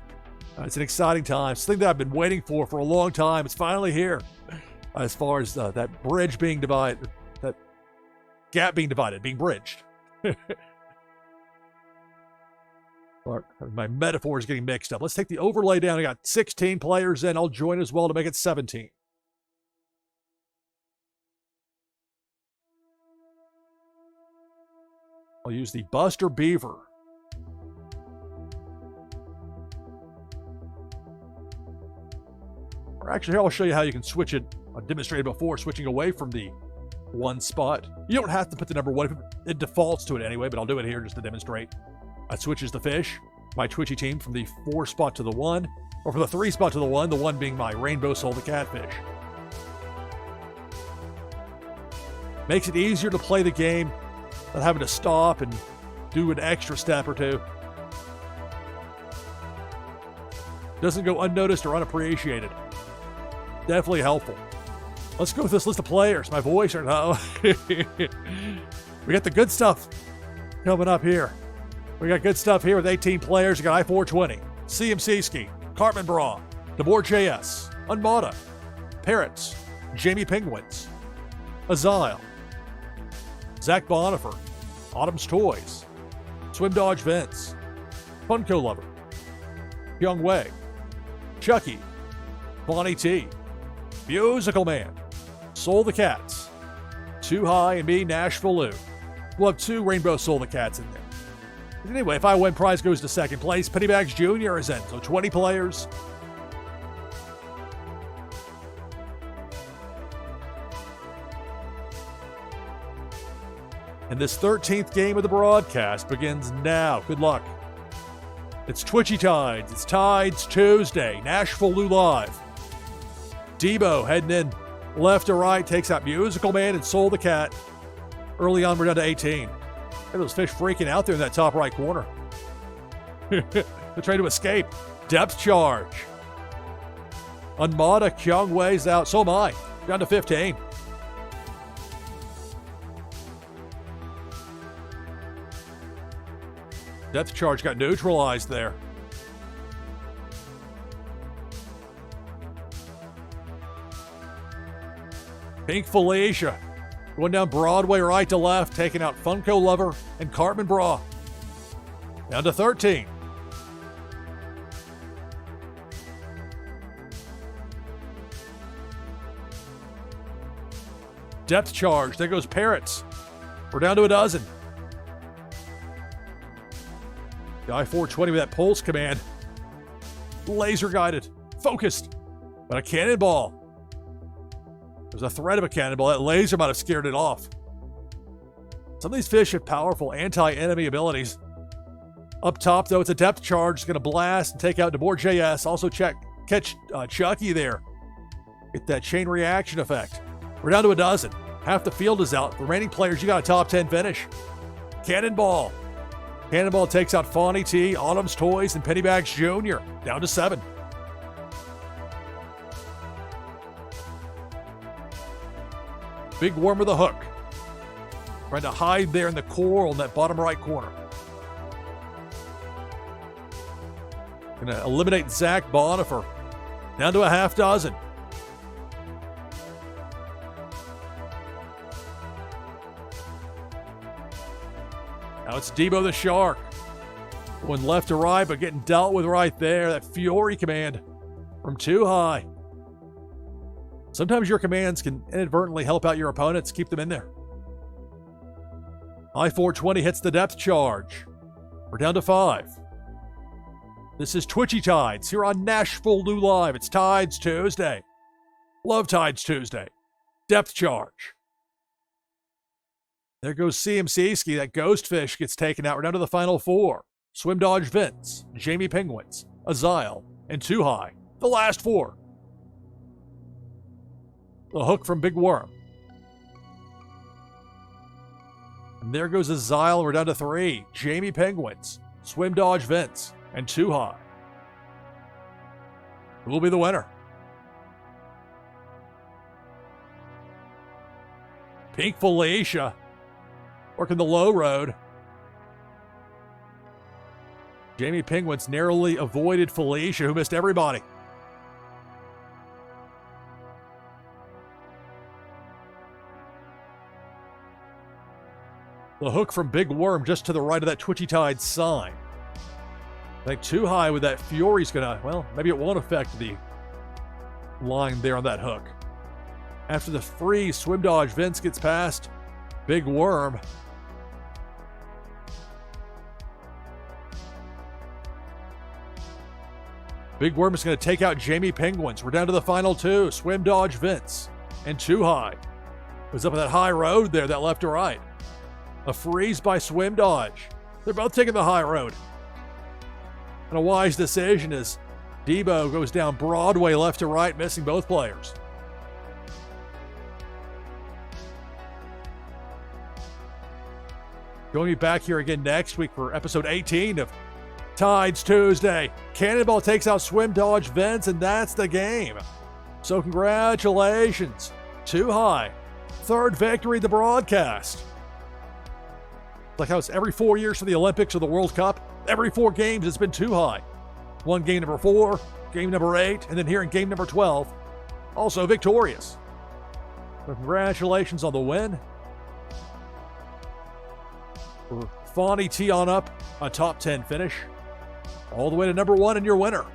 It's an exciting time. It's something that I've been waiting for a long time. It's finally here. As far as that bridge being divided, that gap being divided, being bridged. My metaphor is getting mixed up. Let's take the overlay down. I got 16 players in. I'll join as well to make it 17. I'll use the Buster Beaver. Or actually, here I'll show you how you can switch it. I demonstrated before, switching away from the one spot. You don't have to put the number one. It defaults to it anyway, but I'll do it here just to demonstrate. That switches the fish, my Twitchy team, from the 4 spot to the 1, or from the 3 spot to the 1, the 1 being my Rainbow Soul the Catfish. Makes it easier to play the game, not having to stop and do an extra step or two. Doesn't go unnoticed or unappreciated. Definitely helpful. Let's go with this list of players. My voice or no. We got the good stuff coming up here. We got good stuff here with 18 players. We got I-420, CMC-ski, Cartman Bra, DeBoer JS, Unmada, Parrots, Jamie Penguins, Azile, Zach Bonifer, Autumn's Toys, Swim Dodge Vince, Funko Lover, Young Wei, Chucky, Bonnie T, Musical Man, Soul the Cats, Too High, and me, NashvilleLou. We'll have 2 Rainbow Soul the Cats in there. Anyway, if I win, prize goes to second place. Pennybags Jr. is in, so 20 players. And this 13th game of the broadcast begins now. Good luck. It's Twitchy Tides. It's Tides Tuesday. NashvilleLou live. Debo heading in left to right, takes out Musical Man and Soul the Cat. Early on, we're down to 18. Look at those fish freaking out there in that top right corner. They're trying to escape. Depth charge. Unmada, Kyung Wei's out. So am I. Down to 15. Depth charge got neutralized there. Pink Felicia going down Broadway right to left, taking out Funko Lover and Cartman Bra. Down to 13. Depth charge. There goes Parrots. We're down to a dozen. The I-420 with that pulse command. Laser guided. Focused. But a cannonball. There's a threat of a cannonball. That laser might have scared it off. Some of these fish have powerful anti-enemy abilities. Up top, though, it's a depth charge. It's going to blast and take out DeBoer JS. Also catch Chucky there. Get that chain reaction effect. We're down to a dozen. Half the field is out. Remaining players, you got a top 10 finish. Cannonball. Cannonball takes out Fawny T, Autumn's Toys, and Pennybags Jr. Down to 7. Big Worm with a hook. Trying to hide there in the coral in that bottom right corner. Gonna eliminate Zach Bonifer. Down to a half dozen. Now it's Debo the Shark. Going left to right, but getting dealt with right there. That Fury command from Too High. Sometimes your commands can inadvertently help out your opponents. Keep them in there. I-420 hits the depth charge. We're down to 5. This is Twitchy Tides here on NashvilleLou Live. It's Tides Tuesday. Love Tides Tuesday. Depth charge. There goes CMC Ski. That ghost fish gets taken out. We're down to the final 4. Swim Dodge Vince, Jamie Penguins, Azile, and Too High. The last 4. The hook from Big Worm. And there goes a Zyle. We're down to 3. Jamie Penguins, Swim Dodge Vince, and Too High. Who will be the winner? Pink Felicia, working the low road. Jamie Penguins narrowly avoided Felicia, who missed everybody. The hook from Big Worm just to the right of that Twitchy Tide sign. I think Too High with that Fury's gonna, well, maybe it won't affect the line there on that hook. After the freeze, Swim Dodge Vince gets past Big Worm. Big Worm is going to take out Jamie Penguins. We're down to the final 2. Swim Dodge Vince and Too High. It was up on that high road there, that left to right. A freeze by Swim Dodge. They're both taking the high road. And a wise decision as Debo goes down Broadway left to right, missing both players. Join me back here again next week for episode 18 of Tides Tuesday. Cannonball takes out Swim Dodge Vince, and that's the game. So congratulations. Too High. 3rd victory of the broadcast. Like how it's every 4 years for the Olympics or the World Cup. Every 4 games it's been Too High. Won game number 4, game number 8, and then here in game number 12. Also victorious. So congratulations on the win. For Fawny tee on up a top 10 finish. All the way to number 1 and your winner.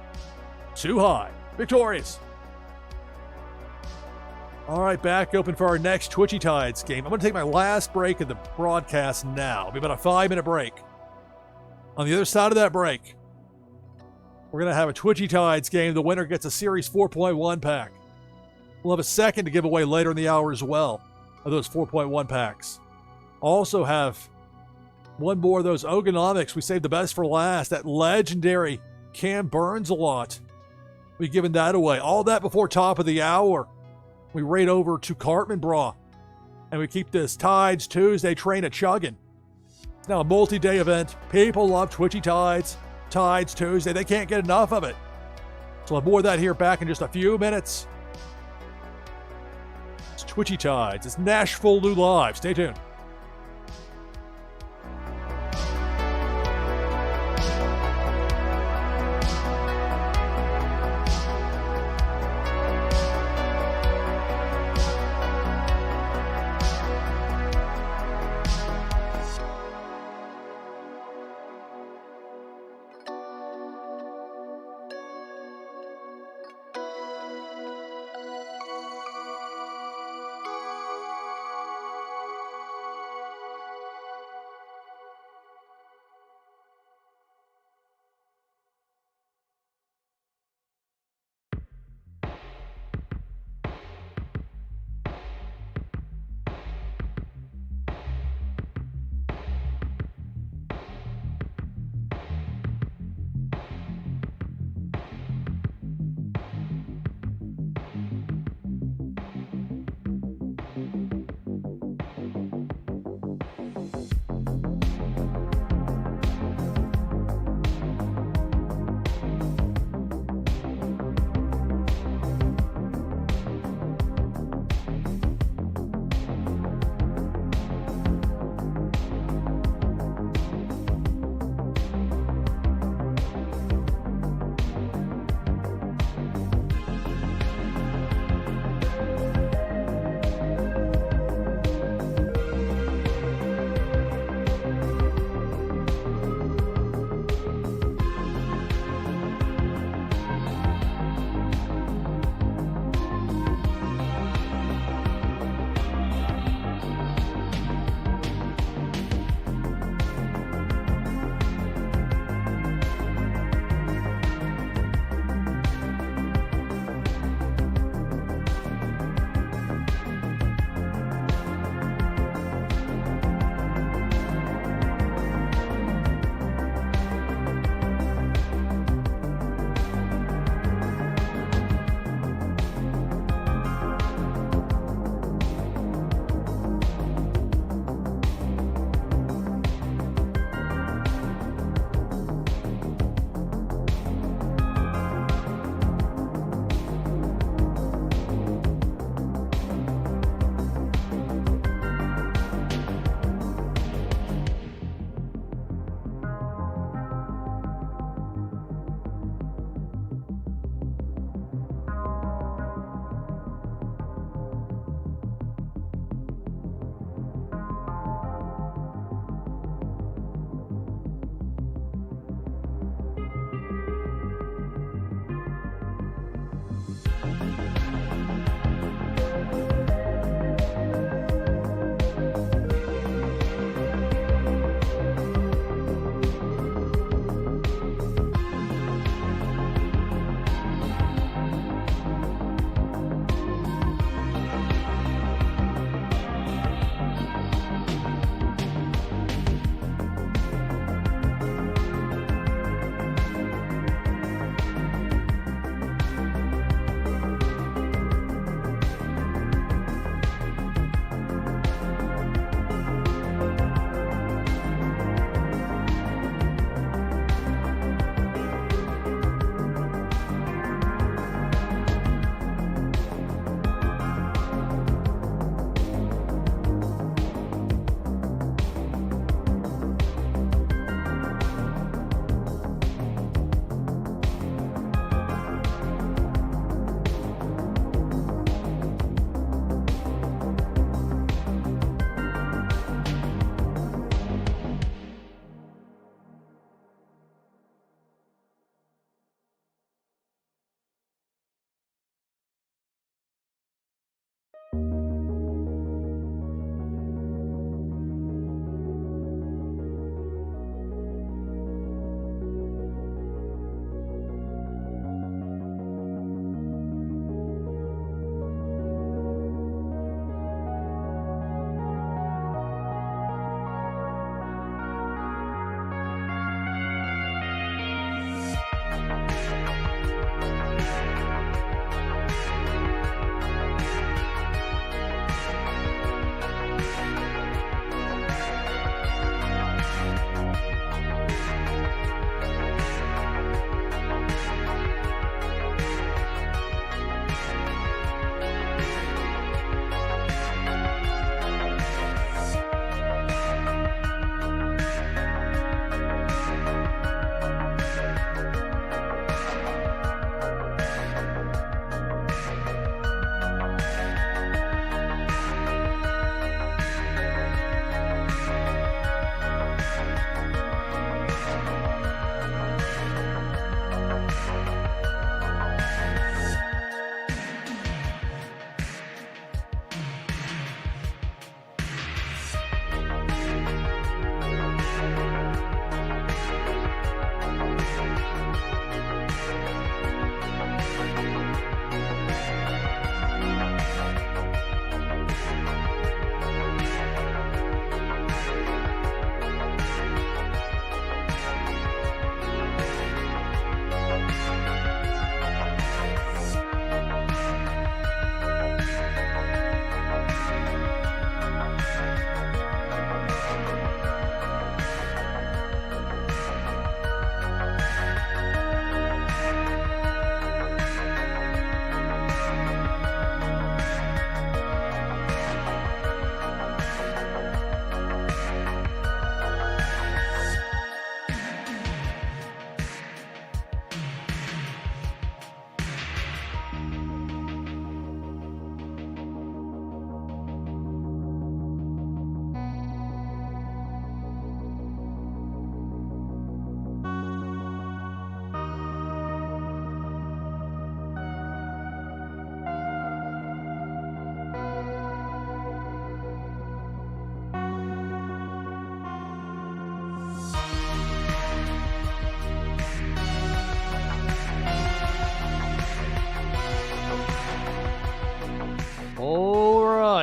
Too High. Victorious. All right, back open for our next Twitchy Tides game. I'm going to take my last break of the broadcast now. It'll be about a 5-minute break. On the other side of that break, we're going to have a Twitchy Tides game. The winner gets a Series 4.1 pack. We'll have a second to give away later in the hour as well of those 4.1 packs. Also have one more of those Ogonomics. We saved the best for last. That legendary Cam Burns a lot. We've given that away. All that before top of the hour. We raid over to Cartman Bra. And we keep this Tides Tuesday train a chugging. It's now a multi-day event. People love Twitchy Tides. Tides Tuesday. They can't get enough of it. So we'll have more of that here back in just a few minutes. It's Twitchy Tides. It's NashvilleLou Live. Stay tuned.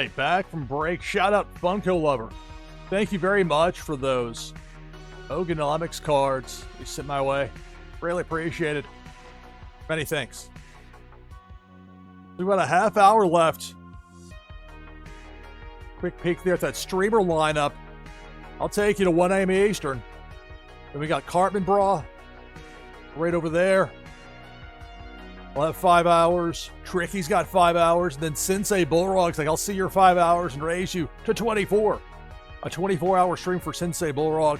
right, back from break. Shout out Funko Lover. Thank you very much for those Ogonomics cards you sent my way. Really appreciated. Many thanks. We've got a half hour left. Quick peek there at that streamer lineup. I'll take you to 1 a.m. Eastern. Then we got Cartman Bra right over there. We'll have 5 hours. Tricky's got 5 hours. And then Sensei Bullrog's like, I'll see your 5 hours and raise you to 24. A 24-hour stream for Sensei Bullrog.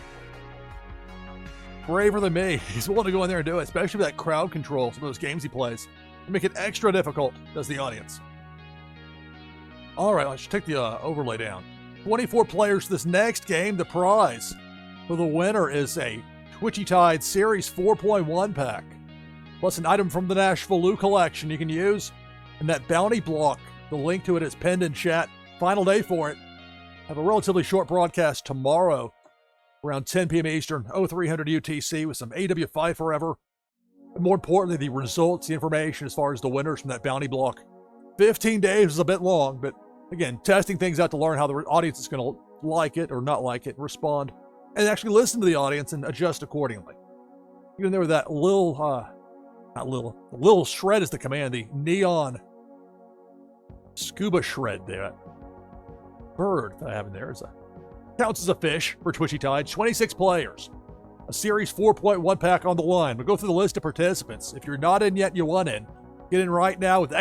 Braver than me. He's willing to go in there and do it, especially with that crowd control, some of those games he plays. Make it extra difficult, does the audience. All right, let's take the overlay down. 24 players for this next game. The prize for the winner is a Twitchy Tide Series 4.1 pack, plus an item from the NashvilleLou collection you can use. And that bounty block, the link to it is pinned in chat. Final day for it. Have a relatively short broadcast tomorrow around 10 p.m. Eastern, 0300 UTC, with some AW Fight Forever. And more importantly, the results, the information as far as the winners from that bounty block. 15 days is a bit long, but again, testing things out to learn how the audience is going to like it or not like it, respond, and actually listen to the audience and adjust accordingly. Even there with that little shred is the command, the neon scuba shred there. Bird that I have in there counts as a fish for Twitchy Tide. 26 players. A Series 4.1 pack on the line. We'll go through the list of participants. If you're not in yet, you want in. Get in right now with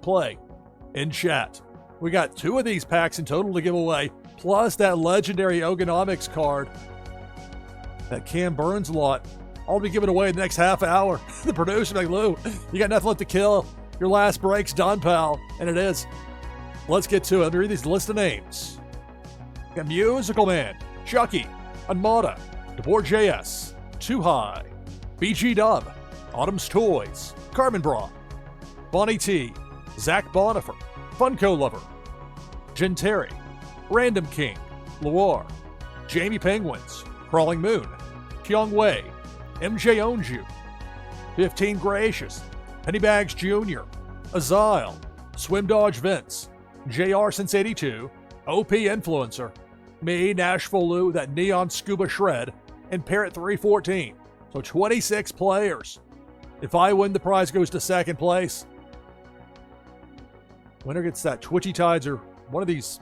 !play in chat. We got 2 of these packs in total to give away, plus that legendary Ogonomics card that Cam Burns lot. I'll be giving away in the next half hour. The producer like, Lou, you got nothing left to kill. Your last break's done, pal. And it is. Let's get to it. Let me read these list of names. Got Musical Man, Chucky, Unmada, DeBoer Too High, BG Dub, Autumn's Toys, Carmen Bra, Bonnie T, Zach Bonifer, Funko Lover, Jen Terry, Random King, Loire, Jamie Penguins, Crawling Moon, Kyung Wei, MJ Owns You, 15 Gracious, Pennybags Jr., Azile, Swim Dodge Vince, JR Since 82, OP Influencer, me, NashvilleLou, that Neon Scuba Shred, and Parrot 314. So 26 players. If I win, the prize goes to second place. Winner gets that Twitchy Tides or one of these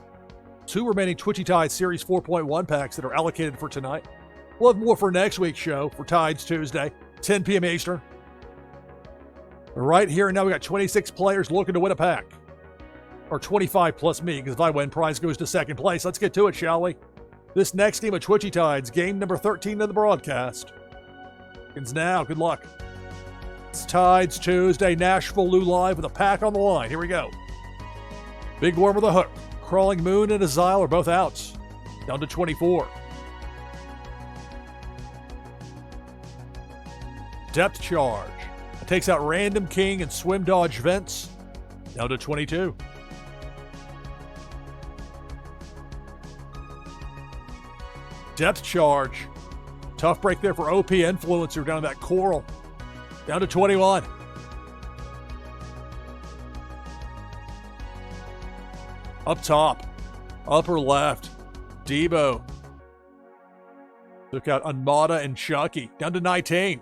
2 remaining Twitchy Tides Series 4.1 packs that are allocated for tonight. We'll have more for next week's show for Tides Tuesday, 10 p.m. Eastern. Right here and now, we got 26 players looking to win a pack. Or 25 plus me, because if I win, prize goes to second place. Let's get to it, shall we? This next game of Twitchy Tides, game number 13 of the broadcast, begins now. Good luck. It's Tides Tuesday, NashvilleLou live with a pack on the line. Here we go. Big Worm with a hook. Crawling Moon and Azile are both outs. Down to 24. Depth Charge. It takes out Random King and Swim Dodge Vince. Down to 22. Depth Charge. Tough break there for OP Influencer down to that Coral. Down to 21. Up top. Upper left. Debo. Took out Unmada and Chucky. Down to 19.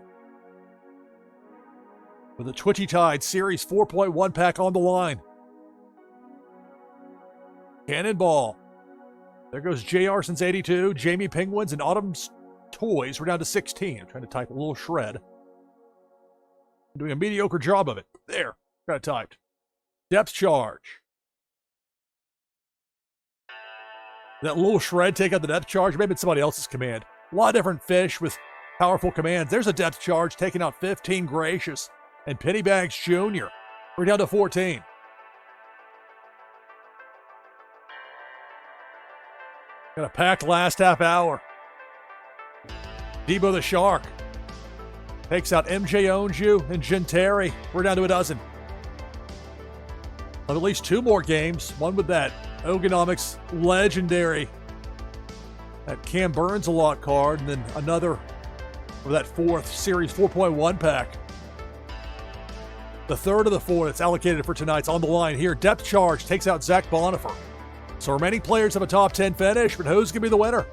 With the Twitchy Tide Series 4.1 pack on the line. Cannonball. There goes JR Since 82, Jamie Penguins, and Autumn's Toys. We're down to 16. I'm trying to type a little shred. I'm doing a mediocre job of it. There. Got it typed. Depth Charge. That little shred take out the Depth Charge. Maybe it's somebody else's command. A lot of different fish with powerful commands. There's a Depth Charge taking out 15 Gracious and Pennybags Jr. We're down to 14. Got a pack last half hour. Debo the Shark takes out MJ Owns You and Genteri. We're down to a dozen. At least 2 more games. One with that Ogonomics legendary, that Cam Burns a lot card, and then another for that 4th Series 4.1 pack. The 3rd of the 4 that's allocated for tonight's on the line here. Depth Charge takes out Zach Bonifer. So remaining players have a top 10 finish, but who's going to be the winner?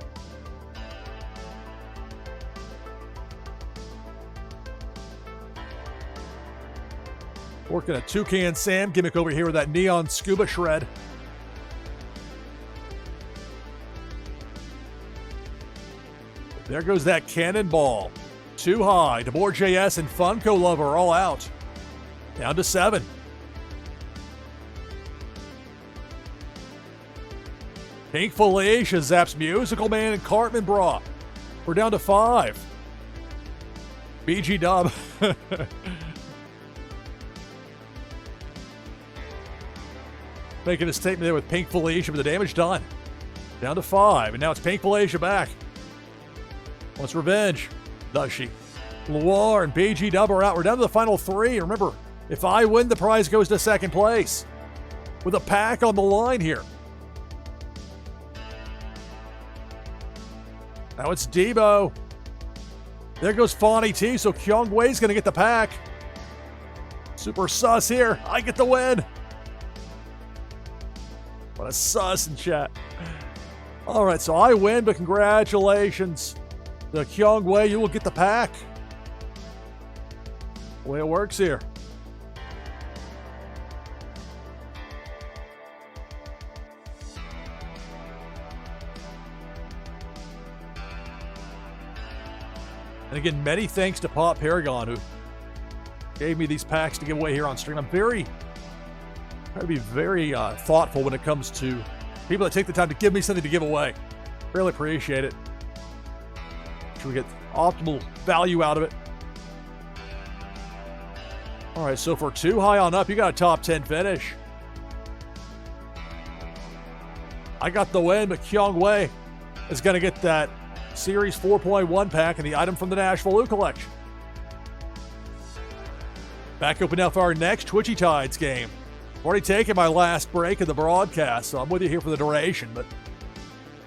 Working a Toucan Sam gimmick over here with that neon scuba shred. There goes that cannonball. Too high. DeBoer JS and Funko Lover are all out. Down to 7. Pink Felicia zaps Musical Man and Cartman Bra. We're down to 5. BG Dub. Making a statement there with Pink Felicia, but the damage done. Down to 5, and now it's Pink Felicia back. Wants revenge. Does she? Loire and BG Dub are out. We're down to the final 3. Remember, if I win, the prize goes to second place. With a pack on the line here. Now it's Debo. There goes Fonny T, so Kyung Wei's going to get the pack. Super sus here. I get the win. What a sus in chat. All right, so I win, but congratulations to Kyung Wei. You will get the pack. The way it works here. And again, many thanks to Pop Paragon, who gave me these packs to give away here on stream. I'm trying to be very thoughtful when it comes to people that take the time to give me something to give away. Really appreciate it. Sure we get optimal value out of it. All right, so for Too High on Up, you got a top 10 finish. I got the win, but Kyung Wei is going to get that Series 4.1 pack and the item from the NashvilleLou collection. Back open now for our next Twitchy Tides game. I've already taken my last break of the broadcast, so I'm with you here for the duration, but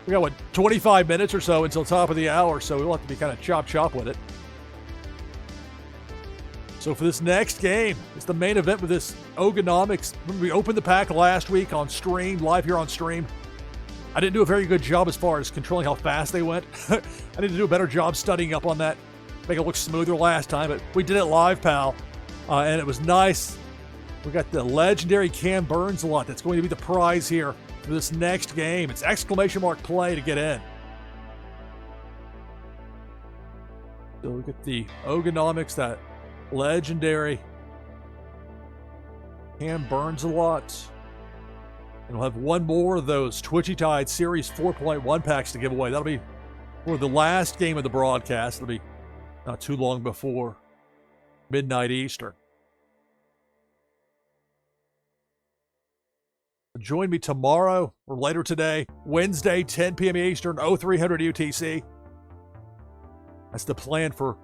we got, 25 minutes or so until top of the hour, so we'll have to be kind of chop with it. So for this next game, it's the main event with this Ogonomics. Remember, we opened the pack last week on stream, live here on stream. I didn't do a very good job as far as controlling how fast they went. I need to do a better job studying up on that, make it look smoother last time, but we did it live, pal, and it was nice. We got the legendary Cam Burns a lot. That's going to be the prize here for this next game. It's exclamation mark play to get in. So look at the Ogonomics, that legendary Cam Burns a lot. And we'll have one more of those Twitchy Tide Series 4.1 packs to give away. That'll be for the last game of the broadcast. It'll be not too long before midnight Eastern. Join me tomorrow or later today, Wednesday, 10 p.m. Eastern, 0300 UTC. That's the plan for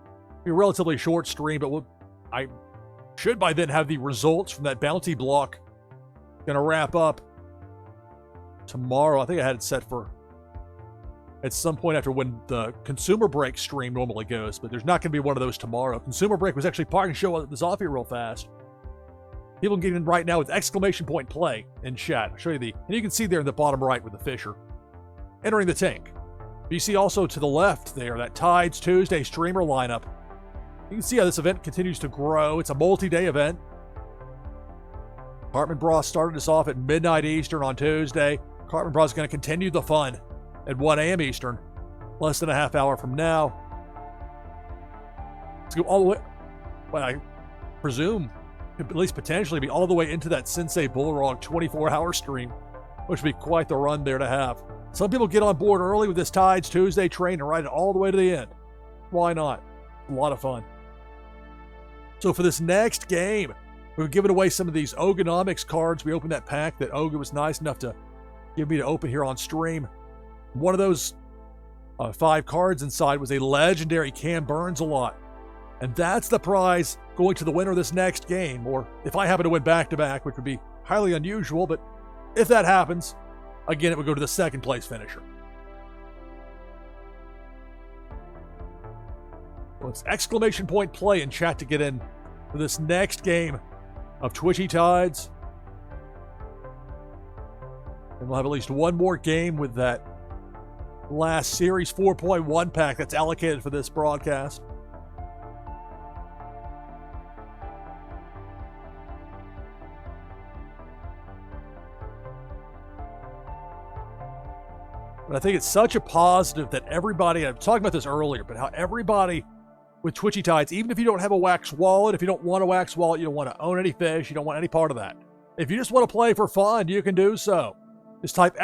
a relatively short stream, but I should by then have the results from that bounty block. Going to wrap up tomorrow. I think I had it set for at some point after when the consumer break stream normally goes, but there's not going to be one of those tomorrow. Consumer break was actually parking show this off here real fast. People can get in right now with exclamation point play in chat. I'll show you and you can see there in the bottom right with the Fisher entering the tank. You see also to the left there, that Tides Tuesday streamer lineup. You can see how this event continues to grow. It's a multi-day event. Cartman Bra started us off at midnight Eastern on Tuesday. Cartman Bra is going to continue the fun at 1 a.m. Eastern, less than a half hour from now. Let's go all the way, well, I presume, at least potentially be all the way into that Sensei Bullrog 24-hour stream, which would be quite the run there to have. Some people get on board early with this Tides Tuesday train and ride it all the way to the end. Why not? A lot of fun. So for this next game, we're giving away some of these Ogonomics cards. We opened that pack that Oga was nice enough to give me to open here on stream. One of those 5 cards inside was a legendary Cam Burns a lot. And that's the prize going to the winner of this next game. Or if I happen to win back-to-back, which would be highly unusual, but if that happens, again, it would go to the second place finisher. So it's exclamation point play in chat to get in for this next game of Twitchy Tides. And we'll have at least one more game with that last Series 4.1 pack that's allocated for this broadcast. But I think it's such a positive that everybody, I was talking about this earlier, but how everybody with Twitchy Tides, even if you don't have a wax wallet, if you don't want a wax wallet, you don't want to own any fish, you don't want any part of that. If you just want to play for fun, you can do so. Just type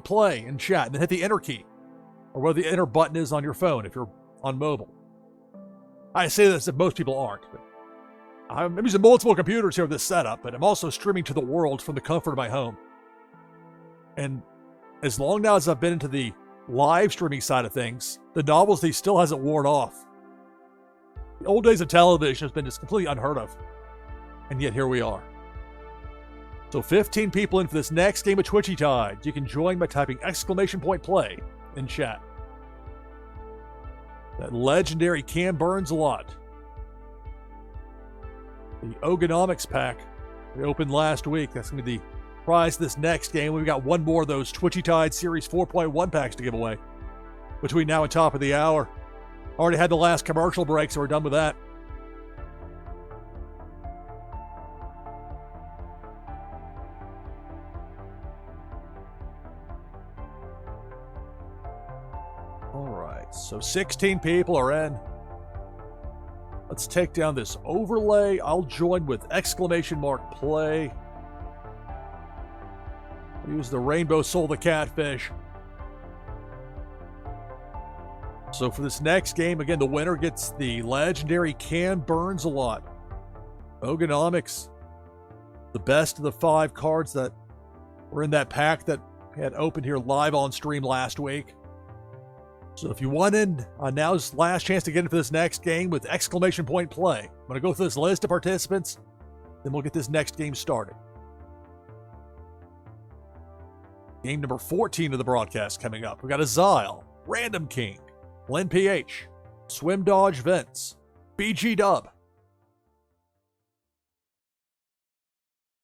!play in chat and then hit the enter key, or where the enter button is on your phone if you're on mobile. I say this if most people aren't, but I'm using multiple computers here with this setup, but I'm also streaming to the world from the comfort of my home. And as long now as I've been into the live streaming side of things, the novelty still hasn't worn off. The old days of television has been just completely unheard of. And yet here we are. So 15 people in for this next game of Twitchy Tides. You can join by typing !play in chat. That legendary Cam Burns a lot. The Ogonomics pack we opened last week. That's going to be the prize this next game. We've got one more of those Twitchy Tides Series 4.1 packs to give away between now and top of the hour. Already had the last commercial break, so we're done with that. All right, so 16 people are in. Let's take down this overlay. I'll join with !play. Use the Rainbow Soul the Catfish. So for this next game, again, the winner gets the legendary Cam Burns a lot. Ogonomics, the best of the 5 cards that were in that pack that had opened here live on stream last week. So if you want in, now's last chance to get in for this next game with !play. I'm going to go through this list of participants, then we'll get this next game started. Game number 14 of the broadcast coming up. We got Azile, Random King, Len PH, Swim Dodge Vince, BG Dub,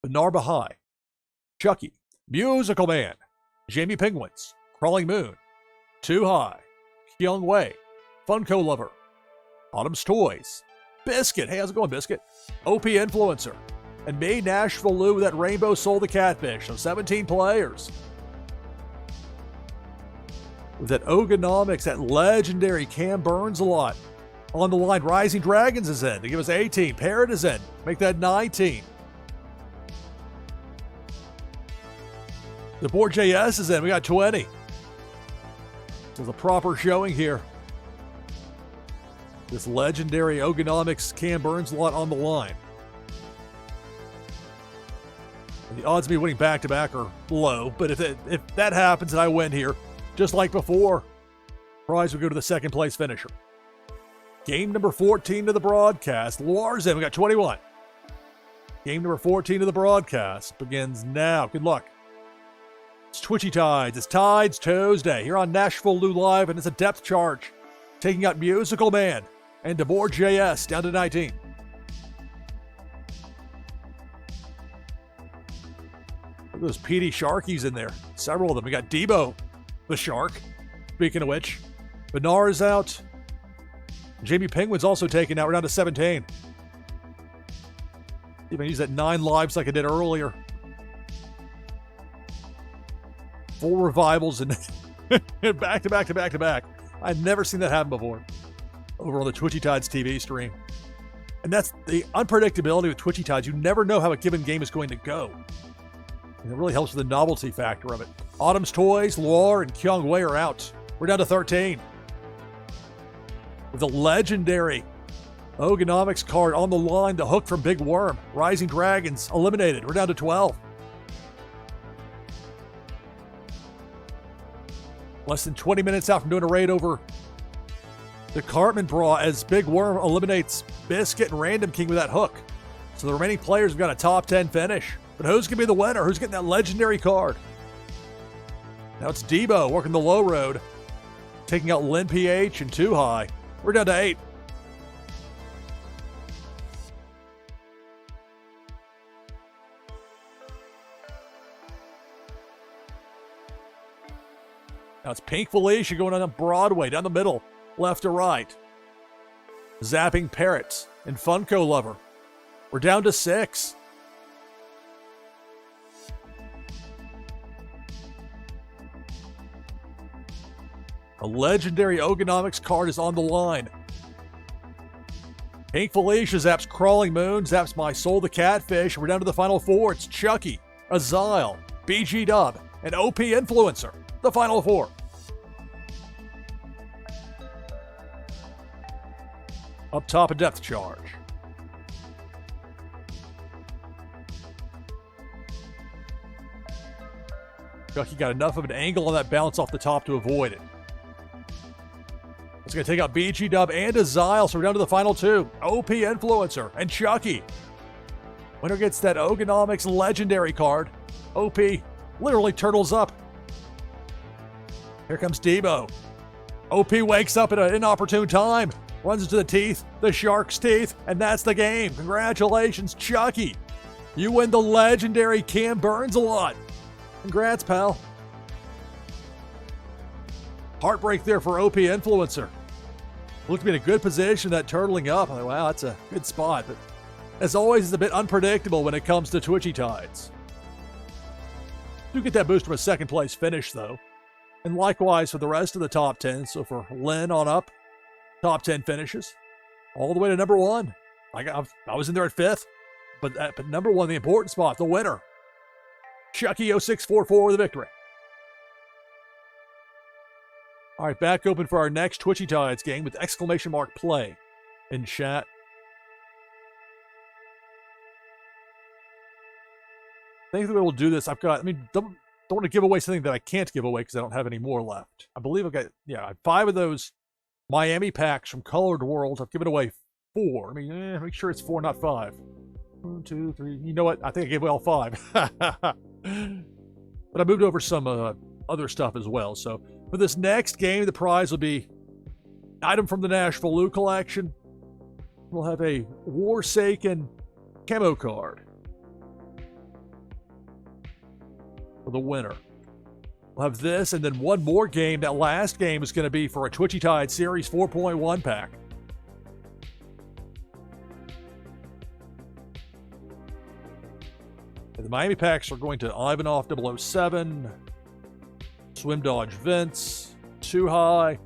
Benar Bahai, Chucky, Musical Man, Jamie Penguins, Crawling Moon, Too High, Kyung Wei, Funko Lover, Autumn's Toys, Biscuit. Hey, how's it going, Biscuit? OP Influencer, and me, NashvilleLou, with that Rainbow Soul the Catfish. So 17 players. With that Ogonomics, that legendary Cam Burns a lot. On the line, Rising Dragons is in to give us 18. Parrot is in, make that 19. The board JS is in, we got 20. So the proper showing here. This legendary Ogonomics Cam Burns lot on the line. And the odds of me winning back-to-back are low, but if that happens and I win here, just like before, prize would go to the second place finisher. Game number 14 of the broadcast. Luar's in, we got 21. Game number 14 of the broadcast begins now. Good luck. It's Twitchy Tides. It's Tides Tuesday here on NashvilleLou Live, and it's a depth charge. Taking out Musical Man and DeBoer JS down to 19. Look at those PD Sharkies in there. Several of them. We got Debo the Shark. Speaking of which, Benar is out. Jamie Penguin's also taken out. We're down to 17. Even use that 9 lives like I did earlier. 4 revivals and back to back to back to back. I've never seen that happen before over on the Twitchy Tides TV stream. And that's the unpredictability with Twitchy Tides. You never know how a given game is going to go. And it really helps with the novelty factor of it. Autumn's Toys, Luar, and Kyung Wei are out. We're down to 13. With the legendary Ogonomics card on the line, the hook from Big Worm. Rising Dragons eliminated. We're down to 12. Less than 20 minutes out from doing a raid over the Cartman Bra as Big Worm eliminates Biscuit and Random King with that hook. So the remaining players have got a top 10 finish. But who's going to be the winner? Who's getting that legendary card? Now it's Debo working the low road, taking out Len PH and Too High. We're down to 8. Now it's Pink Felicia going on Broadway, down the middle, left to right. Zapping Parrots and Funko Lover. We're down to 6. A legendary Ogonomics card is on the line. Pink Felicia zaps Crawling Moon, zaps My Soul the Catfish. We're down to the final 4. It's Chucky, Azile, BG Dub, and OP Influencer. The final 4. Up top, a depth charge. Chucky got enough of an angle on that bounce off the top to avoid it. It's going to take out BG Dub and Azile, so we're down to the final 2. OP Influencer and Chucky. Winner gets that Ogonomics legendary card. OP literally turtles up. Here comes Debo. OP wakes up at an inopportune time. Runs into the teeth, the shark's teeth, and that's the game. Congratulations, Chucky. You win the legendary Cam Burns a lot. Congrats, pal. Heartbreak there for OP Influencer. Looked to be in a good position, that turtling up. I'm like, wow, that's a good spot. But as always, it's a bit unpredictable when it comes to Twitchy Tides. Do get that boost from a second place finish, though. And likewise for the rest of the top 10. So for Lynn on up, top 10 finishes. All the way to number 1. I was in there at 5th. But number 1, the important spot, the winner. Chucky 0644 with the victory. All right, back open for our next Twitchy Tides game with exclamation mark play in chat. I think that we'll do this. Don't want to give away something that I can't give away because I don't have any more left. I believe I've got, I have 5 of those Miami packs from Colored World. I've given away 4. Make sure it's 4, not 5. 1, 2, 3. You know what? I think I gave away all 5. But I moved over some other stuff as well. So for this next game, the prize will be an item from the NashvilleLou collection. We'll have a Warsaken camo card for the winner. We'll have this, and then one more game. That last game is going to be for a Twitchy Tide Series 4.1 pack. And the Miami packs are going to Ivanov 007, Swim Dodge Vince, Too High,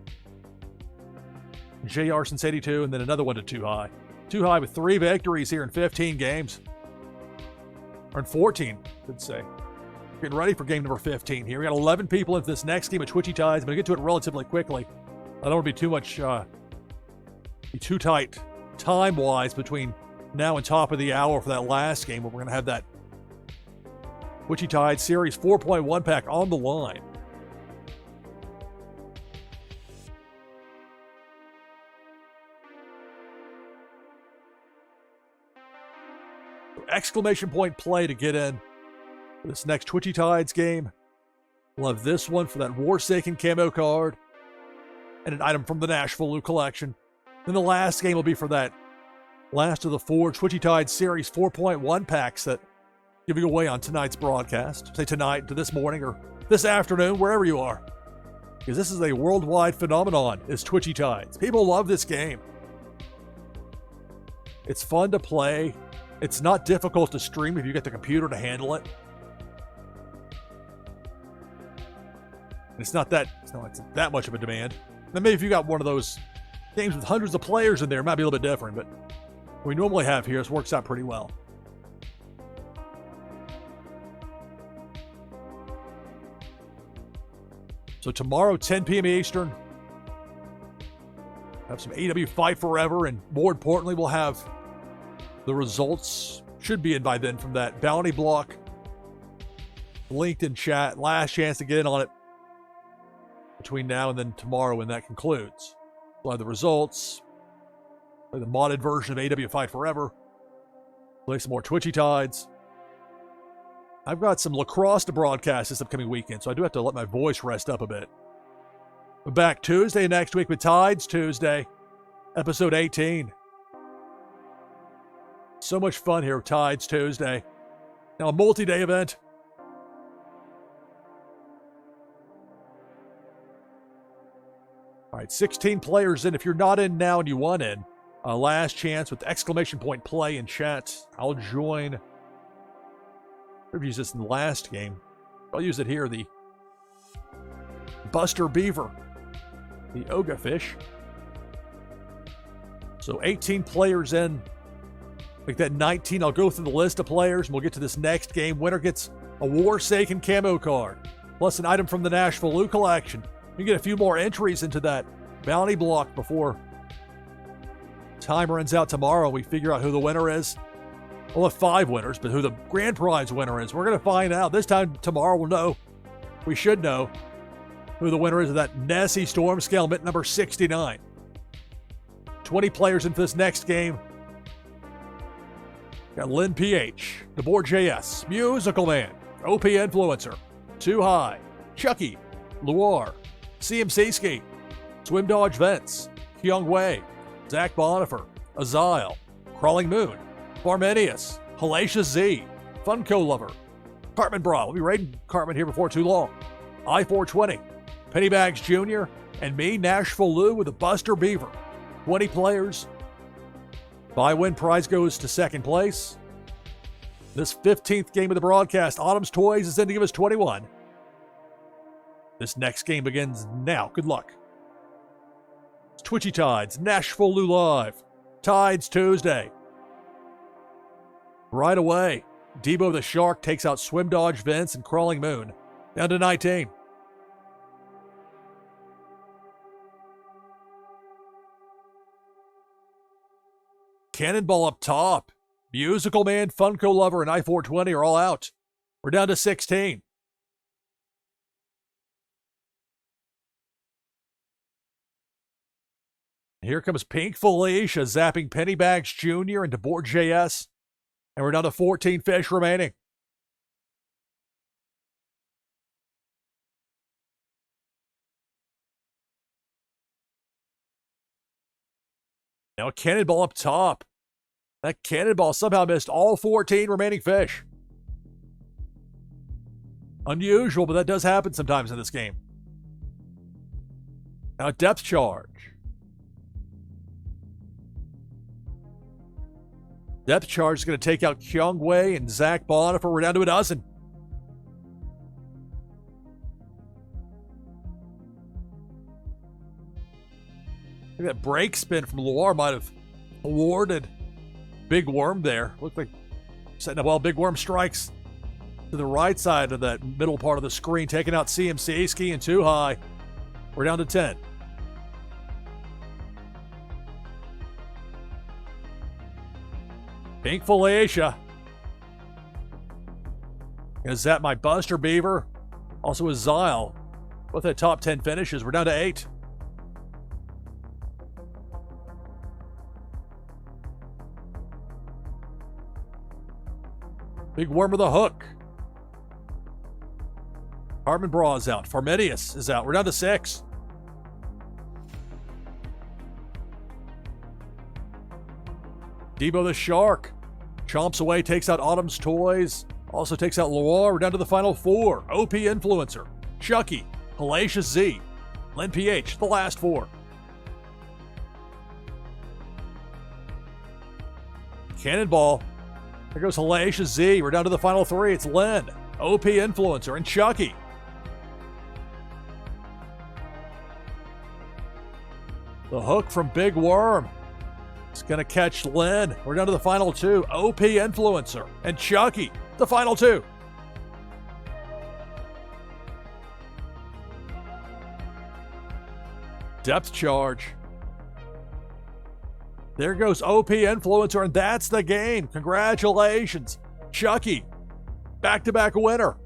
JR since 82, and then another one to Too High. Too High with 3 victories here in 15 games. Or in 14, I should say. Getting ready for game number 15 here. We got 11 people into this next game of Twitchy Tides. I'm going to get to it relatively quickly. I don't want to be too much, be too tight time-wise between now and top of the hour for that last game, where we're going to have that Twitchy Tide Series 4.1 pack on the line. Exclamation point play to get in this next Twitchy Tides game. We'll have this one for that Warsaken camo card and an item from the NashvilleLou collection. Then the last game will be for that last of the 4 Twitchy Tides Series 4.1 packs that giving away on tonight's broadcast. Say tonight to this morning or this afternoon, wherever you are. Because this is a worldwide phenomenon, is Twitchy Tides. People love this game. It's fun to play. It's not difficult to stream if you get the computer to handle it. It's not that much of a demand. Then maybe if you got one of those games with hundreds of players in there, it might be a little bit different, but what we normally have here, this works out pretty well. So tomorrow, 10 p.m. Eastern, have some AEW Fight Forever, and more importantly, we'll have the results, should be in by then, from that bounty block linked in chat. Last chance to get in on it between now and then tomorrow when that concludes. We'll have the results, play the modded version of AEW Fight Forever, play some more Twitchy Tides. I've got some lacrosse to broadcast this upcoming weekend, so I do have to let my voice rest up a bit. We're back Tuesday next week with Tides Tuesday, episode 18. So much fun here, Tides Tuesday. Now a multi-day event. right, 16 players in. If you're not in now and you want in, last chance with exclamation point play in chat. I'll join. I've used this in the last game. I'll use it here. The Buster Beaver, the Oga Fish. So 18 players in. Make that 19. I'll go through the list of players and we'll get to this next game. Winner gets a Warsaken camo card, plus an item from the NashvilleLou collection. You get a few more entries into that bounty block before time runs out tomorrow. We figure out who the winner is. We'll have 5 winners, but who the grand prize winner is, we're going to find out. This time tomorrow we'll know. We should know who the winner is of that Nessie Storm Scale mint number 69. 20 players in this next game. Got Lynn PH, the Board JS, Musical Man, OP Influencer, Too High, Chucky, Luar, CMC Ski, Swim Dodge Vents, Kyung Wei, Zach Bonifer, Azile, Crawling Moon, Farmenius, Hellacious Z, Funko Lover, Cartman Bra. We'll be raiding Cartman here before too long. I-420, Pennybags Jr., and me, NashvilleLou, with a Buster Beaver. 20 players. Buy-win prize goes to second place. This 15th game of the broadcast, Autumn's Toys is in to give us 21. This next game begins now. Good luck. It's Twitchy Tides, NashvilleLou Live. Tides Tuesday. Right away, Debo the Shark takes out Swim Dodge Vince and Crawling Moon. Down to 19. Cannonball up top. Musical Man, Funko Lover, and I-420 are all out. We're down to 16. Here comes Pink Felicia zapping Pennybags Jr. into Board JS. And we're down to 14 fish remaining. Now Cannonball up top. That Cannonball somehow missed all 14 remaining fish. Unusual, but that does happen sometimes in this game. Now Depth Charge. Depth Charge is going to take out Kyung Wei and Zach Bonifer. We're down to a dozen. I think that break spin from Luar might have awarded Big Worm there. Looked like setting up while Big Worm strikes to the right side of that middle part of the screen, taking out CMC Ski and Too High. We're down to 10. Pink Felicia. Gonna zap my Buster Beaver. Also a Zile. Both at top 10 finishes. We're down to 8. Big Worm with a hook. Cartman Bra is out. Farmenius is out. We're down to 6. Debo the Shark chomps away, takes out Autumn's Toys, also takes out Luar. We're down to the final 4. OP Influencer, Chucky, Hellacious Z, Lynn PH, the last 4. Cannonball. There goes Hellacious Z. We're down to the final 3. It's Lynn, OP Influencer, and Chucky. The hook from Big Worm. It's going to catch Lynn. We're down to the final 2. OP Influencer and Chucky. The final 2. Depth Charge. There goes OP Influencer, and that's the game. Congratulations. Chucky, back-to-back winner.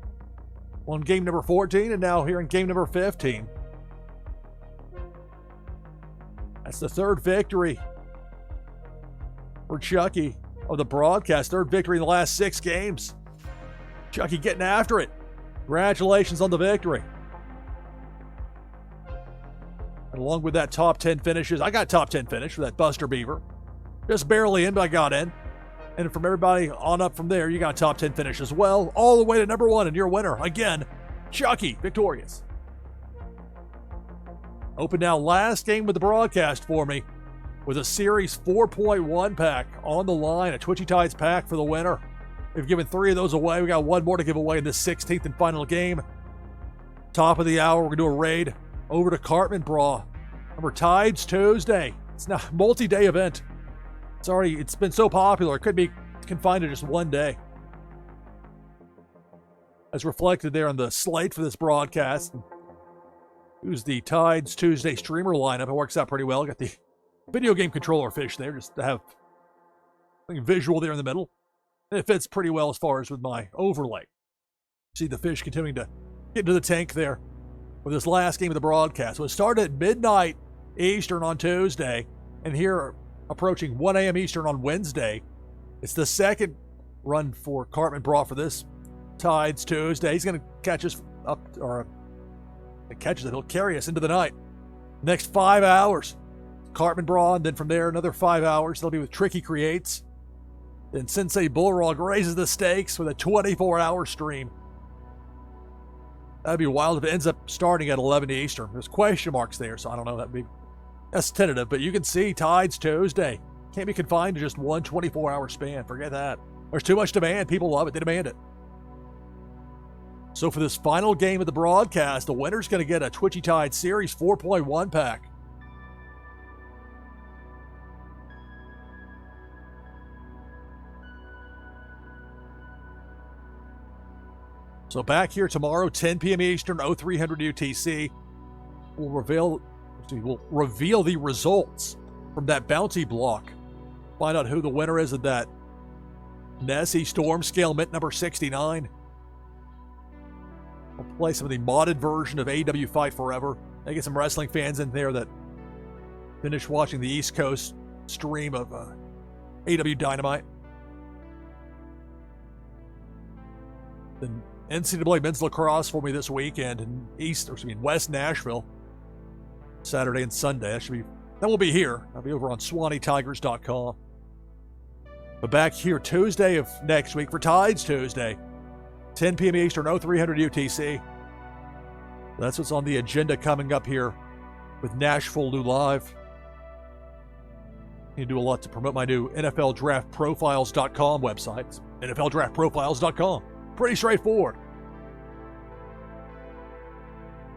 On game number 14 and now here in game number 15. That's the 3rd victory for Chucky of the broadcast. 3rd victory in the last 6 games. Chucky getting after it. Congratulations on the victory. And along with that top 10 finishes, I got top 10 finish for that Buster Beaver. Just barely in, but I got in. And from everybody on up from there, you got top 10 finish as well. All the way to number 1, and your winner, again, Chucky, victorious. Open now, last game with the broadcast for me, with a Series 4.1 pack on the line, a Twitchy Tides pack for the winner. We've given 3 of those away. We got 1 more to give away in this 16th and final game. Top of the hour, we're going to do a raid over to Cartman Bra. Remember, Tides Tuesday. It's now a multi-day event. It's been so popular, it could be confined to just one day. As reflected there on the slate for this broadcast. Who's the Tides Tuesday streamer lineup? It works out pretty well. Got the video game controller fish there, just to have something visual there in the middle. And it fits pretty well as far as with my overlay. See the fish continuing to get into the tank there with this last game of the broadcast. So it started at midnight Eastern on Tuesday, and here approaching 1 a.m. Eastern on Wednesday. It's the second run for Cartman Bra for this Tides Tuesday. He's going to catch us up, or catches it. He'll carry us into the night. Next 5 hours, Cartman Bra, and then from there another 5 hours. They'll be with Tricky Creates. Then Sensei Bullrog raises the stakes with a 24-hour stream. That'd be wild if it ends up starting at 11 Eastern. There's question marks there, so I don't know. That's tentative, but you can see Tides Tuesday. Can't be confined to just one 24-hour span. Forget that. There's too much demand. People love it. They demand it. So for this final game of the broadcast, the winner's going to get a Twitchy Tides Series 4.1 pack. So back here tomorrow, 10 p.m. Eastern, 0300 UTC. We'll reveal the results from that bounty block. Find out who the winner is of that Nessie Storm Scale Mint number 69. We'll play some of the modded version of AEW Fight Forever. I get some wrestling fans in there that finished watching the East Coast stream of AEW Dynamite. Then NCAA men's lacrosse for me this weekend in West Nashville, Saturday and Sunday. That will be here. I'll be over on SwaneeTigers.com. But back here Tuesday of next week for Tides Tuesday, 10 p.m. Eastern, 0300 UTC. That's what's on the agenda coming up here with NashvilleLou Live. You do a lot to promote my new NFLDraftProfiles.com website. NFLDraftProfiles.com. Pretty straightforward.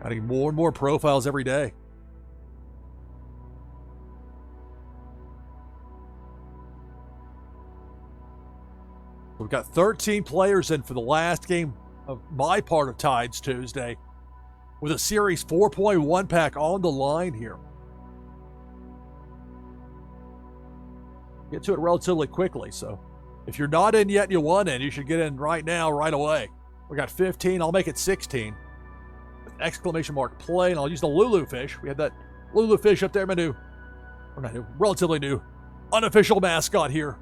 Adding more and more profiles every day. We've got 13 players in for the last game of my part of Tides Tuesday with a Series 4.1 pack on the line here. Get to it relatively quickly, so if you're not in yet and you want in, you should get in right now, right away. We got 15. I'll make it 16. With exclamation mark play, and I'll use the Lulu fish. We had that Lulu fish up there, relatively new, unofficial mascot here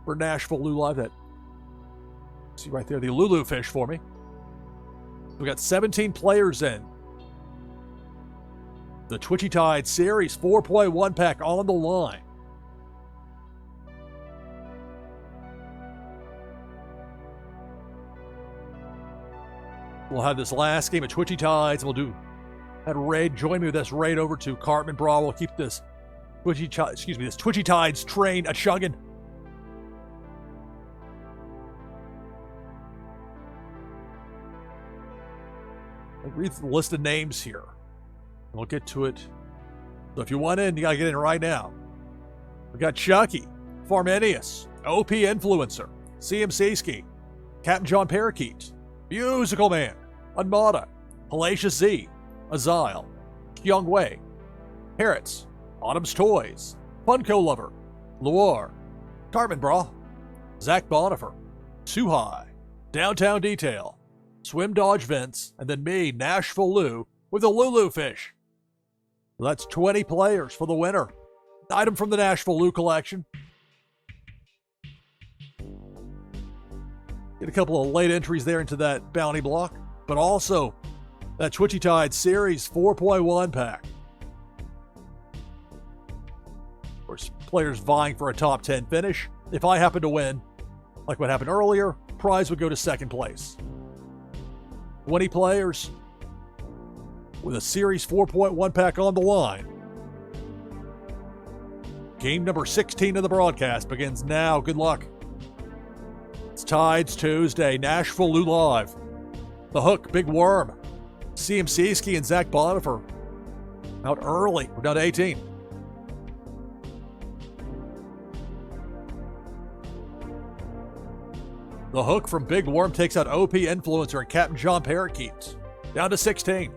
for NashvilleLou Live. That, see right there, the Lulu fish for me. We got 17 players in. The Twitchy Tide Series 4.1 pack on the line. We'll have this last game of Twitchy Tides. We'll do that raid. Join me with this raid over to Cartman Bra. We'll keep this Twitchy Tides train a-chugging. I'll read the list of names here. We'll get to it. So if you want in, you got to get in right now. We got Chucky, Farmenius, OP Influencer, CMC Ski, Captain John Parakeet, Musical Man, Unmada, Hellacious Z, Azile, Kyung Wei, Parrots, Autumn's Toys, Funko Lover, Luar, Cartman Bra, Zach Bonifer, Suhai, Downtown Detail, Swim Dodge Vince, and then me, NashvilleLou, with a Lulu fish. So that's 20 players for the winner. Item from the NashvilleLou collection. Get a couple of late entries there into that bounty block, but also that Twitchy Tide Series 4.1 pack. Of course, players vying for a top 10 finish. If I happen to win, like what happened earlier, prize would go to second place. 20 players, with a Series 4.1 pack on the line. Game number 16 of the broadcast begins now. Good luck. It's Tides Tuesday, NashvilleLou live. The Hook, Big Worm, CMC and Zach Bonifer out early. We're down to 18. The Hook from Big Worm takes out OP Influencer and Captain John Parakeets. Down to 16.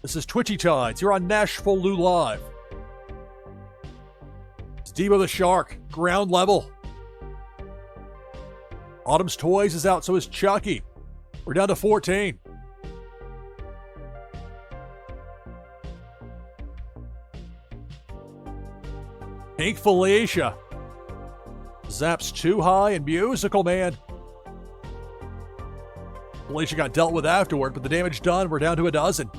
This is Twitchy Tides. You're on NashvilleLou Live. It's Debo the Shark. Ground level. Autumn's Toys is out, so is Chucky. We're down to 14. Pink Felicia. Zaps Too High and Musical Man. Felicia got dealt with afterward, but the damage done, we're down to a dozen.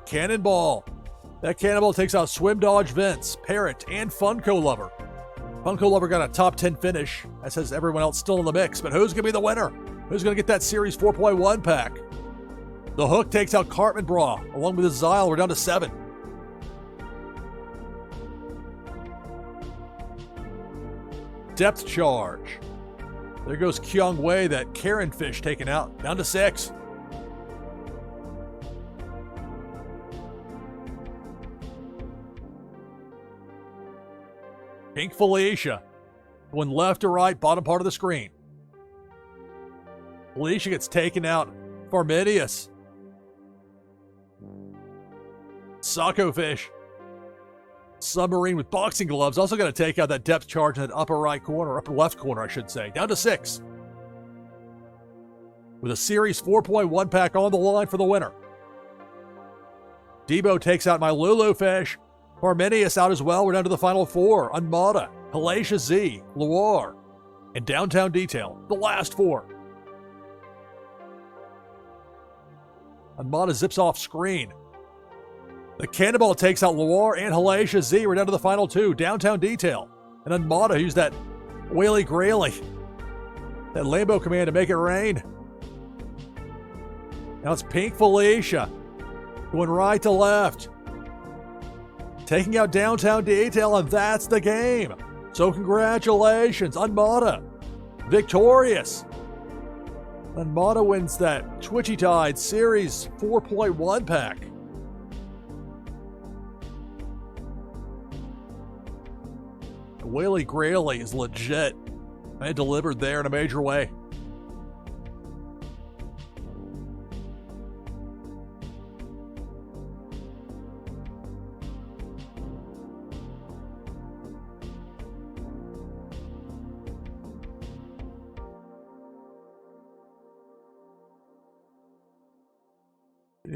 Cannonball. That Cannonball takes out Swim Dodge Vince, Parrot, and Funko Lover. Funko Lover got a top 10 finish, as has everyone else still in the mix, but who's going to be the winner? Who's going to get that Series 4.1 pack? The Hook takes out Cartman Bra, along with his Xyle, we're down to 7. Depth Charge. There goes Kyung Wei, that Karen fish taken out, down to 6. Pink Felicia. Going left to right, bottom part of the screen. Felicia gets taken out. Farmidius. Sacco Fish. Submarine with boxing gloves. Also going to take out that depth charge in that upper right corner, upper left corner, I should say. Down to 6. With a Series 4.1 pack on the line for the winner. Debo takes out my Lulu Fish. Parmenius out as well. We're down to the final 4. Unmata, Hellacia Z, Loire, and Downtown Detail. The last 4. Unmata zips off screen. The Cannonball takes out Loire and Hellacia Z. We're down to the final 2. Downtown Detail. And Unmata used that Whaley Grayley. That Lambo command to make it rain. Now it's Pink Felicia. Going right to left. Taking out Downtown Detail, and that's the game. So congratulations, Unmata. Victorious. Unmata wins that Twitchy Tide Series 4.1 pack. Whaley Grayley is legit and delivered there in a major way.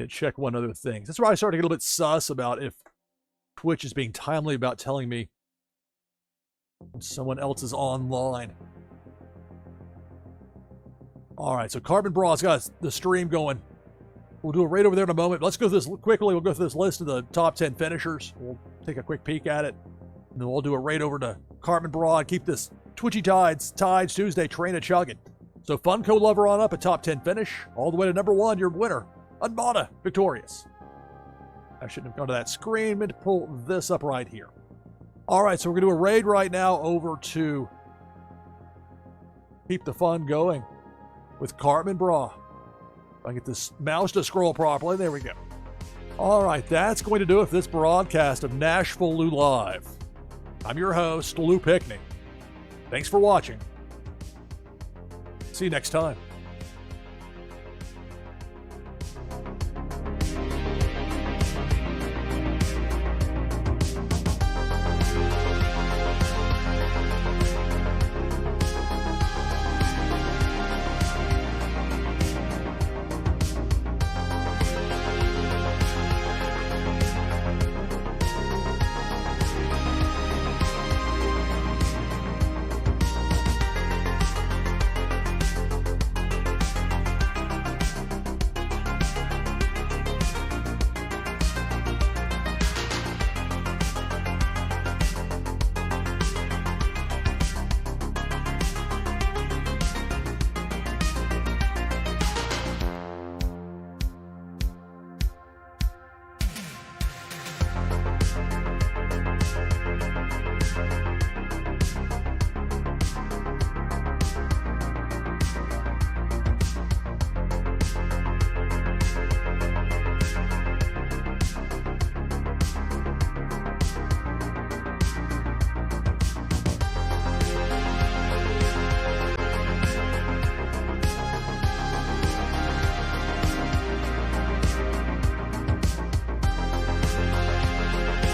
Check one other thing. That's where I started to get a little bit sus about if Twitch is being timely about telling me when someone else is online. Alright, so Carbon Braw's got the stream going. We'll do a raid over there in a moment. Let's go through this quickly. We'll go through this list of the top 10 finishers. We'll take a quick peek at it. And then we'll do a raid over to Carbon Bra and keep this Twitchy Tides Tuesday train a chugging. So Funko Lover on up, a top 10 finish. All the way to number 1, your winner. Unmata, victorious. I shouldn't have gone to that screen. Meant to pull this up right here. All right, so we're going to do a raid right now over to keep the fun going with Cartman Bra. If I get this mouse to scroll properly, there we go. All right, that's going to do it for this broadcast of NashvilleLou Live. I'm your host, Lou Pickney. Thanks for watching. See you next time.